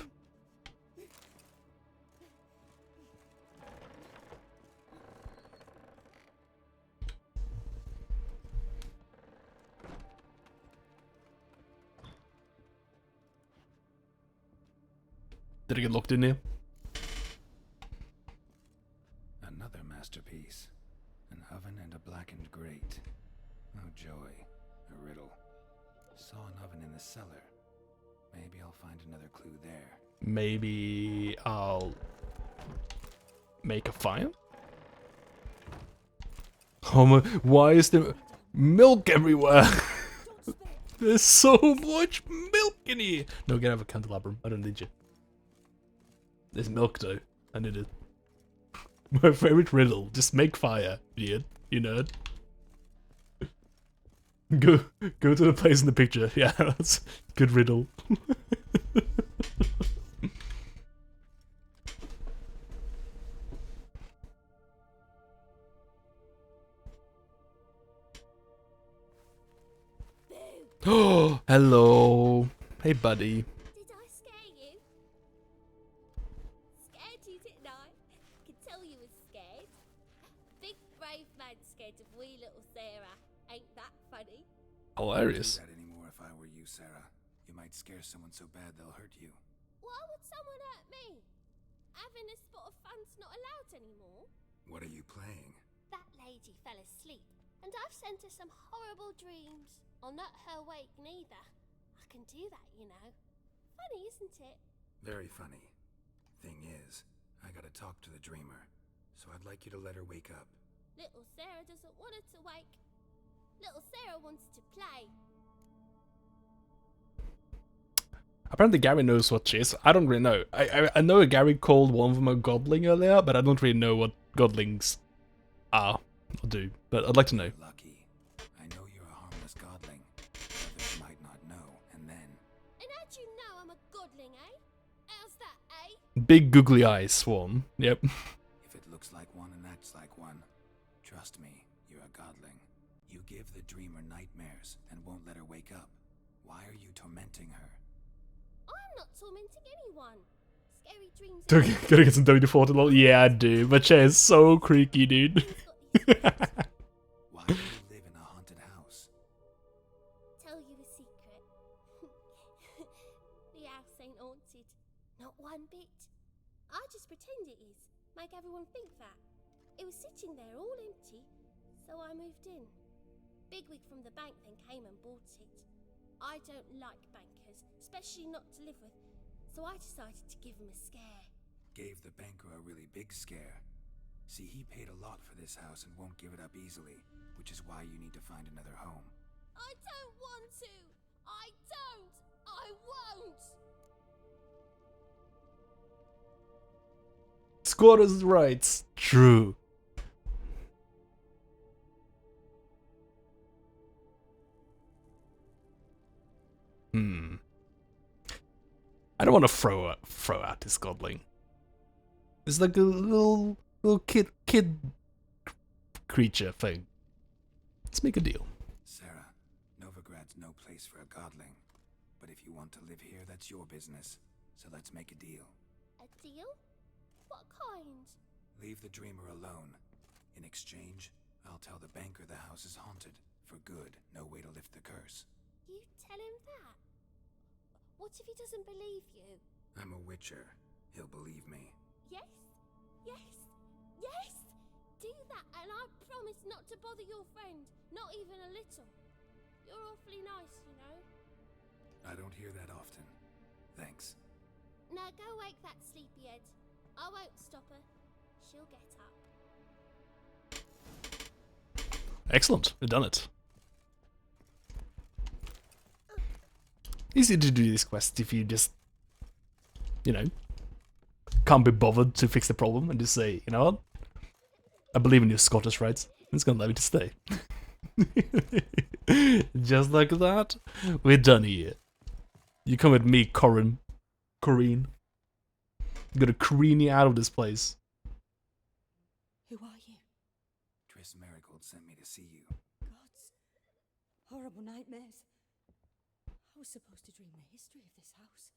Did it get locked in here? Another masterpiece. An oven and a blackened grate. Oh joy. A riddle. Saw an oven in the cellar. Maybe I'll find another clue there. Maybe I'll make a fire? Oh my, why is there milk everywhere? There's so much milk in here. No, get out of a candelabrum. I don't need you. There's milk though. I need it. My favorite riddle. Just make fire, idiot. You nerd. Go to the place in the picture. Yeah, that's a good riddle. Oh, hello. Hey, buddy. Did I scare you? Scared you, didn't I? Could tell you was scared. Big brave man scared of wee little Sarah. Ain't that funny? Hilarious. I wouldn't do that anymore if I were you, Sarah. You might scare someone so bad they'll hurt you. Why would someone hurt me? Having a spot of fun's not allowed anymore. What are you playing? That lady fell asleep, and I've sent her some horrible dreams. I'll not her wake neither. I can do that, you know. Funny, isn't it? Very funny. Thing is, I gotta talk to the dreamer, so I'd like you to let her wake up. Little Sarah doesn't want her to wake. Little Sarah wants to play. Apparently Gary knows what she is. I don't really know. I know Gary called one of them a godling earlier, but I don't really know what godlings are or do. But I'd like to know. Lucky. I know you're a harmless godling. Others might not know, and then... And how'd you know I'm a godling, eh? How's that, eh? Big googly eyes, Swan. Yep. If it looks like one and acts like one, trust me, you're a godling. You give the dreamer nightmares and won't let her wake up. Why are you tormenting her? I'm not tormenting anyone. Scary dreams. Gotta get some WD-40 lol. Yeah, I do. My chair is so creaky, dude. Why do you live in a haunted house? Tell you a secret. The house ain't haunted. Not one bit. I just pretend it is. Make everyone think that. It was sitting there all empty, so I moved in. Bigwig from the bank then came and bought it. I don't like bankers, especially not to live with, so I decided to give him a scare. Gave the banker a really big scare. See, he paid a lot for this house and won't give it up easily, which is why you need to find another home. I don't want to! I don't! I won't! Squatters' rights. True. I don't want to throw out this godling. It's like a little kid creature thing. Let's make a deal. Sarah, Novigrad's no place for a godling. But if you want to live here, that's your business. So let's make a deal. A deal? What kind? Leave the dreamer alone. In exchange, I'll tell the banker the house is haunted. For good, no way to lift the curse. You tell him that? What if he doesn't believe you? I'm a witcher. He'll believe me. Yes? Yes? Yes! Do that and I promise not to bother your friend. Not even a little. You're awfully nice, you know. I don't hear that often. Thanks. Now go wake that sleepyhead. I won't stop her. She'll get up. Excellent. We've done it. Easy to do this quest if you just, you know, can't be bothered to fix the problem and just say, you know what? I believe in your Scottish rights. It's gonna let me to stay. Just like that, we're done here. You come with me, Corinne. I'm gonna careen you out of this place. Who are you? Triss Marigold sent me to see you. Gods. Horrible nightmares. I was supposed to dream the history of this house.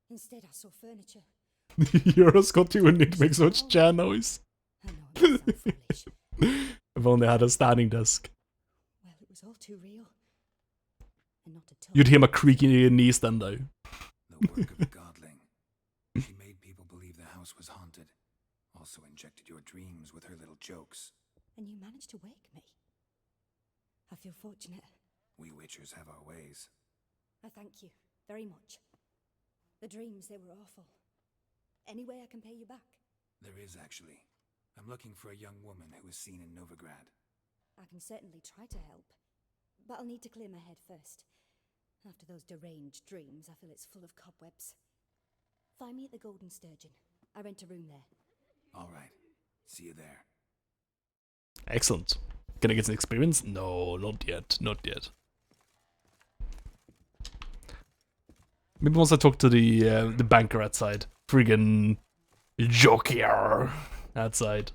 Instead, I saw furniture. You're a Scotty when it makes so much chair noise. I know it sounds foolish. I've only had a standing desk. Well, it was all too real. And not at all. You'd hear my creaking in your knees then, though. The work of a godling. She made people believe the house was haunted. Also injected your dreams with her little jokes. And you managed to wake me. I feel fortunate. We witchers have our ways. I thank you very much. The dreams, they were awful. Any way I can pay you back? There is, actually. I'm looking for a young woman who was seen in Novigrad. I can certainly try to help. But I'll need to clear my head first. After those deranged dreams, I feel it's full of cobwebs. Find me at the Golden Sturgeon. I rent a room there. All right. See you there. Excellent. Can I get some experience? No, not yet. Not yet. Maybe once I talk to the banker outside. Friggin' joker outside.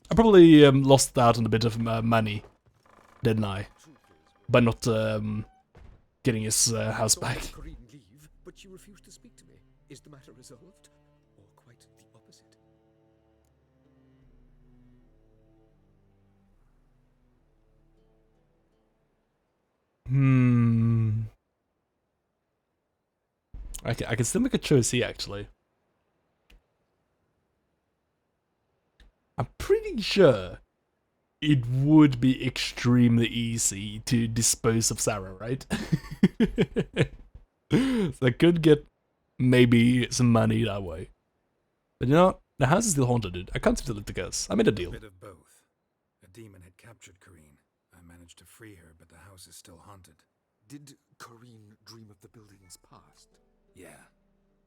I probably lost out on a bit of money, didn't I? By not getting his house back. Corinne leave, but you refuse to speak to me. Is the matter resolved, or quite the opposite? I can still make a choice here, actually. I'm pretty sure it would be extremely easy to dispose of Sarah, right? So I could get maybe some money that way. But you know what? The house is still haunted, dude. I can't seem to let the guess. I made a deal. A bit of both. A demon had captured Corinne. I managed to free her, but the house is still haunted. Did Corinne dream of the building's past? Yeah.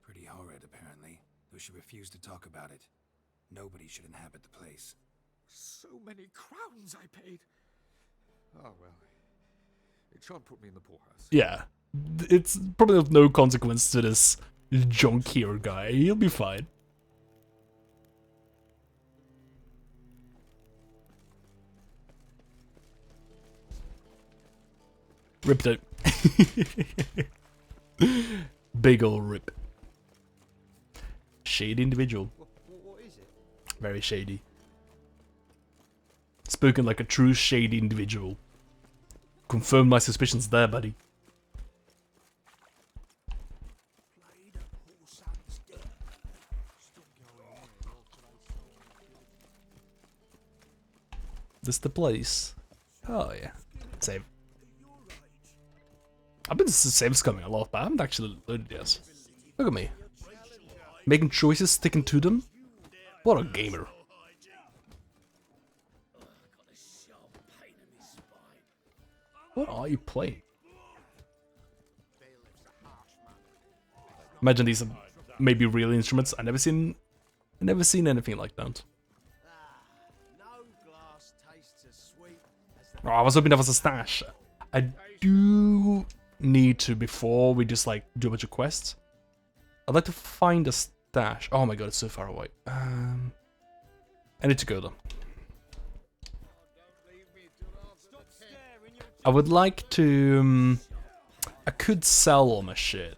Pretty horrid, apparently. Though she refused to talk about it. Nobody should inhabit the place. So many crowns I paid. Oh well. It shan't put me in the poorhouse. Yeah. It's probably of no consequence to this junk here guy. He'll be fine. Ripped out. Big ol' rip. Shady individual. What is it? Very shady. Spoken like a true shady individual. Confirmed my suspicions there, buddy. This the place? Oh yeah. Same. I've been save scumming a lot, but I haven't actually loaded yet. Look at me. Making choices, sticking to them. What a gamer. What are you playing? Imagine these are maybe real instruments. I never seen anything like that. Oh, I was hoping that was a stash. I do need to, before we just like do a bunch of quests, I'd like to find a stash. Oh my god, it's so far away. I need to go though. I would like to. I could sell all my shit,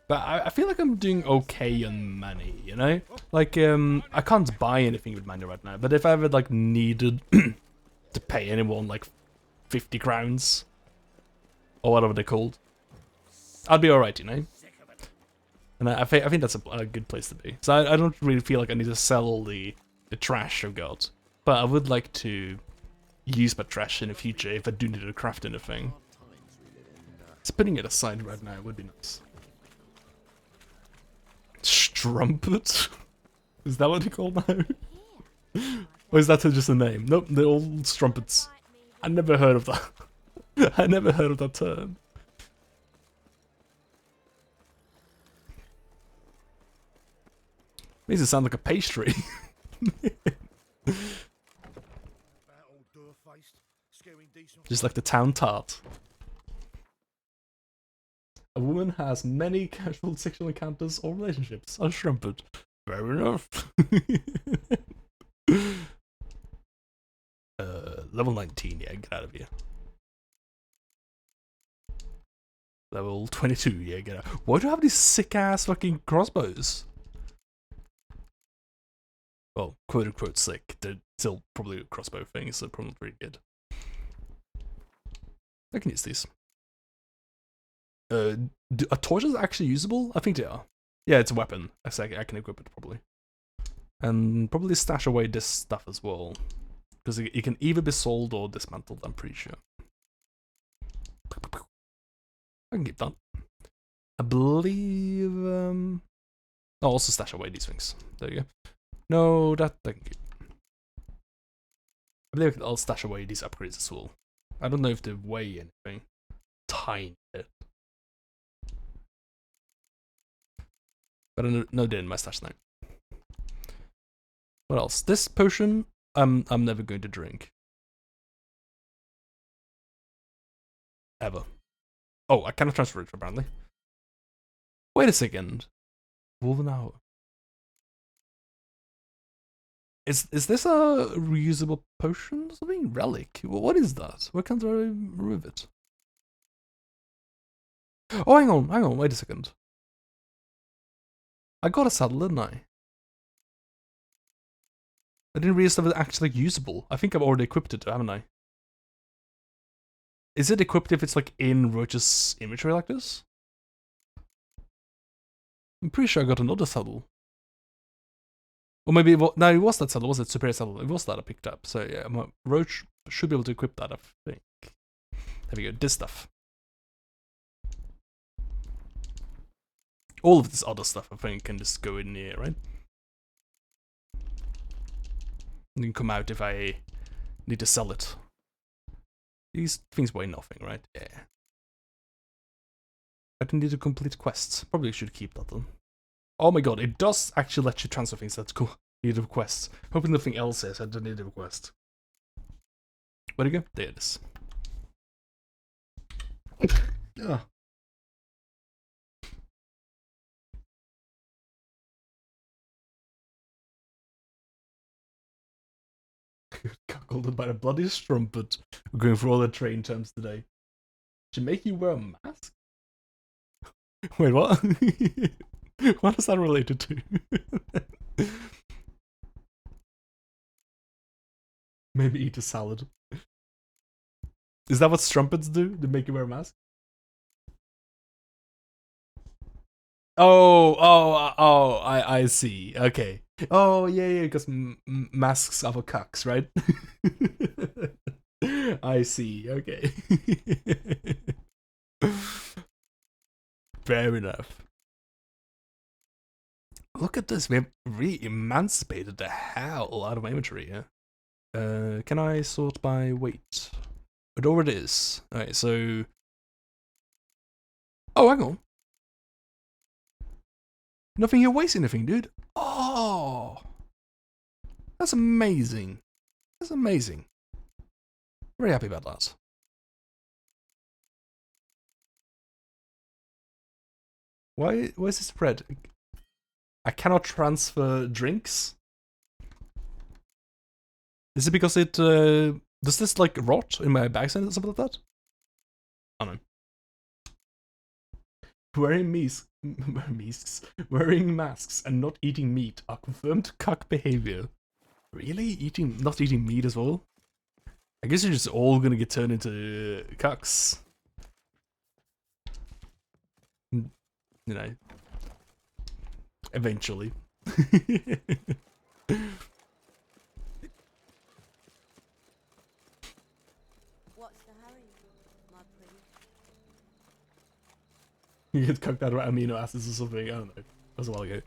but I feel like I'm doing okay on money. You know, like I can't buy anything with money right now. But if I ever like needed to pay anyone like 50 crowns or whatever they're called, I'd be alright, you know. And I think that's a good place to be. So I don't really feel like I need to sell all the trash I've got, but I would like to use my trash in the future if I do need to craft anything. So putting it aside right now would be nice. Strumpet? Is that what they call now? Or is that just a name? Nope, they're all strumpets. I never heard of that. I never heard of that term. Makes it sound like a pastry. Just like the town tart. A woman has many casual sexual encounters or relationships. A strumpet. Fair enough. Level 19, yeah, get out of here. Level 22, yeah, get out. Why do I have these sick ass fucking crossbows? Well, quote unquote sick. They're still probably a crossbow thing, so probably pretty good. I can use these. Are torches actually usable? I think they are. Yeah, it's a weapon. I can equip it probably. And probably stash away this stuff as well. Because it can either be sold or dismantled, I'm pretty sure. I can keep that. I believe... I'll also stash away these things. There you go. No, that I can keep. I believe I'll stash away these upgrades as well. I don't know if they weigh anything. Tiny bit. But I know they're in my stash now. What else? This potion, I'm never going to drink. Ever. Oh, I cannot transfer it apparently. Wait a second. Woven out. Is this a reusable potion or something? Relic? What is that? Why can't I remove it? Oh, hang on, wait a second. I got a saddle, didn't I? I didn't realize that it was actually usable. I think I've already equipped it, haven't I? Is it equipped if it's like in Roach's inventory like this? I'm pretty sure I got another saddle. Or maybe it was, no, it was that saddle, was it? Superior saddle. It was that I picked up. So yeah, Roach should be able to equip that, I think. There we go, this stuff. All of this other stuff, I think, can just go in here, right? And can come out if I need to sell it. These things weigh nothing, right? Yeah. I don't need to complete quests. Probably should keep that then. Oh my god, it does actually let you transfer things. That's cool. Need a quest. Hoping nothing else says I don't need a quest. Where'd it go? There it is. Yeah. Cuckolded by the bloody strumpet. We're going for all the train terms today. Should make you wear a mask? Wait, what? What is that related to? Maybe eat a salad. Is that what strumpets do? They make you wear a mask? I see. Okay. Oh, yeah, because masks are for cucks, right? I see. Okay. Fair enough. Look at this, we have really emancipated the hell out of my inventory here. Can I sort by weight? But over it is. Alright, so... Oh, hang on. Nothing here weighs anything, dude. Oh! That's amazing. That's amazing. Very happy about that. Why is this spread? I cannot transfer drinks? Is it because it, does this like rot in my bags and something like that? I don't know. Wearing masks and not eating meat are confirmed cuck behavior. Really? Not eating meat as well? I guess you're just all gonna get turned into cucks. You know. Eventually. What's the hurry, my pretty? You get cucked out of amino acids or something. I don't know. That was a while ago.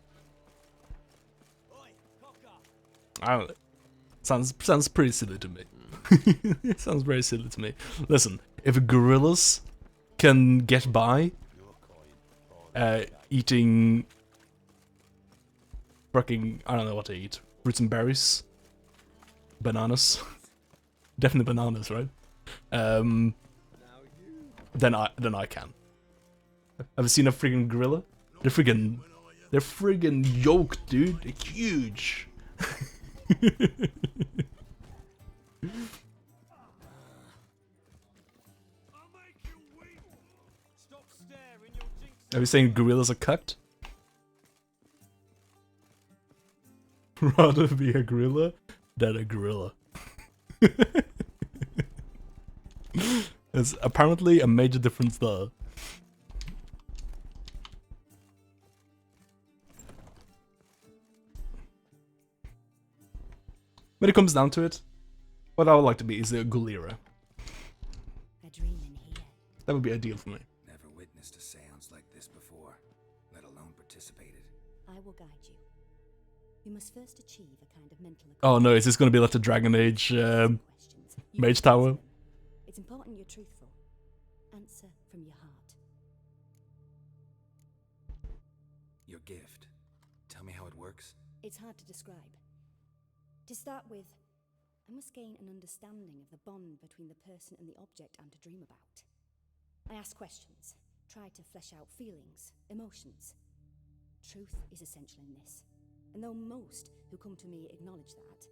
I don't know. Sounds pretty silly to me. It sounds very silly to me. Listen, if gorillas can get by eating fucking, I don't know what to eat, fruits and berries, bananas, definitely bananas, right? Then I can. Have you seen a friggin' gorilla? They're friggin' yoked, dude. They're huge. Are you saying gorillas are cucked? Rather be a gorilla than a gorilla. There's apparently a major difference there. When it comes down to it, what I would like to be is a Gulira. A dream in here. That would be ideal for me. Never witnessed a seance like this before, let alone participated. I will guide you. You must first achieve a kind of mental. Oh no, is this going to be like the Dragon Age Mage Tower? It's important you're truthful. Answer from your heart. Your gift. Tell me how it works. It's hard to describe. To start with, I must gain an understanding of the bond between the person and the object I'm to dream about. I ask questions, try to flesh out feelings, emotions. Truth is essential in this, and though most who come to me acknowledge that,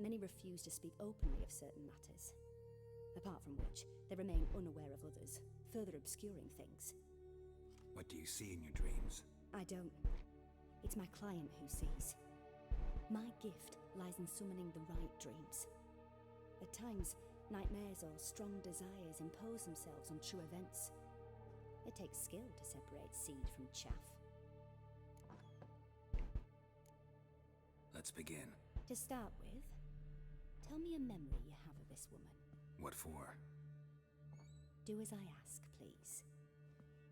many refuse to speak openly of certain matters. Apart from which, they remain unaware of others, further obscuring things. What do you see in your dreams? I don't. It's my client who sees. My gift lies in summoning the right dreams. At times, nightmares or strong desires impose themselves on true events. It takes skill to separate seed from chaff. Let's begin. To start with, tell me a memory you have of this woman. What for? Do as I ask, please.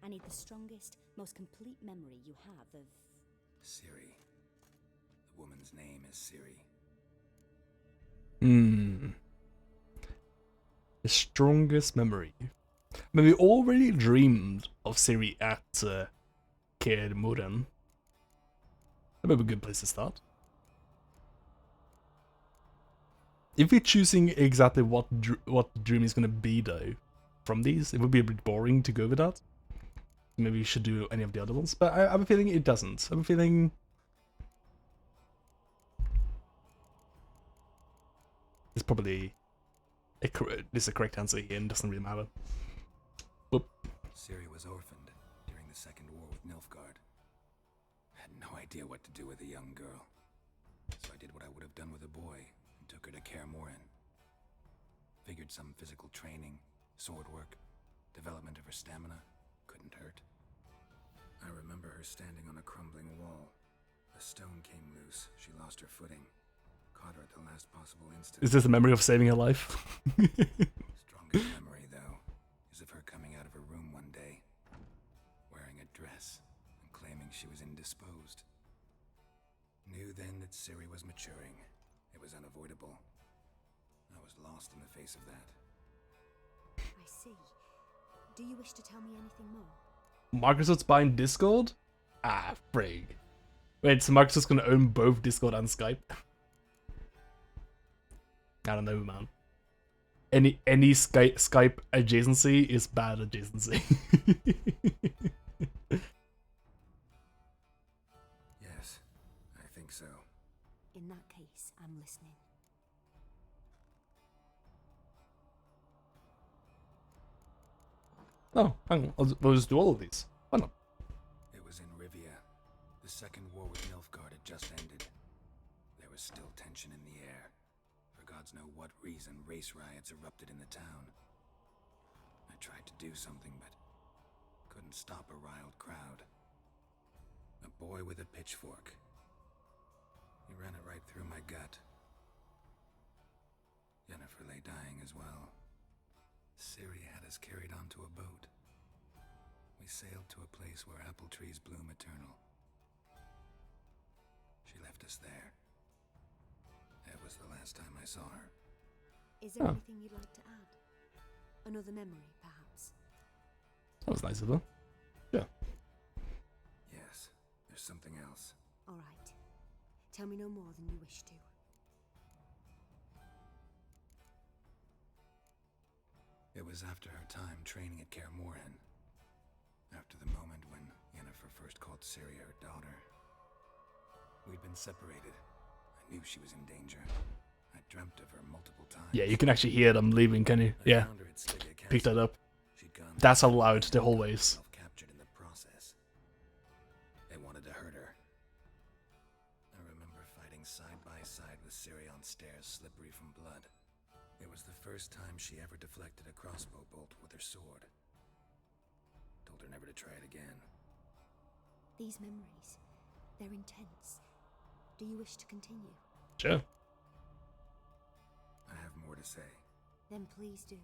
I need the strongest, most complete memory you have of... Ciri. The woman's name is Ciri. The strongest memory. I mean, we already dreamed of Ciri at Kaer Morhen. That would be a good place to start. If we're choosing exactly what the dream is going to be, though, from these, it would be a bit boring to go with that. Maybe we should do any of the other ones, but I have a feeling it doesn't. I have a feeling... It's probably... This is a correct answer here and doesn't really matter. Whoop. Ciri was orphaned during the Second War with Nilfgaard. Had no idea what to do with a young girl. So I did what I would have done with a boy and took her to Kaer Morhen. Figured some physical training, sword work, development of her stamina couldn't hurt. I remember her standing on a crumbling wall. A stone came loose. She lost her footing. Caught her at the last possible instant. Is this a memory of saving her life? Strongest memory, though, is of her coming out of her room one day, wearing a dress and claiming she was indisposed. Knew then that Ciri was maturing. It was unavoidable. I was lost in the face of that. I see. Do you wish to tell me anything more? Microsoft's buying Discord? Ah, frig. Wait, so Microsoft's gonna own both Discord and Skype? I don't know, man. Any Skype adjacency is bad adjacency. Yes, I think so. In that case, I'm listening. Oh, hang on. We'll just do all of these. Why not? It was in Rivia. The second war with Nilfgaard had just ended. There was still tension in the air. For gods know what reason, race riots erupted in the town. I tried to do something, but couldn't stop a riled crowd. A boy with a pitchfork. He ran it right through my gut. Yennefer lay dying as well. Ciri had us carried onto a boat. We sailed to a place where apple trees bloom eternal. She left us there. That was the last time I saw her. Is there anything you'd like to add? Another memory, perhaps? That was nice of her. Yeah. Yes, there's something else. All right. Tell me no more than you wish to. It was after her time training at Kaer Morhen. After the moment when Yennefer first called Ciri her daughter. We'd been separated. I knew she was in danger. I dreamt of her multiple times. Yeah, you can actually hear them leaving, can you? Yeah. Pick that up. That's how loud the hallways. Captured in the process. They wanted to hurt her. I remember fighting side by side with Ciri on stairs slippery from blood. It was the first time she ever deflected a crossbow bolt with her sword. Told her never to try it again. These memories, they're intense. Do you wish to continue? Sure. I have more to say. Then please do.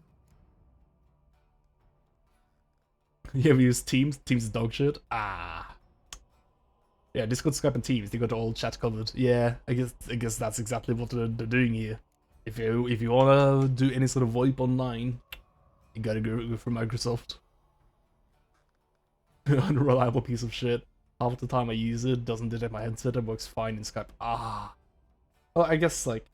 You ever use Teams? Teams is dog shit. Ah. Yeah, Discord, Skype, and Teams. They got all chat covered. Yeah, I guess that's exactly what they're doing here. If you wanna do any sort of VoIP online, you gotta go for Microsoft. Unreliable piece of shit. Half the time I use it, doesn't detect my headset, it works fine in Skype. Ah. Well, I guess like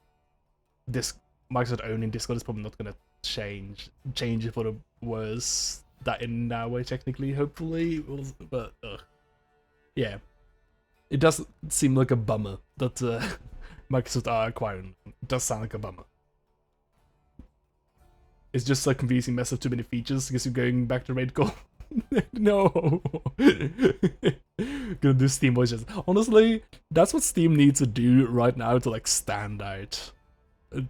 this Microsoft owning Discord is probably not gonna change it for the worse. That in that way, technically, hopefully, but yeah, it does seem like a bummer that Microsoft are acquiring. It does sound like a bummer. It's just a confusing mess of too many features because you're going back to raid call. No, gonna do Steam voices. Honestly, that's what Steam needs to do right now to like stand out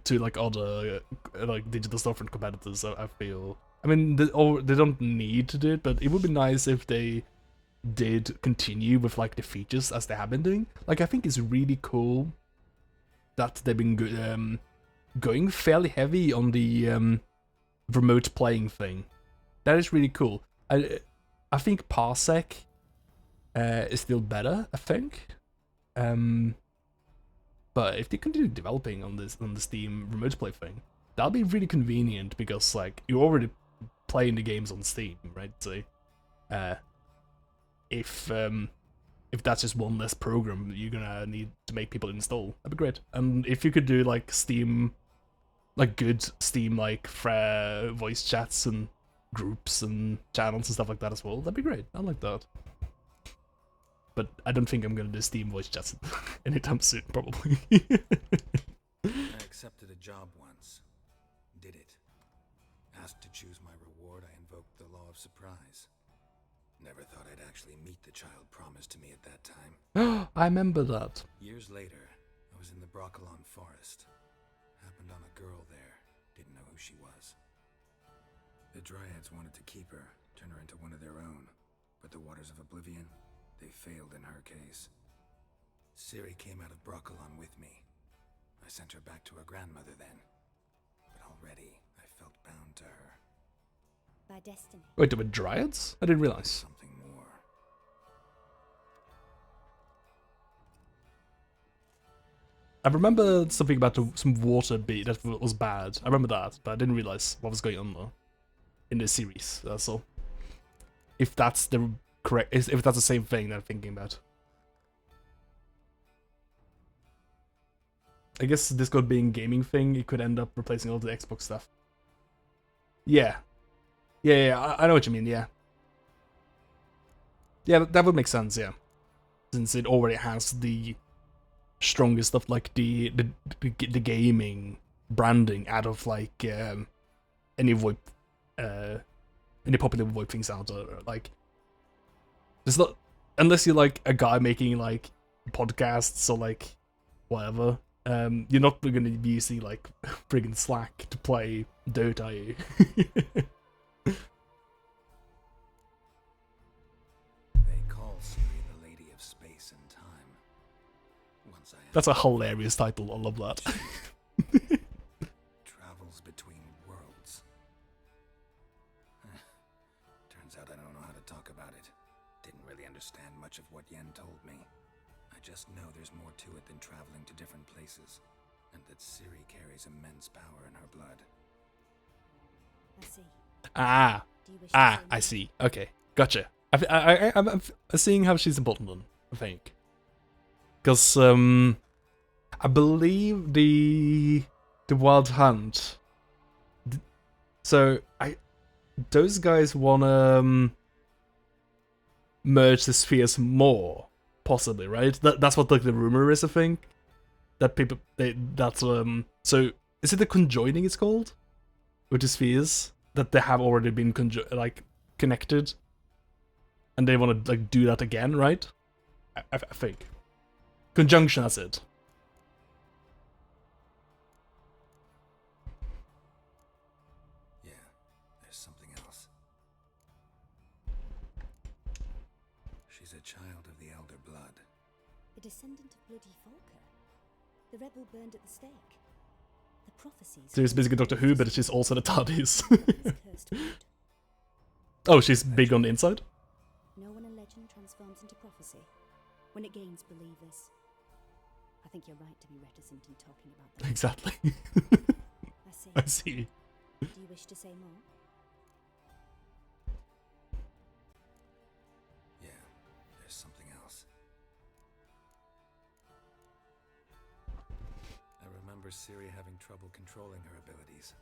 to like other like digital storefront competitors. I feel. I mean, they don't need to do it, but it would be nice if they did continue with like the features as they have been doing. Like, I think it's really cool that they've been going fairly heavy on the remote playing thing. That is really cool. I think Parsec is still better, I think. But if they continue developing on the Steam remote play thing, that'll be really convenient because like you're already playing the games on Steam, right? So if that's just one less program you're gonna need to make people install, that'd be great. And if you could do like Steam, like good Steam like voice chats and groups and channels and stuff like that as well, that'd be great. I like that. But I don't think I'm gonna do Steam voice chats anytime soon, probably. I accepted a job once. Did it. Asked to choose my reward, I invoked the law of surprise. Never thought I'd actually meet the child promised to me at that time. I remember that. Years later, I was in the Broccolon forest. Happened on a girl there. Didn't know who she was. The Dryads wanted to keep her, turn her into one of their own. But the Waters of Oblivion, they failed in her case. Ciri came out of Broccolon with me. I sent her back to her grandmother then. But already, I felt bound to her. By destiny. Wait, there were Dryads? I didn't realize. Something more. I remember something about some water beat that was bad. I remember that, but I didn't realize what was going on though in this series. That's all. If that's the correct, if that's the same thing that I'm thinking about. I guess Discord being gaming thing, it could end up replacing all the Xbox stuff. Yeah. Yeah, I know what you mean, yeah. Yeah, that would make sense, yeah. Since it already has the strongest stuff, like the gaming branding out of like any VoIP, any popular VoIP things out there. Like, there's not, unless you're like a guy making like podcasts or like whatever. You're not gonna be using like friggin' Slack to play Dota, are you? They call Siri the Lady of Space and Time. Once I That's a hilarious title. I love that. travels between worlds. Turns out I don't know how to talk about it. Didn't really understand much of what Yen told me. I just know there's more to it than traveling to different places, and that Siri carries immense power in her blood. I see. I see. Okay, gotcha. I'm seeing how she's important then, I think. Because, I believe the Wild Hunt... So, those guys wanna merge the spheres more, possibly, right? That's what like the rumor is, I think. That people, so, is it the conjoining it's called? With the spheres? That they have already been connected, and they want to like do that again, right? I think conjunction. That's it. Yeah, there's something else. She's a child of the Elder Blood. A descendant of bloody Volker. The rebel burned at the stake. The prophecies... So it's basically Doctor Who, but she's also the TARDIS. Oh, she's big on the inside? No one in legend transforms into prophecy when it gains believers. I think you're right to be reticent in talking about that. Exactly. I see. I see. Do you wish to say more? Yeah, there's something else. I remember Siri having trouble controlling her abilities.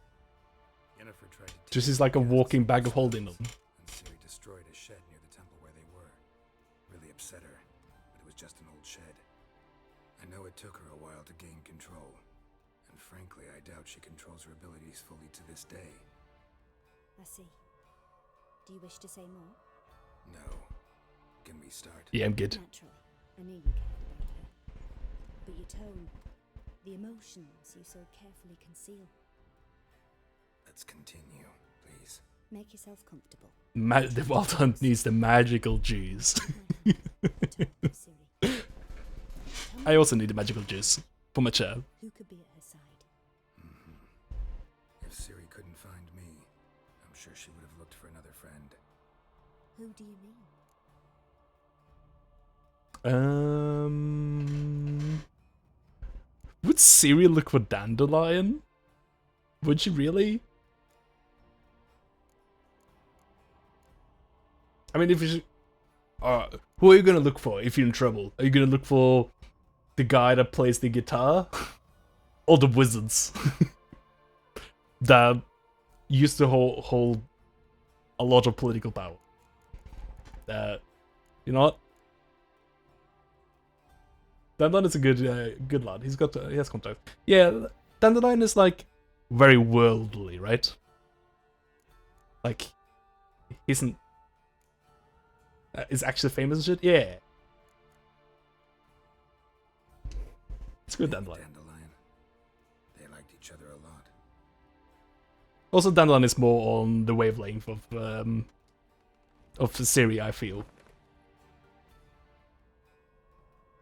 Yennefer tried to... This is like a walking bag of holding them. And Siri destroyed a shed near the temple where they were. Really upset her, but it was just an old shed. I know it took her a while to gain control, and frankly, I doubt she controls her abilities fully to this day. I see. Do you wish to say more? No. Can we start? Yeah, I'm good. Naturally. I knew you cared about her. But your tone, the emotions you so carefully conceal. Let's continue, please. Make yourself comfortable. The Wild Hunt needs the magical juice. I also need the magical juice for my chair. Who could be at her side? If Siri couldn't find me, I'm sure she would have looked for another friend. Who do you mean? Would Siri look for Dandelion? Would she really? I mean, if you who are you gonna look for if you're in trouble? Are you gonna look for the guy that plays the guitar? Or the wizards? That used to hold a lot of political power. You know what? Dandelion is a good lad. He has contact. Yeah, Dandelion is like very worldly, right? Like, he isn't. Is actually famous and shit. Yeah, it's good. Dandelion. They liked each other a lot. Also, Dandelion is more on the wavelength of Siri, I feel.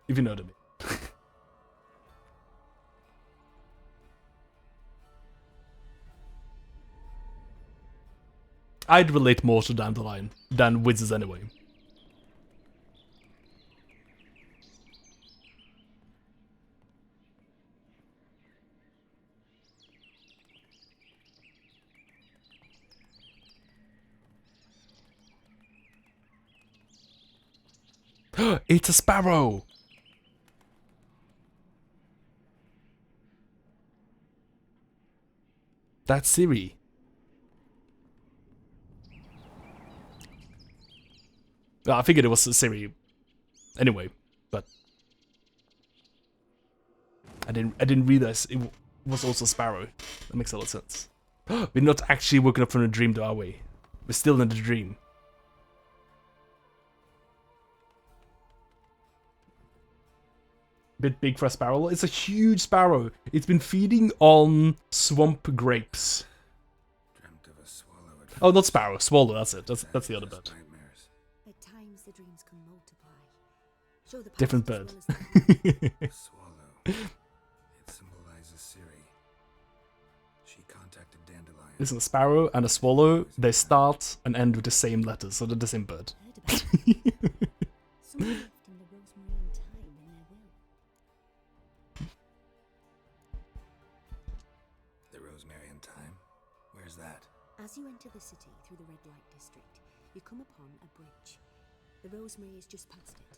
If you know what I mean. I'd relate more to Dandelion than wizards anyway. It's a sparrow! That's Siri. Well, I figured it was Siri anyway, but I didn't realize it was also Sparrow. That makes a lot of sense. We're not actually woken up from a dream, though, are we? We're still in the dream. Bit big for a sparrow. It's a huge sparrow. It's been feeding on swamp grapes. Dreamt of a swallow at Oh, not sparrow, swallow. That's it. That's the other bird. nightmares. At times the dreams can multiply. Show the Different past bird. as well as the A swallow. It symbolizes Siri. She contacted Dandelion. Listen, a sparrow and a swallow, they start and end with the same letters, so they're the same bird. heard about it. Someone left in the rosemary and thyme in their will. The Rosemary and Thyme? Where's that? As you enter the city through the red light district, you come upon a bridge. The rosemary is just past it.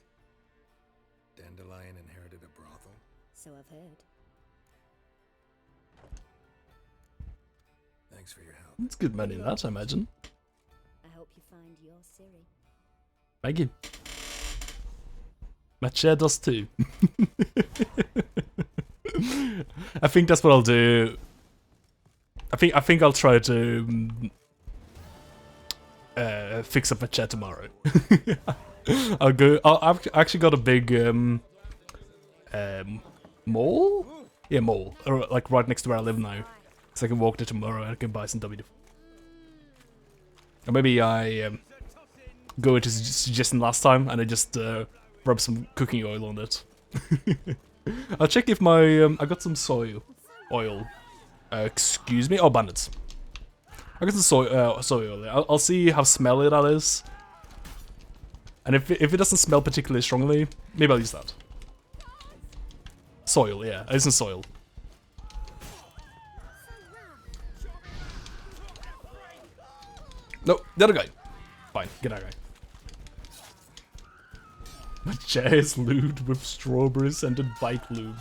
Dandelion inherited a brothel? So I've heard. Thanks for your help. It's good money in that, I imagine. I hope you find your Siri. Thank you. My chair does too. I think that's what I'll do. I think I'll try to fix up my chair tomorrow. I've actually got a big mall? Yeah, mall. Like right next to where I live now. So I can walk there tomorrow and I can buy some WD. Or maybe I go into suggestion last time and I just rub some cooking oil on it. I'll check if my I got some soy oil. Excuse me. Oh, bandits. I got some soy oil. I'll see how smelly that is. And if it doesn't smell particularly strongly, maybe I'll use that. Soil, yeah. I use some soil. No, the other guy. Fine, get that guy. My chair is lubed with strawberry-scented bike lube.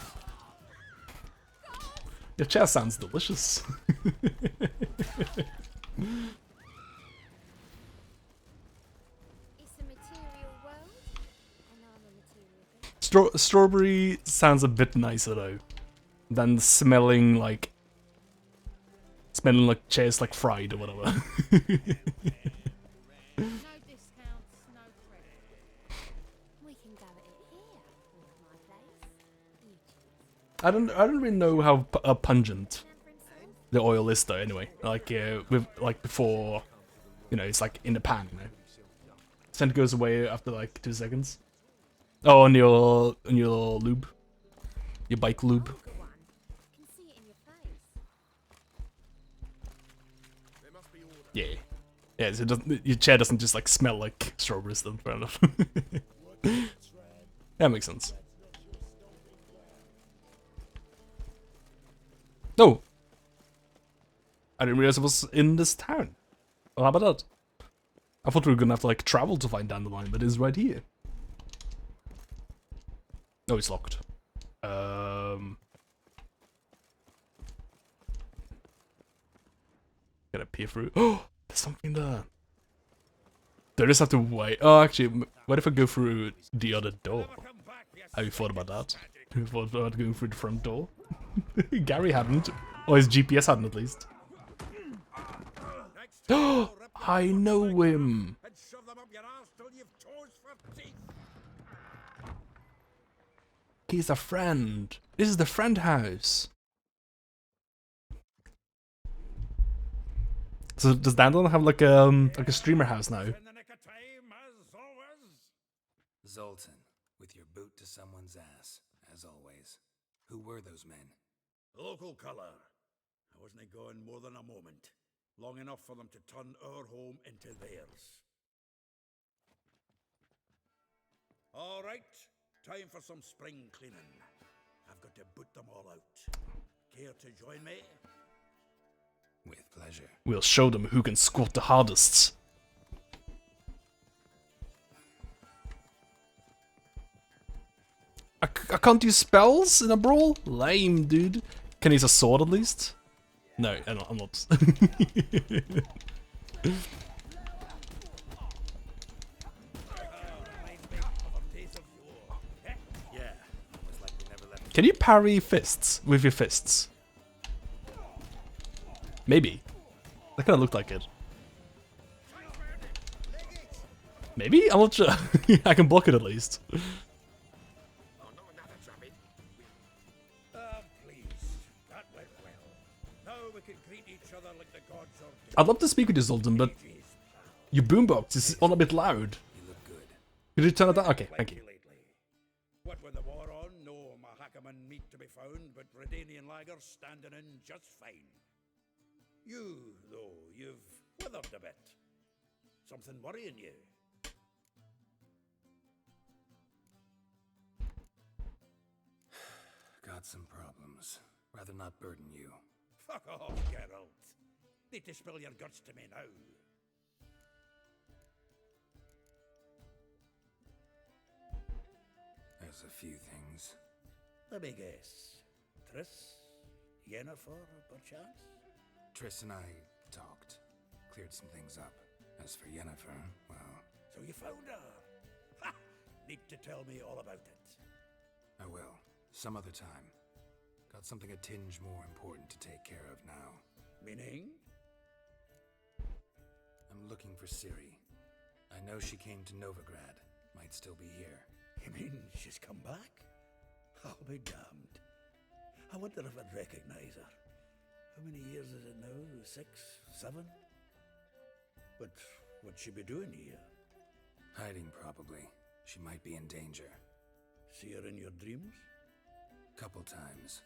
Your chair sounds delicious. Is the material world? I know I'm a material girl. Strawberry sounds a bit nicer though than smelling like chairs like fried or whatever. No discounts, no credit. We can go at it here, or at my place. You choose. I don't really know how pungent the oil is though. Anyway, like with before, you know, it's like in the pan. You know, scent goes away after like 2 seconds. Oh, on your lube, your bike lube. Go on. I can see it in your face. Yeah, yeah. So it doesn't, your chair doesn't just like smell like strawberries. Then fair enough. That makes sense. No, I didn't realize it was in this town. Well, how about that? I thought we were gonna have to like travel to find Dandelion, but it's right here. No, it's locked. Gotta peer through. Oh, there's something there. Do I just have to wait? Oh, actually, what if I go through the other door? Have you thought about that? Have you thought about going through the front door? Gary hadn't. Or his GPS hadn't, at least. Oh, I know him. He's a friend. This is the friend house. So does Dandelion have like a streamer house now? Zoltan, with your boot to someone's ass, as always. Who were those men? Local colour. I wasn't gone more than a moment. Long enough for them to turn our home into theirs. All right, time for some spring cleaning. I've got to boot them all out. Care to join me? With pleasure. We'll show them who can squat the hardest. I can't use spells in a brawl? Lame, dude. Can he use a sword at least? No, I'm not. Can you parry fists with your fists? Maybe. That kind of looked like it. Maybe? I'm not sure. I can block it at least. I'd love to speak with you, Zoltan, but your boombox is on a bit loud. Could you turn it down? Okay, thank you. What with the war on, no Mahakaman meat to be found, but Redanian lagers standing in just fine. You, though, you've withered a bit. Something worrying you? Got some problems. Rather not burden you. Fuck off, Geralt. Need to spill your guts to me now. There's a few things. Let me guess. Triss? Yennefer, perchance? Triss and I talked. Cleared some things up. As for Yennefer, well... So you found her? Ha! Need to tell me all about it. I will. Some other time. Got something a tinge more important to take care of now. Meaning? I'm looking for Ciri. I know she came to Novigrad. Might still be here. You mean she's come back? I'll be damned. I wonder if I'd recognize her. How many years is it now? 6? 7? But what'd she be doing here? Hiding, probably. She might be in danger. See her in your dreams? Couple times.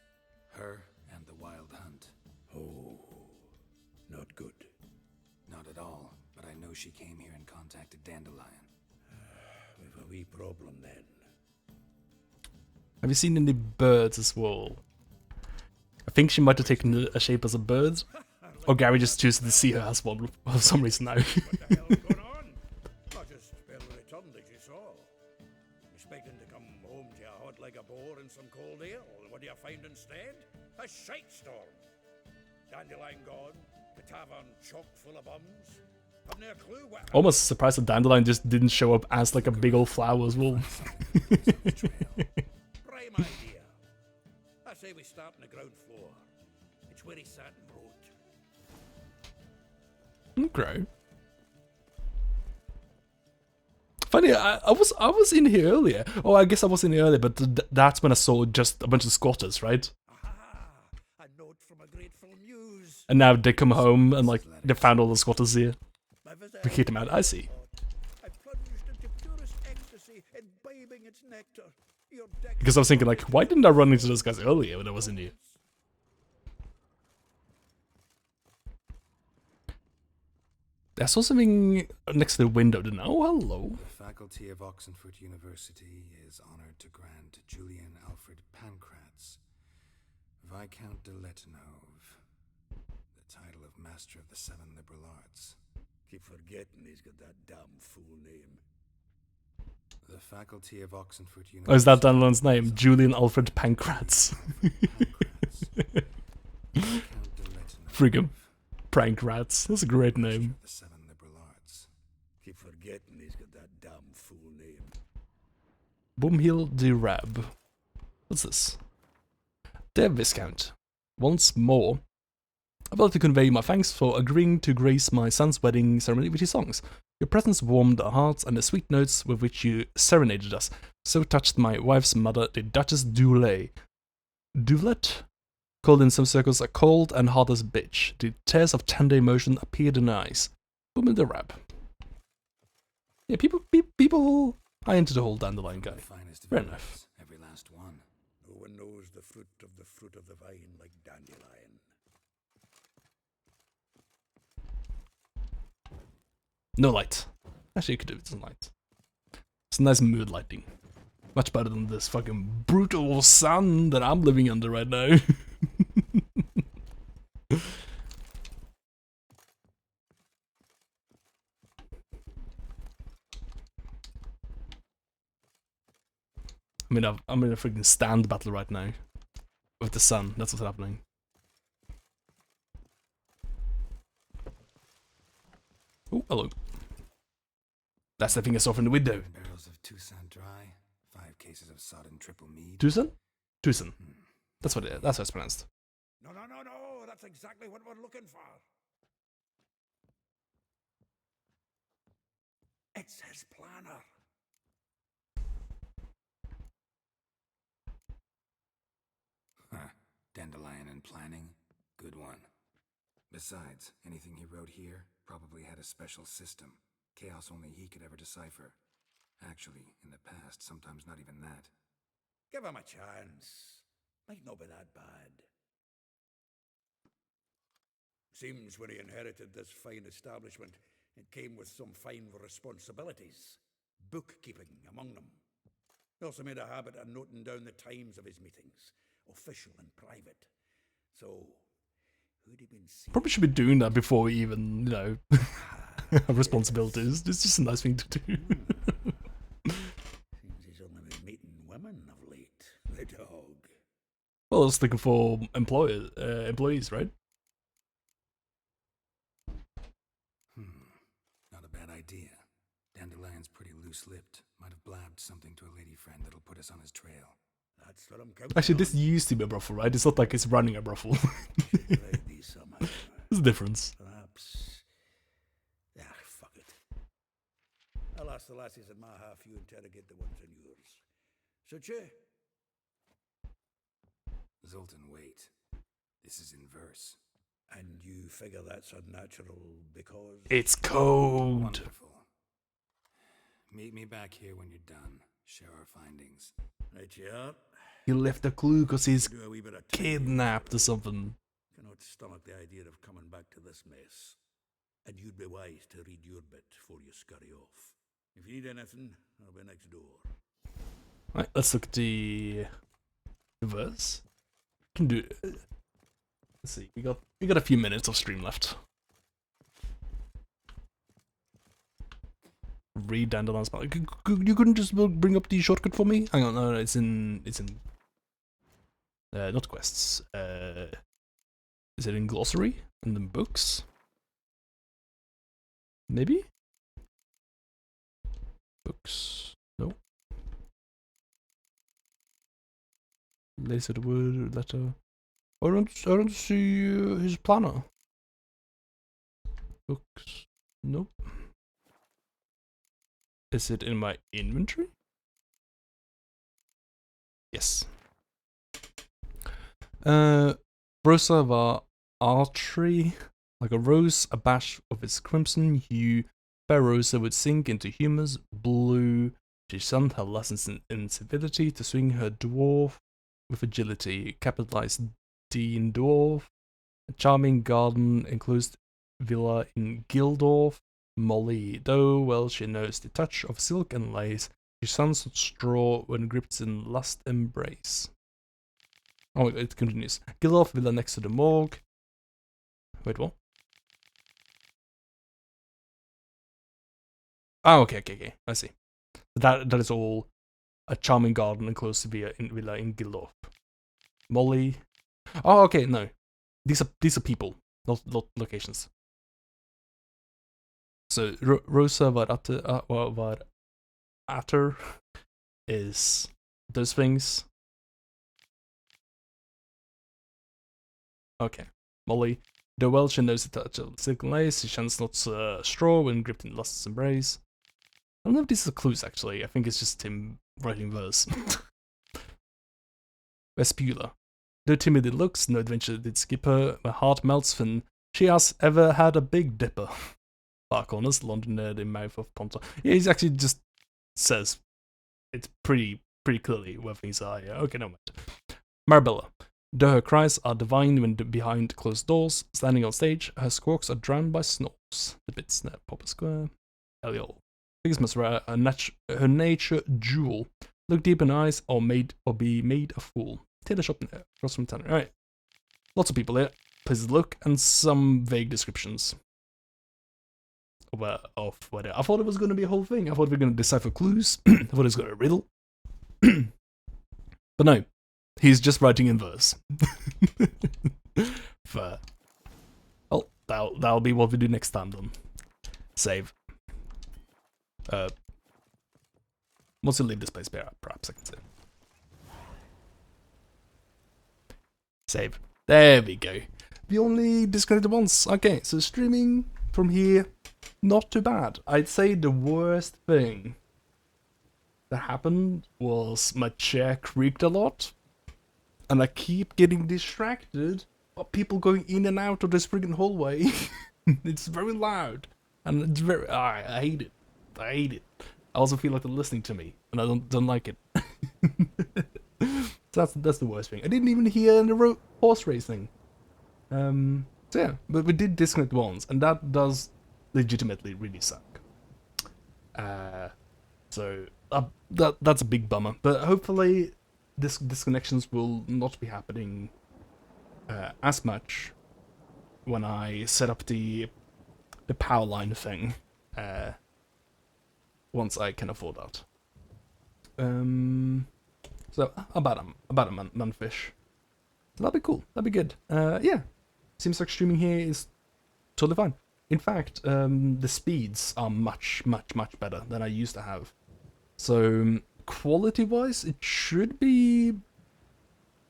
Her and the Wild Hunt. Oh, not good. Not at all, but I know she came here and contacted Dandelion. We've a wee problem then. Have you seen any birds as well? I think she might have taken a shape as a bird. Or Gary just chooses to see her as one for some reason now. What the hell's going on? I just barely returned as you saw. Expecting to come home to a hot like a boar and some cold ale. What do you find instead? A shite storm. Dandelion gone. The tavern chock full of bums. I've no clue what... Almost surprised that Dandelion just didn't show up as like a big old flower as well. Prime idea. I say we start on the ground floor. It's where he sat and wrote. Okay. Funny, I was in here earlier. Oh, I guess I was in here earlier, but that's when I saw just a bunch of squatters, right? A note from a grateful muse. And now they come home and like they found all the squatters here. We kicked them out. I see. I plunged into purest ecstasy, imbibing its nectar. Your Because I was thinking like, why didn't I run into those guys earlier when I was in here? I saw something next to the window, didn't I? Oh, hello. The faculty of Oxenford University is honored to grant Julian Alfred Pancratz, Viscount de Letonov, the title of Master of the Seven Liberal Arts. Keep forgetting he's got that damn fool name. The faculty of Oxenford University. Oh, is that Dandelion's name? Julian Alfred Pancratz. Friggin' Pancratz. That's a great name. The Seven Liberal Arts. Keep forgetting he's got that damn fool name. Boomhill de Rab. What's this? Dear Viscount, once more, I'd like to convey my thanks for agreeing to grace my son's wedding ceremony with your songs. Your presence warmed our hearts, and the sweet notes with which you serenaded us so touched my wife's mother, the Duchess Dulay. Duvelet? Called in some circles a cold and heartless bitch. The tears of tender emotion appeared in her eyes. Boom in the rap. Yeah, people are into the whole Dandelion guy. Fair enough. Every last one. No one knows the fruit of the vine like Dandelion. No light. Actually, you could do it with some light. It's nice mood lighting. Much better than this fucking brutal sun that I'm living under right now. I'm in a freaking stand battle right now. With the sun, that's what's happening. Oh, hello. That's the thing I saw from the window. Barrels of Tucson dry, 5 cases of sodden triple mead. Tucson? Tucson. That's what it's pronounced. No, that's exactly what we're looking for. It's his planner. Huh. Dandelion and planning. Good one. Besides, anything he wrote here probably had a special system. Chaos only he could ever decipher. Actually, in the past, sometimes not even that. Give him a chance. Might not be that bad. Seems when he inherited this fine establishment, it came with some fine responsibilities. Bookkeeping among them. He also made a habit of noting down the times of his meetings, official and private. So, who'd he been seeing? Probably should be doing that before we even, you know, have responsibilities. It's just a nice thing to do. Seems he's only been meeting women of late. The dog. Well, I was looking for employees, right? Not a bad idea. Dandelion's pretty loose-lipped. Might have blabbed something to a lady friend that'll put us on his trail. That's what I'm counting Actually, on. this used to be a brothel, right? It's not like it's running a brothel. There's a difference. Perhaps. Fuck it. I'll ask the lassies in my half, you interrogate the ones in yours. Such a? Zoltan, wait. This is in verse. And you figure that's unnatural because? It's code. Wonderful. Meet me back here when you're done. Share our findings. Right, yeah. He left a clue because he's Do a wee bit of kidnapped or something. Cannot stomach the idea of coming back to this mess. And you'd be wise to read your bit before you scurry off. If you need anything, I'll be next door. Right, let's look at the verse. Can do. Let's see. We got a few minutes of stream left. Read Dandelion's spell. You couldn't just bring up the shortcut for me? Hang on, no, it's in. Not quests. Is it in glossary? In the books? Maybe? Books. No. Laser the word letter. I don't see his planner. Books. Nope. Is it in my inventory? Yes. Rosa var archery, like a rose, a bash of its crimson hue. Fair Rosa would sink into humors blue. She shunned her lessons in civility to swing her dwarf with agility. Capitalized D in dwarf. A charming garden enclosed villa in Gildorf. Molly, though well she knows the touch of silk and lace, she shuns straw when gripped in lust embrace. Oh, it continues. Gildorf villa next to the morgue. Wait, what? Oh, okay. I see. That is all a charming garden enclosed villa in Gildorf. Molly. Oh, okay, no. These are people, not locations. So Rosa var atter is those things. Okay, Molly. Though well she knows the touch of silk and lace, she shuns not straw when gripped in lust's embrace. I don't know if these are clues actually. I think it's just him writing verse. Vespula. Though timid it looks, no adventure did skip her. My heart melts when she has ever had a big dipper. Far corners, London near the mouth of Ponta. Yeah, he actually just says it's pretty clearly where things are. Yeah, okay, no mind. Marabella. Though her cries are divine when behind closed doors, standing on stage, her squawks are drowned by snores. The bits near Popper Square. Eliol. Biggest Masra, her nature jewel. Look deep in eyes or be made a fool. Taylor shop across from town. Alright. Lots of people here. Places to look, and some vague descriptions. Of what I thought it was going to be a whole thing. I thought we were going to decipher clues. I thought it was going to be a riddle. But no, he's just writing in verse. Fair. Well, that'll be what we do next time then. Save. Once you leave the space, perhaps I can say. Save. There we go. We only disconnected once. Okay, so streaming from here, not too bad. I'd say the worst thing that happened was my chair creaked a lot, and I keep getting distracted by people going in and out of this freaking hallway. It's very loud, and it's very. I hate it. I hate it. I also feel like they're listening to me, and I don't like it. So that's the worst thing. I didn't even hear the horse racing. So yeah, but we did disconnect once, and that does legitimately really suck. So that's a big bummer. But hopefully, disconnections will not be happening as much when I set up the power line thing. Once I can afford that. So about a month-ish. So that'd be cool. That'd be good. Yeah, seems like streaming here is totally fine. In fact, the speeds are much better than I used to have. So quality-wise, it shouldn't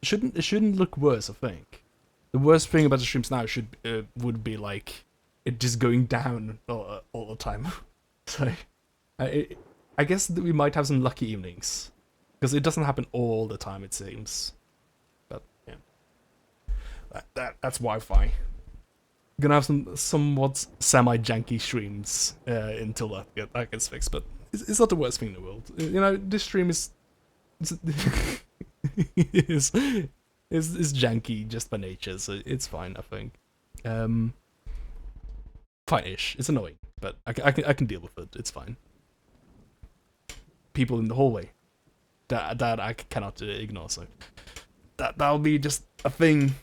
look worse. I think the worst thing about the streams now would be like it just going down all the time. So I guess that we might have some lucky evenings. Because it doesn't happen all the time, it seems. But, yeah. That's Wi-Fi. Gonna have some somewhat semi-janky streams until that gets fixed, but it's not the worst thing in the world. You know, this stream is janky just by nature, so it's fine, I think. Fine-ish. It's annoying, but I can deal with it. It's fine. People in the hallway. That I cannot ignore, so that'll be just a thing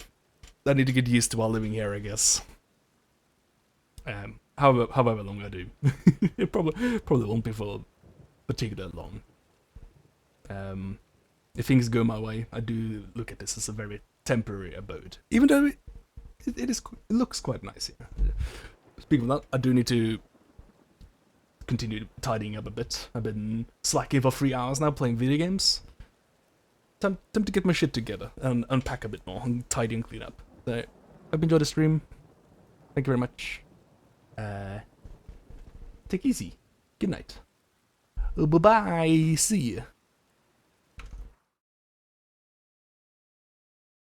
that I need to get used to while living here, I guess. However long I do, it probably won't be for particularly long. If things go my way, I do look at this as a very temporary abode, even though it looks quite nice here. Speaking of that, I do need to continue tidying up a bit. I've been slacking for 3 hours now playing video games. Time to get my shit together and unpack a bit more and tidy and clean up. So, hope you enjoyed the stream. Thank you very much. Take it easy. Good night. Bye bye. See ya.